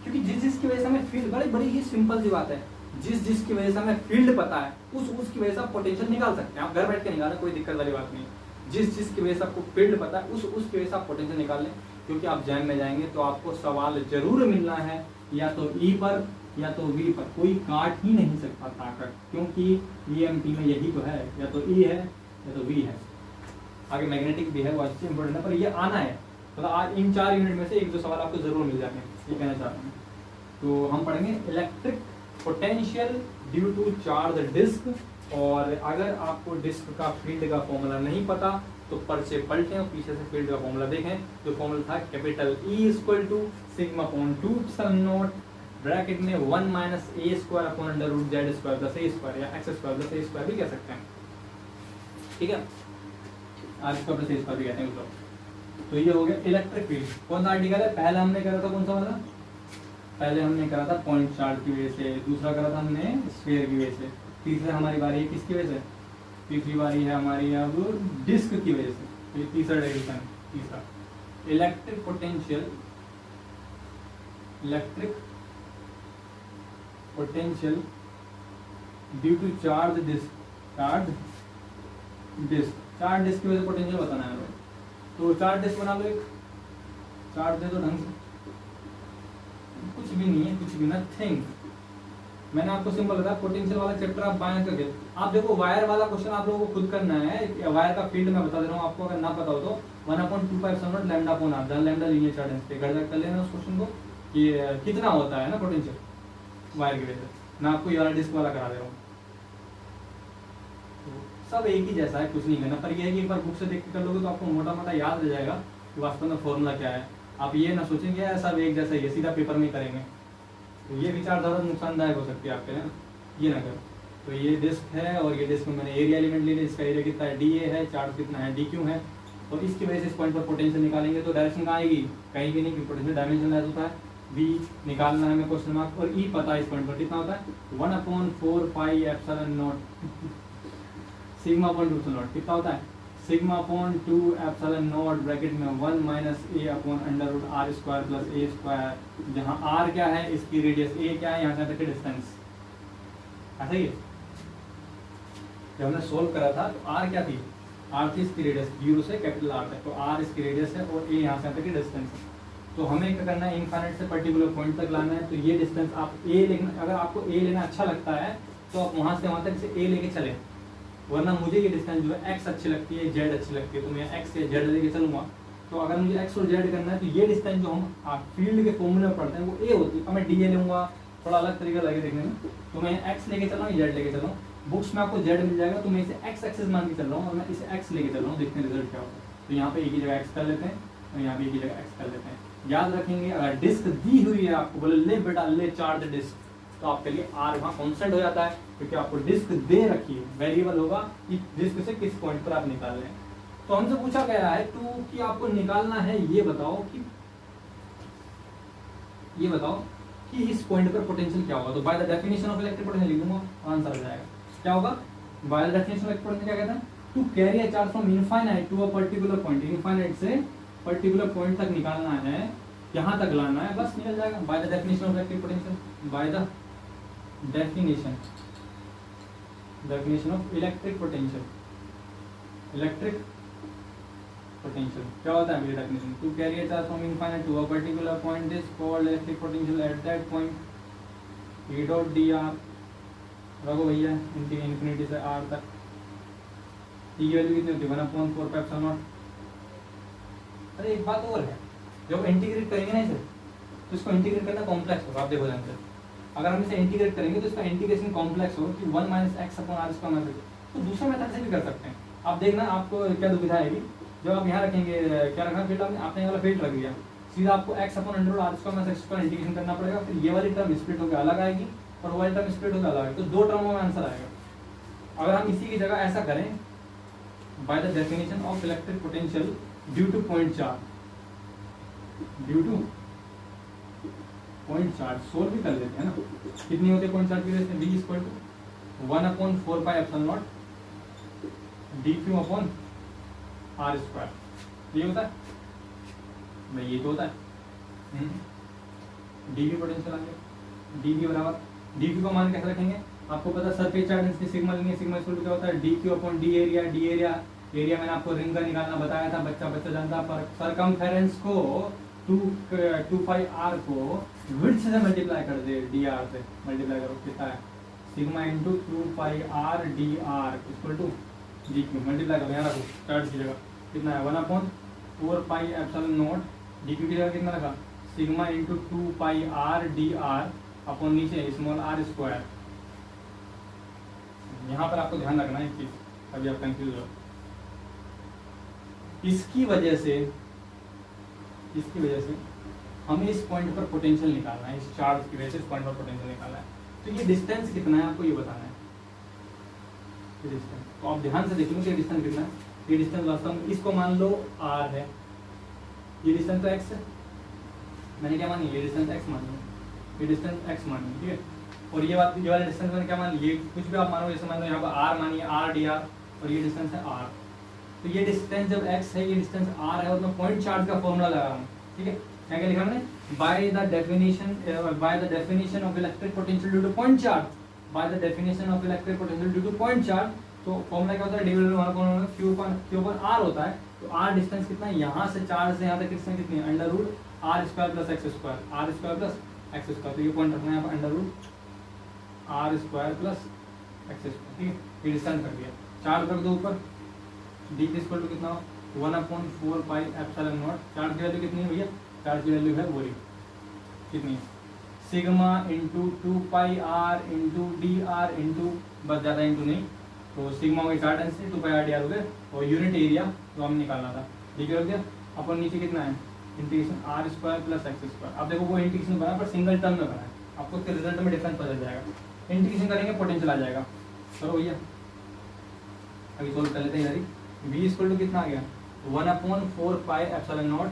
क्योंकि जिस की वजह से हमें फील्ड, बड़ी ही सिंपल सी बात है, जिस की वजह से हमें फील्ड पता है उसकी वजह से आप पोटेंशियल निकाल सकते हैं। आप घर बैठ के निकालें, कोई दिक्कत वाली बात नहीं। जिस की वजह से आपको फील्ड पता है उसकी वजह से आप पोटेंशियल निकाल लें। क्योंकि आप जैम में जाएंगे तो आपको सवाल जरूर मिलना है या तो ई पर या तो वी पर, कोई काट ही नहीं सकता ताकत, क्योंकि ईएमपी में यही तो है, या तो ई है या तो वी है। आगे मैग्नेटिक भी है, वो अच्छी इंपॉर्टेंट है, पर ये आना है। मतलब आज इन 4 यूनिट में से एक दो सवाल आपको जरूर मिल जाते हैं, ये कहना चाहता हूँ। तो हम पढ़ेंगे electric potential due to charge disc. और अगर आपको डिस्क का फील्ड का फॉर्मूला नहीं पता तो पर्चे पलटें और पीछे से फील्ड का फॉर्मूला देखें। जो फॉर्मूला था capital E equal to sigma upon 2 epsilon not bracket में 1 minus a square upon under root z square plus a square या x square plus a square भी कह सकते हैं, ठीक है, r square plus a square भी कहते हैं उसको। तो ये हो गया इलेक्ट्रिक फील्ड। कौन सा आर्टिकल है? पहले हमने करा था कौन सा वाला? पहले हमने करा था पॉइंट चार्ज की वजह से, दूसरा करा था हमने स्फीयर की वजह से, तीसरा हमारी बारी है किसकी वजह से? तीसरी बारी है हमारी अब डिस्क की वजह से। तो ये तीसरा डेरिवेशन, तीसरा electric potential, electric potential due to charge disc, charge disc, charge disc की वजह से पोटेंशियल बताना है। तो चार्ज डिस्क बना लो, एक चार्ज दे दो ढंग से, कुछ भी नहीं है, कुछ भी नथिंग। मैंने आपको सिंपल बताया, पोटेंशियल वाला चैप्टर आप बायं करके आप देखो। वायर वाला क्वेश्चन आप लोगों को खुद करना है। वायर का फील्ड मैं बता दे रहा हूँ आपको, अगर ना पता हो तो 1/2π लैम्डा अपॉन r, जहाँ लैम्डा लीनियर चार्ज डेंसिटी। घर जाकर कर लेना उस क्वेश्चन को कि कितना होता है ना पोटेंशियल वायर की वजह से। मैं आपको ये वाला डिस्क वाला करा दे रहा हूँ। सब एक ही जैसा है, कुछ नहीं करना, पर यह है कि एक बार बुक से देख के कर लोगे तो आपको मोटा मोटा याद रह जाएगा कि वास्तव में फॉर्मूला क्या है। आप ये ना सोचेंगे सब एक जैसा, ये सीधा पेपर में करेंगे, तो ये विचारधारा नुकसानदायक हो सकती है आपके लिए, ये ना करो। तो ये डिस्क है और ये डिस्क में मैंने एरिया एलिमेंट ले लिया, इसका एरिया कितना है dA है, चार्ज कितना है dQ है। और इसकी वजह से इस पॉइंट पर पोटेंशियल निकालेंगे तो डायरेक्शन कहाँ आएगी? कहीं भी नहीं, क्योंकि पोटेंशियल डायमेंशन लेस होता है। V निकालना है हमें क्वेश्चन मार्क, और E पता है इस पॉइंट पर कितना होता है 1/4π epsilon not sigma upon 2 epsilon not कितना होता है sigma upon 2 epsilon not bracket में 1 minus a upon under root r square plus a square, जहाँ r क्या है इसकी रेडियस, a क्या है यहाँ से तक डिस्टेंस, ऐसा ही है। जब हमने सोल्व करा था तो आर क्या थी, आर थी इसकी रेडियस 0 से कैपिटल आर तक, तो आर इसकी रेडियस है और ए यहाँ से तक की डिस्टेंस है। तो हमें क्या करना है, इनफाइनाइट से पर्टिकुलर पॉइंट तक लाना है। तो ये डिस्टेंस आप ए लेना, अगर आपको ए लेना अच्छा लगता है तो आप वहाँ से वहाँ तक इसे ए लेके चलें, वरना मुझे ये डिस्टेंस जो है एक्स अच्छी लगती है, जेड अच्छी लगती है, तो मैं एक्स या जेड लेके चलूँगा। तो अगर मुझे एक्स और जेड करना है तो ये डिस्टेंस जो हम फील्ड के फॉर्मूले में पढ़ते हैं वो ए होती है। अब मैं डी ए लूँगा, थोड़ा अलग तरीका लगे देखने में, तो मैं एक्स लेके चल रहा हूँ, जेड लेके चल रहा हूँ। बुक्स में आपको जेड मिल जाएगा, तो मैं इसे एक्स एक्सिस मान के चल रहा हूँ और मैं इसे एक्स लेके चल रहा हूँ, देखते हैं रिजल्ट क्या होता है। तो यहाँ पे एक ही जगह एक्स कर लेते हैं और यहाँ पे एक ही जगह एक्स कर लेते हैं। याद रखेंगे, अगर डिस्क दी हुई है आपको, बोले ले बेटा ले चार्ज डिस्क, तो आपके लिए आर वहाँ कॉन्स्टेंट हो जाता है, क्योंकि आपको डिस्क दे रखी है, वेरिएबल होगा कि डिस्क से किस पॉइंट पर आप निकाल रहे हैं। तो हमसे पूछा गया है टू कि आपको निकालना है, ये बताओ कि इस पॉइंट पर पोटेंशियल क्या होगा। तो by the definition of electric potential लिख दूंगा, आंसर आ जाएगा। क्या होगा, by the definition of electric potential क्या कहता है, to carry a charge from infinite to a particular point, infinite से पर्टिकुलर पॉइंट तक निकालना है, यहाँ तक लाना है, बस निकल जाएगा। By the definition of electric potential, by the definition of electric potential, electric potential क्या होता है मेरी definition, to carry a charge from infinite to a particular point is called electric potential at that point E dot D R. रखो भैया इन्फिनिटी से आर तक, टी की वैल्यू कितनी होती है 1/4πε0। अरे एक बात और है, जब इंटीग्रेट करेंगे ना इसे, तो इसको इंटीग्रेट करना कॉम्प्लेक्स होगा, आप देखो ध्यान से। अगर हम इसे इंटीग्रेट करेंगे तो इसका इंटीग्रेशन कॉम्प्लेक्स होगा कि 1 - x/r²। तो दूसरे मेथड से भी कर सकते हैं। आप देखना आपको क्या दुविधा आएगी, जब आप यहाँ रखेंगे, क्या रखना फील्ड, आपने ये वाला फील्ड रख दिया, सीधा आपको x/√r² इंटीग्रेशन करना पड़ेगा, फिर ये वाली टर्म स्प्लिट होकर अलग आएगी और वो वाली टर्म स्प्लिट होकर अलग आएगी, तो दो टर्मों में आंसर आएगा। अगर हम इसी की जगह ऐसा करें, bye the definition of electric potential due to point charge, due to point charge solve भी कर लेते हैं ना। कितनी होती है पॉइंट चार्ज की वजह से, v = 1/4πε0 dq/r²। ये होता है भाई, ये तो होता है dv पोटेंशियल आ गया, dv बराबर, dq का मान कैसे रखेंगे, आपको पता है सरफेस चार्ज डेंसिटी सिग्मा लेंगे, सिग्मा इक्वल टू क्या होता है dq/d एरिया। डी एरिया मैंने आपको रिंग का निकालना बताया था, बच्चा जानता है, पर सरकमफेरेंस को 2πr को विड्थ से मल्टीप्लाई कर दे, dr से मल्टीप्लाई करो, कितना है sigma into 2πr dr equal to dq, multiply करो, यहाँ रखो चार्ज की जगह, कितना है 1/4πε0, dq की जगह कितना रखा, sigma into 2πr dr upon नीचे स्मॉल r²। यहाँ पर आपको ध्यान रखना है एक चीज, अभी आप कंफ्यूज हो, इसकी वजह से हमें इस पॉइंट पर पोटेंशियल निकालना है, इस चार्ज की वजह से इस पॉइंट पर पोटेंशियल निकालना है। तो ये डिस्टेंस कितना है आपको ये बताना है, ये डिस्टेंस। तो आप ध्यान से देख लो कि ये डिस्टेंस कितना है। ये डिस्टेंस वास्तव में इसको मान लो r है, ये डिस्टेंस तो x है, मैंने क्या मानी, ये डिस्टेंस x मान लो, ये डिस्टेंस x मान लो, ठीक है। और ये वाला डिस्टेंस मैंने क्या मान, ये कुछ भी आप मानो, जैसे मान लो यहाँ पर r मानिए r dr, और ये डिस्टेंस है r। तो ये डिस्टेंस जब x है, ये डिस्टेंस r है, और मैं पॉइंट चार्ज का फॉर्मूला लगा रहा हूँ, ठीक है। क्या लिखा मैंने, bye the definition of electric potential due to point charge, bye the definition of electric potential due to point charge. तो फॉर्मूला क्या होता है, q/r होता है। तो r डिस्टेंस कितना है, यहाँ से चार्ज से यहाँ तक डिस्टेंस कितनी है, √r² + x², r² + x²। तो ये पॉइंट रखना है यहाँ पर, √r² + x², ठीक है। ये डिस्टेंस कर दिया, चार्ज रख दो ऊपर, d इक्वल टू कितना, 1/4πε0। चार्ज की वैल्यू कितनी है भैया, चार्ज की वैल्यू है वही कितनी है, sigma into 2πr into dr into, बस ज़्यादा इंटू नहीं, तो सिग्मा हो गई चार्ज डेंसिटी, 2πr dr हो गए, और यूनिट एरिया जो हमें निकालना था, ठीक है, हो गया। अपन नीचे कितना है, इंटीग्रेशन r² + x²। अब देखो वो इंटीग्रेशन बना पर सिंगल टर्म में बना है, आपको उसके रिजल्ट में डिफरेंस पता चल जाएगा। इंटीग्रेशन करेंगे पोटेंशियल आ जाएगा। चलो भैया अभी सोल्व कर लेते हैं। v इक्वल टू कितना आ गया, 1/4πε0,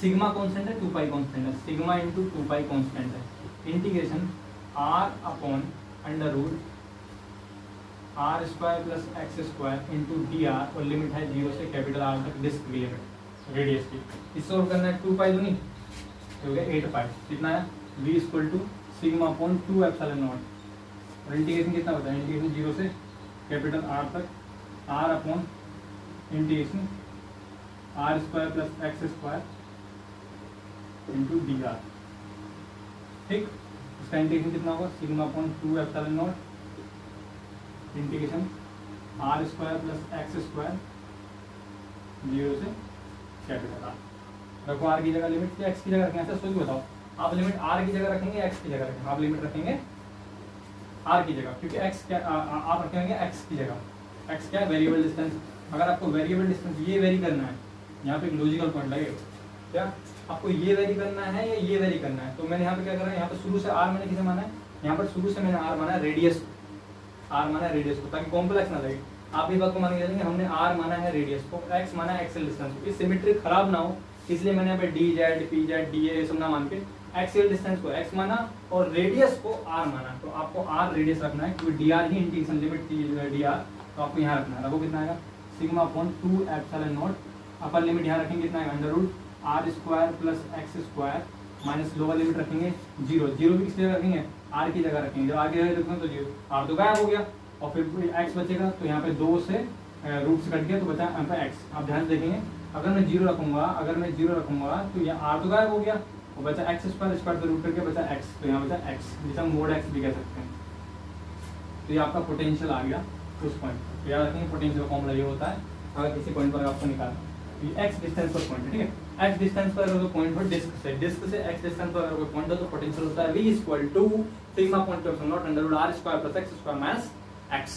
सिग्मा कांस्टेंट है, 2π कांस्टेंट है, सिग्मा इंटू 2π कांस्टेंट है, integration r/√r² + x² into dr, और लिमिट है 0 से कैपिटल R तक, डिस्क की लिमिट रेडियस की। इस सोल्व करना है, 2π दूनी हो गया 8π, कितना है v equal to sigma upon 2 epsilon not, और इंटीग्रेशन कितना होता है, इंटीग्रेशन 0 से कैपिटल आर तक, R upon integration R square plus X square into D R. ठीक, इसका इंटीग्रेशन कितना होगा, sigma upon 2 epsilon naught integration R square plus X square 0 से कैपिटल आर। रखो आर की जगह लिमिट या एक्स की जगह रखेंगे, ऐसा सोच के बताओ, आप लिमिट आर की जगह रखेंगे एक्स की जगह रखेंगे, आप लिमिट रखेंगे आर की जगह, क्योंकि एक्स क्या आप रखेंगे एक्स की जगह, एक्स क्या है वेरिएबल डिस्टेंस। अगर आपको वेरिएबल डिस्टेंस ये वेरी करना है, यहाँ पे एक लॉजिकल पॉइंट लगेगा, क्या आपको ये वेरी करना है या ये वेरी करना है, तो मैंने यहाँ पे क्या करा है, यहाँ पे शुरू से आर मैंने किसे माना है, यहाँ पर शुरू से मैंने आर माना है रेडियस, आर माना है रेडियस को, ताकि कॉम्प्लेक्स ना लगे। आप इस बात को मान के चलेंगे हमने आर माना है रेडियस को, एक्स माना है एक्सेल डिस्टेंस को, इस सिमेट्री खराब ना हो इसलिए मैंने यहाँ पे D Z P Z D A सब ना मान के एक्सियल डिस्टेंस को एक्स माना और रेडियस को आर माना। तो आपको आर रेडियस रखना है क्योंकि डी आर ही इंटीग्रेशन लिमिट थी डी आर, तो आपको यहाँ रखना है। रखो कितना आएगा, sigma upon 2 epsilon naught, upper limit यहाँ रखेंगे कितना आएगा, under root R square plus X square minus lower limit रखेंगे 0, 0 भी किस जगह रखेंगे, आर की जगह रखेंगे, जब आर की जगह रखेंगे तो 0, आर तो गायब हो गया और फिर एक्स बचेगा, तो यहाँ पे 2 से रूट से कट गया तो बचा यहाँ पे एक्स। आप ध्यान से देखेंगे अगर मैं 0 रखूंगा, अगर मैं 0 रखूंगा तो यहाँ आर तो गायब हो गया और बचा एक्स स्क्वायर, स्क्वायर से रूट करके बचा एक्स, तो यहाँ बचा एक्स, जिसे हम मोड एक्स भी कह सकते हैं। तो ये आपका पोटेंशियल आ गया उस पॉइंट पर। याद रखेंगे पोटेंशियल फॉर्मूला ये होता है, अगर किसी पॉइंट पर आपको निकालना ये एक्स डिस्टेंस पर पॉइंट है, ठीक है, एक्स डिस्टेंस पर अगर पॉइंट हो डिस्क से एक्स डिस्टेंस पर अगर कोई पॉइंट हो तो पोटेंशियल होता है v equal to sigma point of naught under root R square plus X square minus X,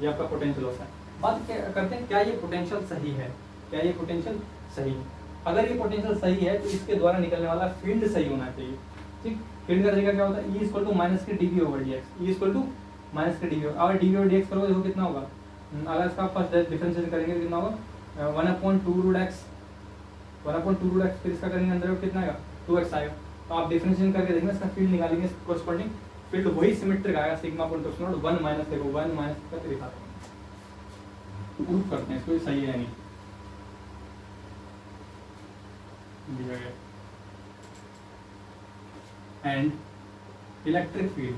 ये आपका पोटेंशियल होता है। बात क्या करते हैं, क्या ये पोटेंशियल सही है, क्या ये पोटेंशियल सही है, अगर ये पोटेंशियल सही है तो इसके द्वारा निकलने वाला फील्ड सही होना चाहिए। ठीक, फील्ड का तरीका क्या होता है, ई इक्वल टू माइनस के DV over D X, E equal to minus के डीवी, अगर डीवी ओवर डी एक्स करोगे देखो कितना होगा, अगर इसका फर्स्ट डिफरेंशिएट करेंगे तो कितना होगा 1/2 रूट एक्स, 1/2 रूट एक्स, फिर इसका करेंगे अंदर कितना आएगा 2x आएगा। तो आप डिफरेंशिएट करके देखेंगे इसका फील्ड निकालेंगे, कोरस्पॉन्डिंग फील्ड वही सिमेट्रिक आएगा, sigma point of not 1 minus देखो 1 माइनस करके दिखाते हैं, प्रूफ करते हैं इसको ये सही है नहीं दिया गया। And electric field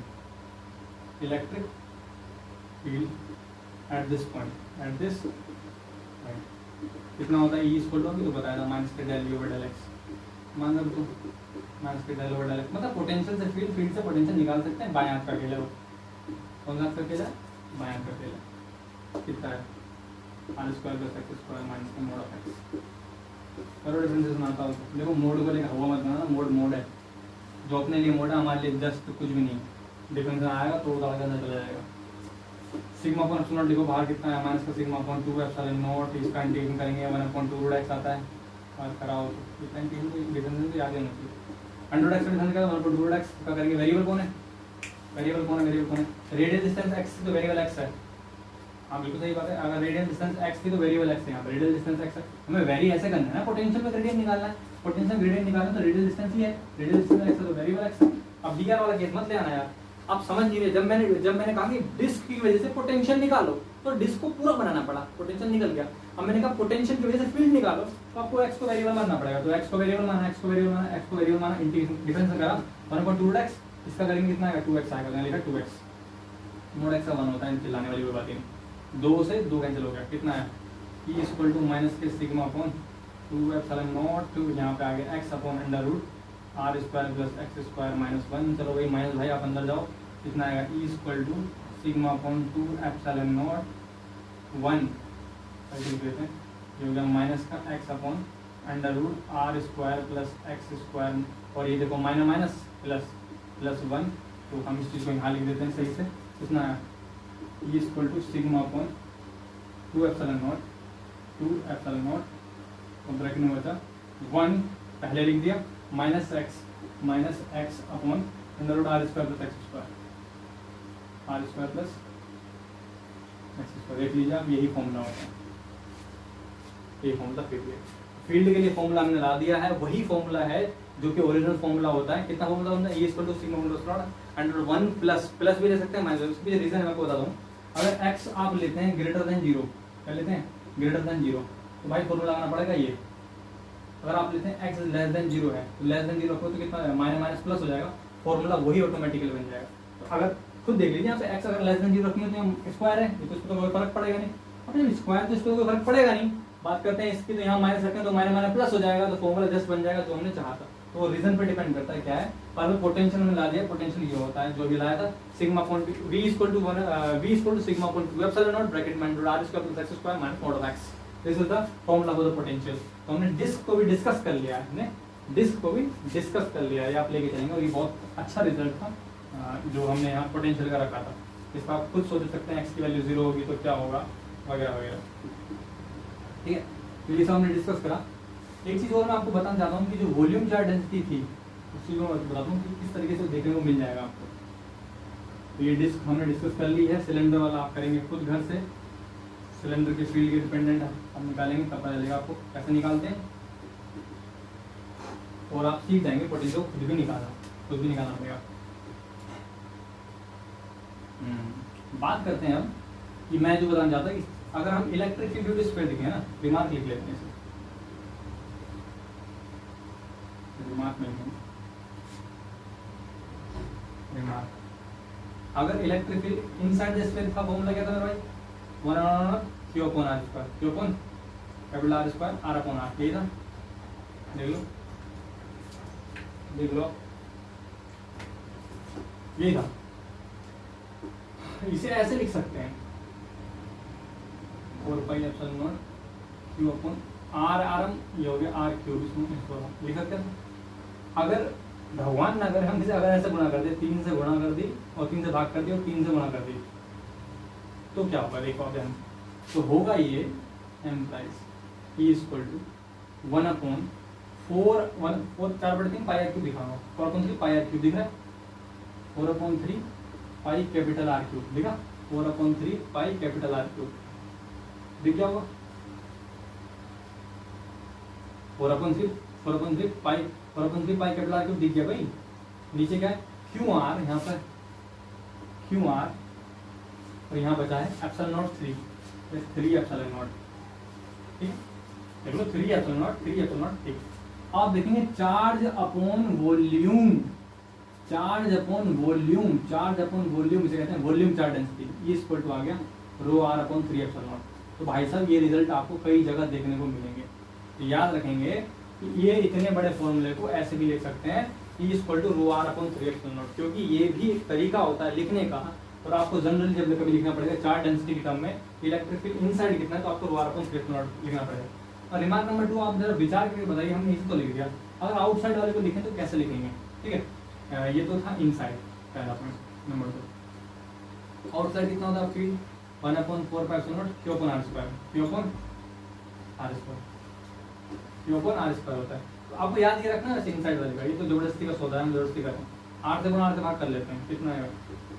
at this point, at this point कितना होता है, ई इक्वल टू अभी तो बताया था माइनस के del V over del X, मान लो तो माइनस के डेल ओवर डेल एक्स, मतलब पोटेंशियल से फील्ड से पोटेंशियल निकाल सकते हैं, बाएं हाथ का अकेला, कौन सा हाथ का अकेला, बाएं हाथ का अकेला, कितना है are square plus X square minus का मोड ऑफ एक्स। करो डिफरेंशिएशन आता हो, देखो मोड को लेकर हवा मत बनाना, मोड है जो अपने लिए मोड है, हमारे लिए जस्ट कुछ भी नहीं, डिफरेंशिएशन आएगा तो उतार के अंदर चला जाएगा। सिग्मा अपॉन एप्सिलॉन देखो बाहर कितना है माइनस का सिग्मा अपॉन 2 एप्सिलॉन नॉट, इसका इंटीग्रेशन करेंगे 1/2 रूट एक्स आता है और कराओ तो इतना इंटीग्रेशन डिफरेंशिएशन तो याद होना चाहिए। अंडर एक्स का डिफरेंस क्या है 1/2 रूट एक्स का करेंगे, वेरिएबल कौन है, वेरिएबल कौन है, रेडियल डिस्टेंस एक्स तो वेरिएबल एक्स है। हाँ बिल्कुल सही बात है, अगर रेडियल डिस्टेंस एक्स थी तो वेरिएबल एक्स है, यहाँ पे रेडियल डिस्टेंस एक्स है, हमें वेरी ऐसे करना है ना, पोटेंशियल में ग्रेडियंट निकालना है, पोटेंशियल ग्रेडियंट निकालना तो रेडियल डिस्टेंस ही है, रेडियल डिस्टेंस एक्स है तो वेरिएबल एक्स है। अब डी आर वाला केस मत ले आना यार, आप समझ नहीं रहे, जब मैंने कहा कि डिस्क की वजह से पोटेंशियल निकालो तो डिस्क को पूरा बनाना पड़ा, पोटेंशियल निकल गया। अब मैंने कहा पोटेंशियल की वजह से फील्ड निकालो तो आपको एक्स को वेरिएबल मानना पड़ेगा, तो एक्स को वेरिएबल माना, एक्स को वेरिएबल माना, एक्स को वेरिएबल माना, इंटीग्रेशन डिफरेंस करा 1/2 एक्स, इसका करेंगे कितना आएगा 2x आएगा, मैंने लिखा 2x, मोड एक्स का 1 होता है, चिल्लाने वाली कोई बात नहीं, 2 से 2 कैंसिल हो गया, कितना है ई इक्वल टू माइनस के सिग्मा अपॉन 2 एप्सिलॉन नॉट, यहाँ पे आ गया X upon under root R square plus X square minus 1, चलो भाई माइनस भाई आप अंदर जाओ, कितना आएगा E equal to sigma upon 2 epsilon naught 1 देते हैं, ये हो गया माइनस का X upon under root R square plus X square, और ये देखो माइनस माइनस प्लस 1, तो हम इस चीज़ को यहाँ लिख देते हैं सही से, कितना है E equal to sigma upon 2 epsilon not और ब्रैकेट में बचा 1 पहले लिख दिया minus X upon under root R square plus X square, R square plus X square, देख लीजिए आप यही फॉर्मूला होता है, यही फॉर्मूला फील्ड के लिए फॉर्मूला हमने ला दिया है, वही फॉर्मूला है जो कि ओरिजिनल फॉर्मूला होता है। कितना फॉर्मूला होता है, E equal to sigma under 1 plus भी ले सकते हैं माइनस, उसके रीजन मैं आपको बता दूँ, अगर एक्स आप लेते हैं ग्रेटर देन 0, क्या लेते हैं ग्रेटर देन 0, तो भाई फॉर्मूला लगाना पड़ेगा ये, अगर आप लेते हैं एक्स लेस देन 0 है तो लेस देन 0 रखो तो कितना माइनस माइनस प्लस हो जाएगा, फॉर्मूला वही ऑटोमेटिकली बन जाएगा। तो अगर खुद देख लीजिए यहाँ पे x अगर लेस देन 0 रखेंगे तो हम स्क्वायर है, तो इसको तो कोई फर्क पड़ेगा नहीं। अब जब स्क्वायर तो इसको कोई फर्क पड़ेगा नहीं। बात करते हैं इसकी, तो यहाँ माइनस रखें तो माइनस माइनस प्लस हो जाएगा, तो फॉर्मूला जस्ट बन जाएगा जो हमने चाहा था। तो वो रीजन पे डिपेंड करता है क्या है, पर पोटेंशियल में ला दिया। पोटेंशियल ये होता है जो भी लाया था, sigma upon v equal to sigma upon 2 epsilon not bracket में under r square plus x square minus mod of x। This is the formula for the potential. तो हमने डिस्क को भी डिस्कस कर लिया है, हमने डिस्क को भी डिस्कस कर लिया है, ये आप लेके चलेंगे। और ये बहुत अच्छा रिजल्ट था जो हमने यहाँ पोटेंशियल का रखा था। इसका आप खुद सोच सकते हैं x की वैल्यू 0 होगी तो क्या होगा वगैरह वगैरह। ठीक है, तो ये सब हमने डिस्कस करा। एक चीज़ और मैं आपको बताना चाहता हूँ कि जो वॉल्यूम चार्ज डेंसिटी थी उसी को मैं बताता हूँ कि किस तरीके से देखने को मिल जाएगा आपको। तो ये डिस्क हमने डिस्कस कर ली है। सिलेंडर वाला आप करेंगे खुद घर से, सिलेंडर के फील्ड के डिपेंडेंट हम निकालेंगे, तब पता चलेगा आपको कैसे निकालते हैं। और आप सीख जाएंगे पोटेंशियल खुद भी निकालना पड़ेगा। बात करते हैं अब कि मैं जो बताना चाहता कि अगर हम इलेक्ट्रिक फील्ड डिस्क पे देखें ना, रिमार्क लिख लेते हैं इसे, रिमार्क में रिमार्क। अगर electric field inside the sphere का फॉर्मूला क्या था मेरे भाई, 1 Q upon r square, Q upon capital R square r upon r। यही था, देख लो यही था। इसे ऐसे लिख सकते हैं 4 पाई epsilon naught Q upon r आरम, ये हो गया r क्यूब, इसमें लिख सकते हैं। अगर भगवान ना अगर हम इसे अगर ऐसे गुणा कर दे, 3 से गुणा कर दी और 3 से भाग कर दी और 3 से गुणा कर दी, तो क्या होगा देखो अब हम, तो होगा ये implies E equal to 1 upon 4 4/3 pi are cube दिखाऊंगा, 4/3 पाई आर क्यूब दिख रहा है, 4/3 पाई कैपिटल आर क्यूब दिखा, 4/3 पाई कैपिटल आर क्यूब दिख गया होगा। 4/3 पाई कैपिटल आर क्यूब दिख गया भाई। नीचे क्या है क्यू आर, यहाँ पर क्यू आर और यहाँ बचा है एप्सिलॉन नॉट 3 एप्सिलॉन नॉट। ठीक, देख लो 3 एप्सिलॉन नॉट। ठीक, आप देखेंगे charge upon volume, charge upon volume इसे कहते हैं वॉल्यूम चार्ज डेंसिटी। इस इक्वल टू आ गया रो आर अपॉन 3 एप्सिलॉन नॉट। तो भाई साहब ये रिजल्ट आपको कई जगह देखने को मिलेंगे। तो याद रखेंगे कि ये इतने बड़े फॉर्मूले को ऐसे भी लिख सकते हैं E equal to rho R upon 3 epsilon naught, क्योंकि ये भी एक तरीका होता है लिखने का। और आपको जनरली जब कभी लिखना पड़ेगा चार्ज डेंसिटी की टर्म में इलेक्ट्रिक फील्ड इनसाइड कितना है, तो आपको रो आर अपॉन 3 एप्सिलॉन नॉट लिखना पड़ेगा। और रिमार्क नंबर 2 आप जरा विचार करके बताइए, हमने इसे तो लिख दिया, अगर आउटसाइड वाले को लिखें तो कैसे लिखेंगे। ठीक है, ये तो था इनसाइड पहला पॉइंट। नंबर 2 आउटसाइड कितना होता है field 1/4 pi epsilon naught Q upon r square, Q upon r square होता है। तो आपको याद ये रखना है इनसाइड वाले का, ये तो जबरदस्ती का सौदा है, हम जबरदस्ती करते हैं। r से गुणा r से भाग कर लेते हैं, कितना है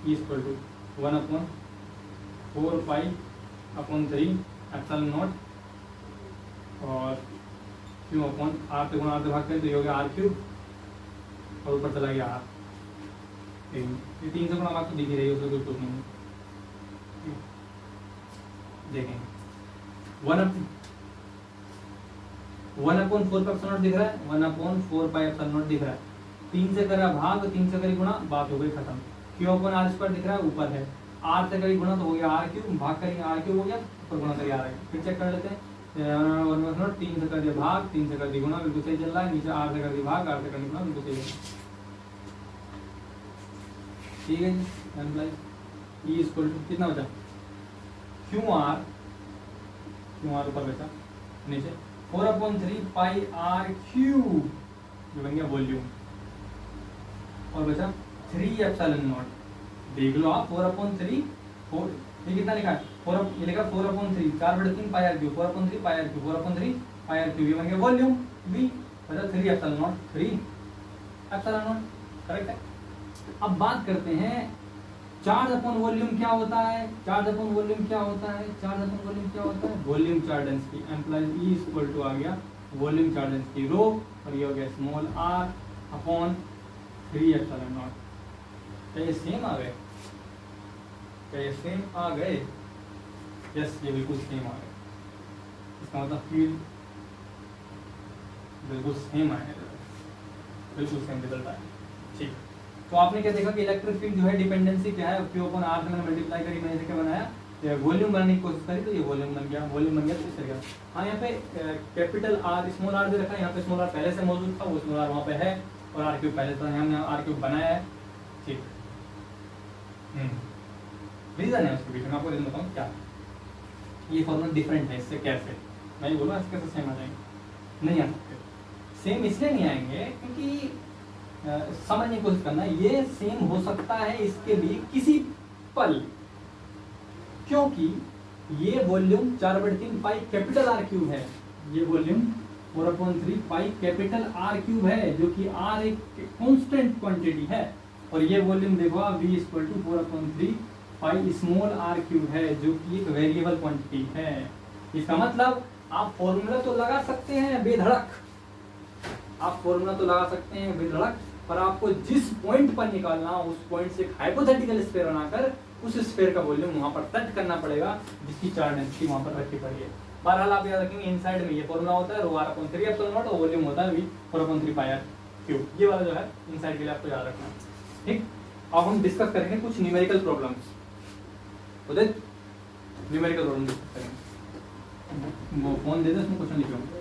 E equal to 1/4 pi upon 3 epsilon not और Q अपॉन r से गुणा r से भाग करें तो ये हो गया r क्यूब और ऊपर चला गया r। ये 3 से गुणा भाग तो दिख ही रही है, उसमें कोई कुछ नहीं है। देखें 1/4 पाई एप्सिलॉन नॉट दिख रहा है, 1/4 पाई एप्सिलॉन नॉट दिख रहा है। 3 से करा भाग, 3 से करी गुणा, बात हो गई खत्म। Q अपॉन r स्क्वायर दिख रहा है, ऊपर है। r से करी गुणा तो हो गया r क्यूब, भाग करेंगे r क्यूब हो गया, ऊपर गुणा करिए r। फिर चेक कर लेते हैं 3 से कर दिया भाग, 3 से कर दिया गुणा, बिल्कुल सही चल रहा है। नीचे r से कर दिया भाग, r से कर दिया गुणा, बिल्कुल सही है। ठीक है जी, एम्प्लाइज ई इक्वल टू कितना बचा क्यू आर ऊपर बचा, नीचे 4/3 पाई आर क्यूब जो बन गया वॉल्यूम, और बचा 3 एप्सिलॉन नॉट। देख लो आप 4/3 ये कितना लिखा है 4 ये लिखा 4/3 4/3 pi are cube, 4/3 pi are cube, 4/3 pi are cube, ये बन गया वॉल्यूम बी, बचा 3 epsilon naught, 3 epsilon naught. Correct है। अब बात करते हैं चार्ज अपॉन वॉल्यूम क्या होता है, चार्ज अपॉन वॉल्यूम क्या होता है, चार्ज अपॉन वॉल्यूम क्या होता है, volume charge density. Implies E equal to आ गया वॉल्यूम चार्ज डेंसिटी रो, और ये हो गया small r upon 3 epsilon naught. क्या ये सेम आ गए, क्या ये सेम आ गए? यस, ये बिल्कुल सेम आ गए। इसका मतलब फील्ड बिल्कुल सेम आया, बिल्कुल सेम रिजल्ट आया। ठीक, तो आपने क्या देखा कि इलेक्ट्रिक फील्ड जो है डिपेंडेंसी क्या है, Q अपॉन R से मैंने मल्टीप्लाई करी, मैंने इसे क्या बनाया, वॉल्यूम बनाने की कोशिश करी तो ये वॉल्यूम बन गया, वॉल्यूम बन गया तो इस तरीके से। हाँ यहाँ पे कैपिटल R स्मॉल r दे रखा है, यहाँ पे स्मॉल r पहले से मौजूद था, वो स्मॉल r वहाँ पे है और R क्यूब पहले था, हमने R क्यूब बनाया है। ठीक, रीजन है उसके पीछे, मैं आपको रीजन बताऊँ क्या। ये फॉर्मूला डिफरेंट है इससे, कैसे मैं ये बोलूँ इसके सेम आ जाएंगे, नहीं आ सकते। सेम इसलिए नहीं आएंगे क्योंकि समझने की कोशिश करना, ये सेम हो सकता है इसके लिए किसी पल, क्योंकि ये volume 4/3 pi capital R cube है, ये volume 4/3 pi capital R cube है, जो कि R एक कांस्टेंट क्वांटिटी है, और ये वॉल्यूम देखो V = 4/3 pi small r cube है, जो कि एक वेरिएबल क्वांटिटी है। इसका मतलब आप फॉर्मूला तो लगा सकते हैं बेधड़क, आप फॉर्मूला तो लगा सकते हैं बेधड़क, पर आपको जिस पॉइंट पर निकालना, उस पॉइंट से एक हाइपोथेटिकल स्फीयर बनाकर उस स्फीयर का वॉल्यूम वहां पर सेट करना पड़ेगा, जिसकी चार्ज डेंसिटी वहां पर रखनी पड़ेगी। बहरहाल आप याद रखेंगे इनसाइड में ये फॉर्मूला होता है ρr/3ε0 और वॉल्यूम होता है V 4/3 पाई r क्यूब। ये वाला जो है इनसाइड के लिए आपको याद रखना है। ठीक, अब हम डिस्कस करेंगे कुछ न्यूमेरिकल प्रॉब्लम्स, उदित न्यूमेरिकल प्रॉब्लम डिस्कस करेंगे। वो फोन दे दे, उसमें क्वेश्चन लिखे।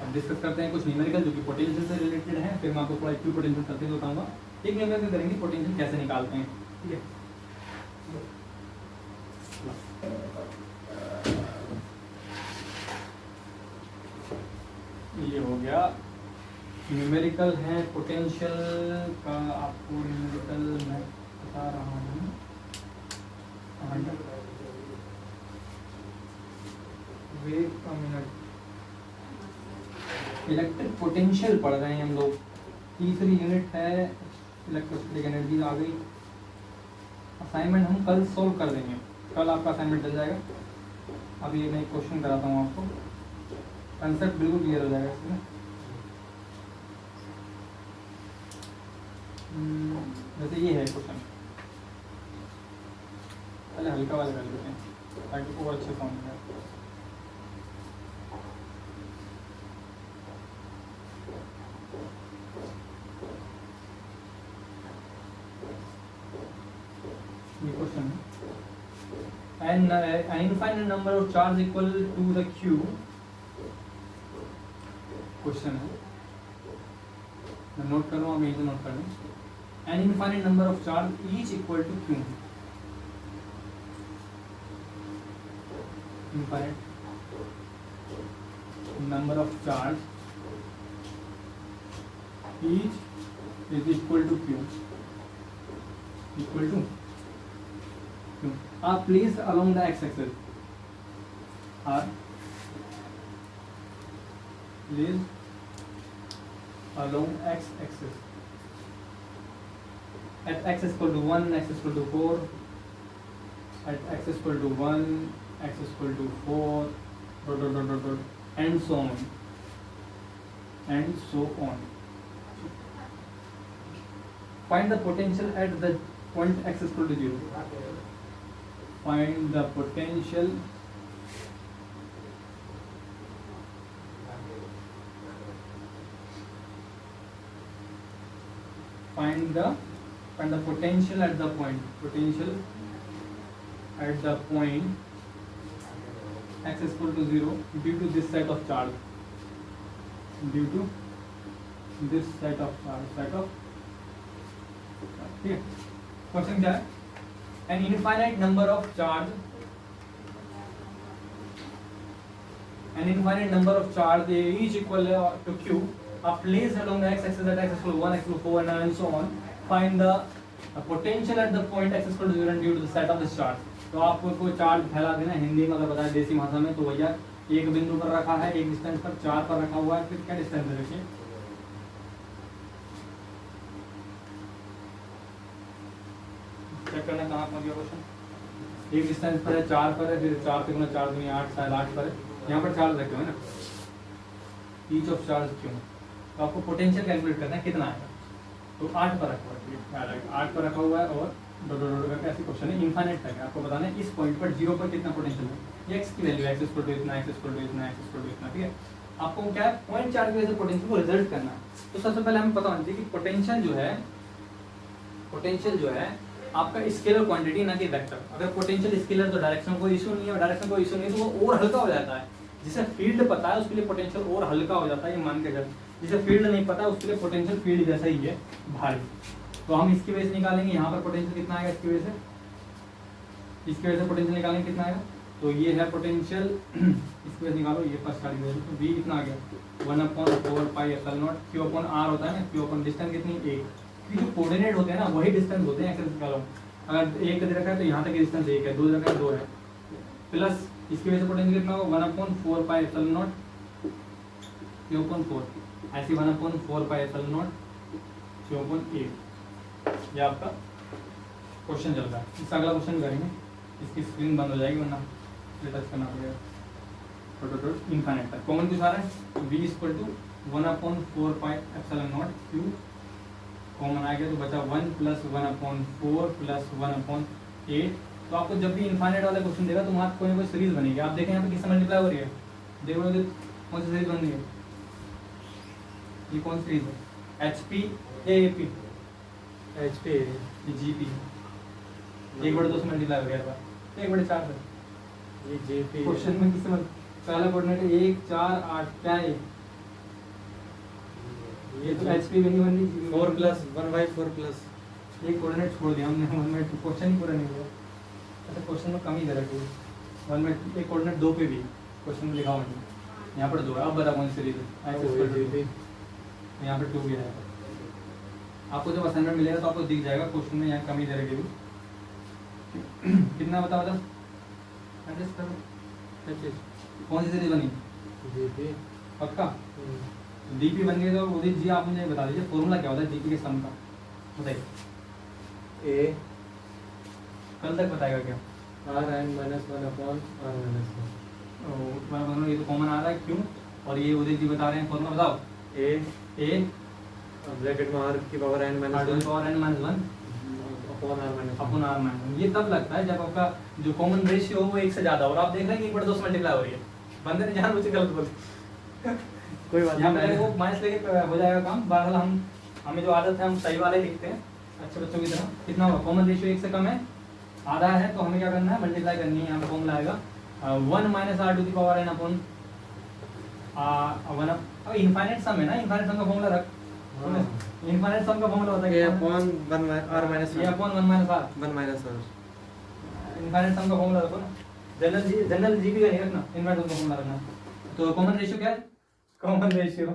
अब डिस्कस करते हैं कुछ न्यूमेरिकल जो कि पोटेंशियल से रिलेटेड है, फिर मैं आपको थोड़ा इक्विव पोटेंशियल करते हुए बताऊंगा। एक न्यूमेरिकल करेंगे पोटेंशियल कैसे निकालते हैं, ठीक है। ये हो गया न्यूमेरिकल है पोटेंशियल का, आपको न्यूमेरिकल मैं बता रहा हूँ। वेट का मिनट, इलेक्ट्रिक पोटेंशियल पढ़ रहे हैं हम लोग, तीसरी यूनिट है, इलेक्ट्रोस्टैटिक एनर्जी आ गई। असाइनमेंट हम कल सॉल्व कर देंगे, कल आपका असाइनमेंट चल जाएगा। अभी मैं एक क्वेश्चन कराता हूँ आपको, कंसेप्ट बिल्कुल क्लियर हो जाएगा इसमें। जैसे ये है क्वेश्चन, पहले हल्का वाला कर लेते हैं ताकि को अच्छे समझ में आए। ये क्वेश्चन है, an infinite number of charge equal to the q, question है, मैं नोट कर रहा हूँ, आप यहीं से नोट कर लें। an infinite number of charge each equal to q, infinite number of charge each is equal to q, equal to q, are placed along the x-axis, are placed along x-axis at x is equal to 1, x is equal to 4, at x is equal to 1, x is equal to 4, dot, dot, dot, dot, dot, and so on, and so on. Find the potential at the point x is equal to 0. Find the potential potential at the point, potential at the point x is equal to 0 due to this set of charge, due to this set of charge, ठीक है। क्वेश्चन क्या है, an infinite number of charge, an infinite number of charge, they each equal to q, are placed along the x-axis at x is equal to 1, x is equal to 4, and so on. Find the potential at the point x is equal to 0 due to the set of this charge. तो आपको कोई चार्ज फैला देना, हिंदी में अगर बताए देसी भाषा में, तो भैया एक बिंदु पर रखा है, एक डिस्टेंस पर 4 पर रखा हुआ है, फिर क्या डिस्टेंस है देखिए, चेक करना कहाँ पहुँच गया क्वेश्चन। एक डिस्टेंस पर है, 4 पर है, फिर 4 से गुना 4 दूनी 8, शायद 8 पर है, यहाँ पर चार्ज रखे हुए ना, ईच ऑफ चार्ज क्यों, तो आपको पोटेंशियल कैलकुलेट करना है कितना आएगा, तो 8 पर रखा हुआ है, 8 पर रखा हुआ है, और डॉट डॉट डॉट करके ऐसे क्वेश्चन है, इनफाइनाइट तक है, आपको बताना है इस पॉइंट पर 0 पर कितना पोटेंशियल है, एक्स की वैल्यू, एक्स इक्वल टू इतना, एक्स इक्वल टू इतना, एक्स इक्वल टू इतना, ठीक है। आपको क्या है पॉइंट चार्ज की वजह से पोटेंशियल को रिजल्ट करना है। तो सबसे पहले हमें पता होना चाहिए कि पोटेंशियल जो है आपका स्केलर क्वांटिटी ना कि वेक्टर। अगर पोटेंशियल स्केलर तो डायरेक्शन कोई इशू नहीं है, और डायरेक्शन कोई इशू नहीं है तो वो और हल्का हो जाता है। जिसे फील्ड पता है उसके लिए पोटेंशियल और हल्का हो जाता है, ये मान के चल। जिसे फील्ड नहीं पता उसके लिए पोटेंशियल फील्ड जैसा ही है, भारी। तो हम इसकी वजह से निकालेंगे, यहाँ पर पोटेंशियल कितना आएगा, इसकी वजह से पोटेंशियल निकालेंगे कितना आएगा। तो ये है पोटेंशियल, इसकी वजह से निकालो, ये फर्स्ट वाली वजह। तो v कितना आ गया 1/4 pi epsilon naught q upon r होता है ना, q अपॉन डिस्टेंस कितनी 1। जो कोऑर्डिनेट होते हैं ना वही डिस्टेंस होते हैं एक्सेस निकालो। अगर 1 दे रखा है तो यहाँ तक डिस्टेंस 1 है, 2 दे रखा है 2 है, प्लस इसकी वजह से पोटेंशियल कितना होगा 1/4 pi epsilon naught q upon 4, ऐसे 1/4 pi epsilon naught q upon 8। ये आपका क्वेश्चन चल रहा है। इसका अगला क्वेश्चन करेंगे, इसकी स्क्रीन बंद हो जाएगी वरना टच करना पड़ेगा। इनफाइनाइट तक कॉमन कुछ आ रहा है, v equal to 1/4 pi epsilon naught q common आ गया तो बचा 1 प्लस 1/4 प्लस 1/8। तो आपको जब भी इनफाइनाइट वाला क्वेश्चन देगा तो वहाँ कोई ना कोई सीरीज बनेगी। आप देखें यहाँ पे किससे मल्टीप्लाई हो रही है, देखो कौन सी सीरीज बन रही है, ये कौन सी सीरीज है, HP या AP, HP GP, 1/2 से मल्टीप्लाई हो गया था 1/4 से। ये JP क्वेश्चन में किससे पहला कोऑर्डिनेट 1 4 8 क्या है ये तो HP भी नहीं बन रही, 4 प्लस 1/4 प्लस एक कोऑर्डिनेट छोड़ दिया हमने, 1 में क्वेश्चन ही पूरा नहीं हुआ। अच्छा क्वेश्चन में कम ही दे रखी 1 में एक कोऑर्डिनेट 2 पे भी क्वेश्चन में लिखा हुआ है, यहाँ पर 2 है। अब बता कौन सी सीरीज है, यहाँ पर 2 भी है। आपको जब असाइनमेंट मिलेगा तो आपको दिख जाएगा क्वेश्चन में यहाँ कम ही दे रखी। कितना बता एडजस्ट करो, कौन सी सीरीज बनी, जीपी पक्का। डीपी बन गई तो उदित जी आप मुझे बता दीजिए फॉर्मूला क्या होता है जीपी के सम का, बताइए। ए कल तक बताएगा क्या, rn - 1 अपॉन r - 1। ये तो कॉमन आ रहा है क्यों, और ये उदित जी बता रहे हैं फॉर्मूला बताओ। ए ब्रैकेट में r की पावर n - 1 अपॉन r -1। ये तब लगता है जब आपका जो कॉमन रेशियो हो वो 1 से ज्यादा हो, और आप देख रहे हैं कि 1/2 से मल्टीप्लाई हो रही है। बंदे ने जान मुझे गलत बोल कोई बात यहाँ नहीं, पे वो माइनस लेके हो जाएगा काम। बहरहाल हमें जो आदत है हम सही वाले लिखते हैं अच्छे बच्चों की तरह। कितना होगा, कॉमन रेशियो 1 से कम है, आधा है, तो हमें क्या करना है मल्टीप्लाई करनी है। यहाँ पे फॉर्मूला आएगा 1 - r to the power n upon 1। अब इनफाइनाइट सम है ना, इनफाइनाइट सम का फॉर्मूला रख, इनफाइनाइट सम का फॉर्मूला होता है a अपॉन 1 r - 1 ये अपॉन 1 - r 1 - r। इनफाइनाइट सम का फॉर्मूला रखो ना, जनरल जीपी का नहीं रखना, इनफाइनाइट सम का फॉर्मूला रखना। तो कॉमन रेशियो क्या है, कॉमन रेशियो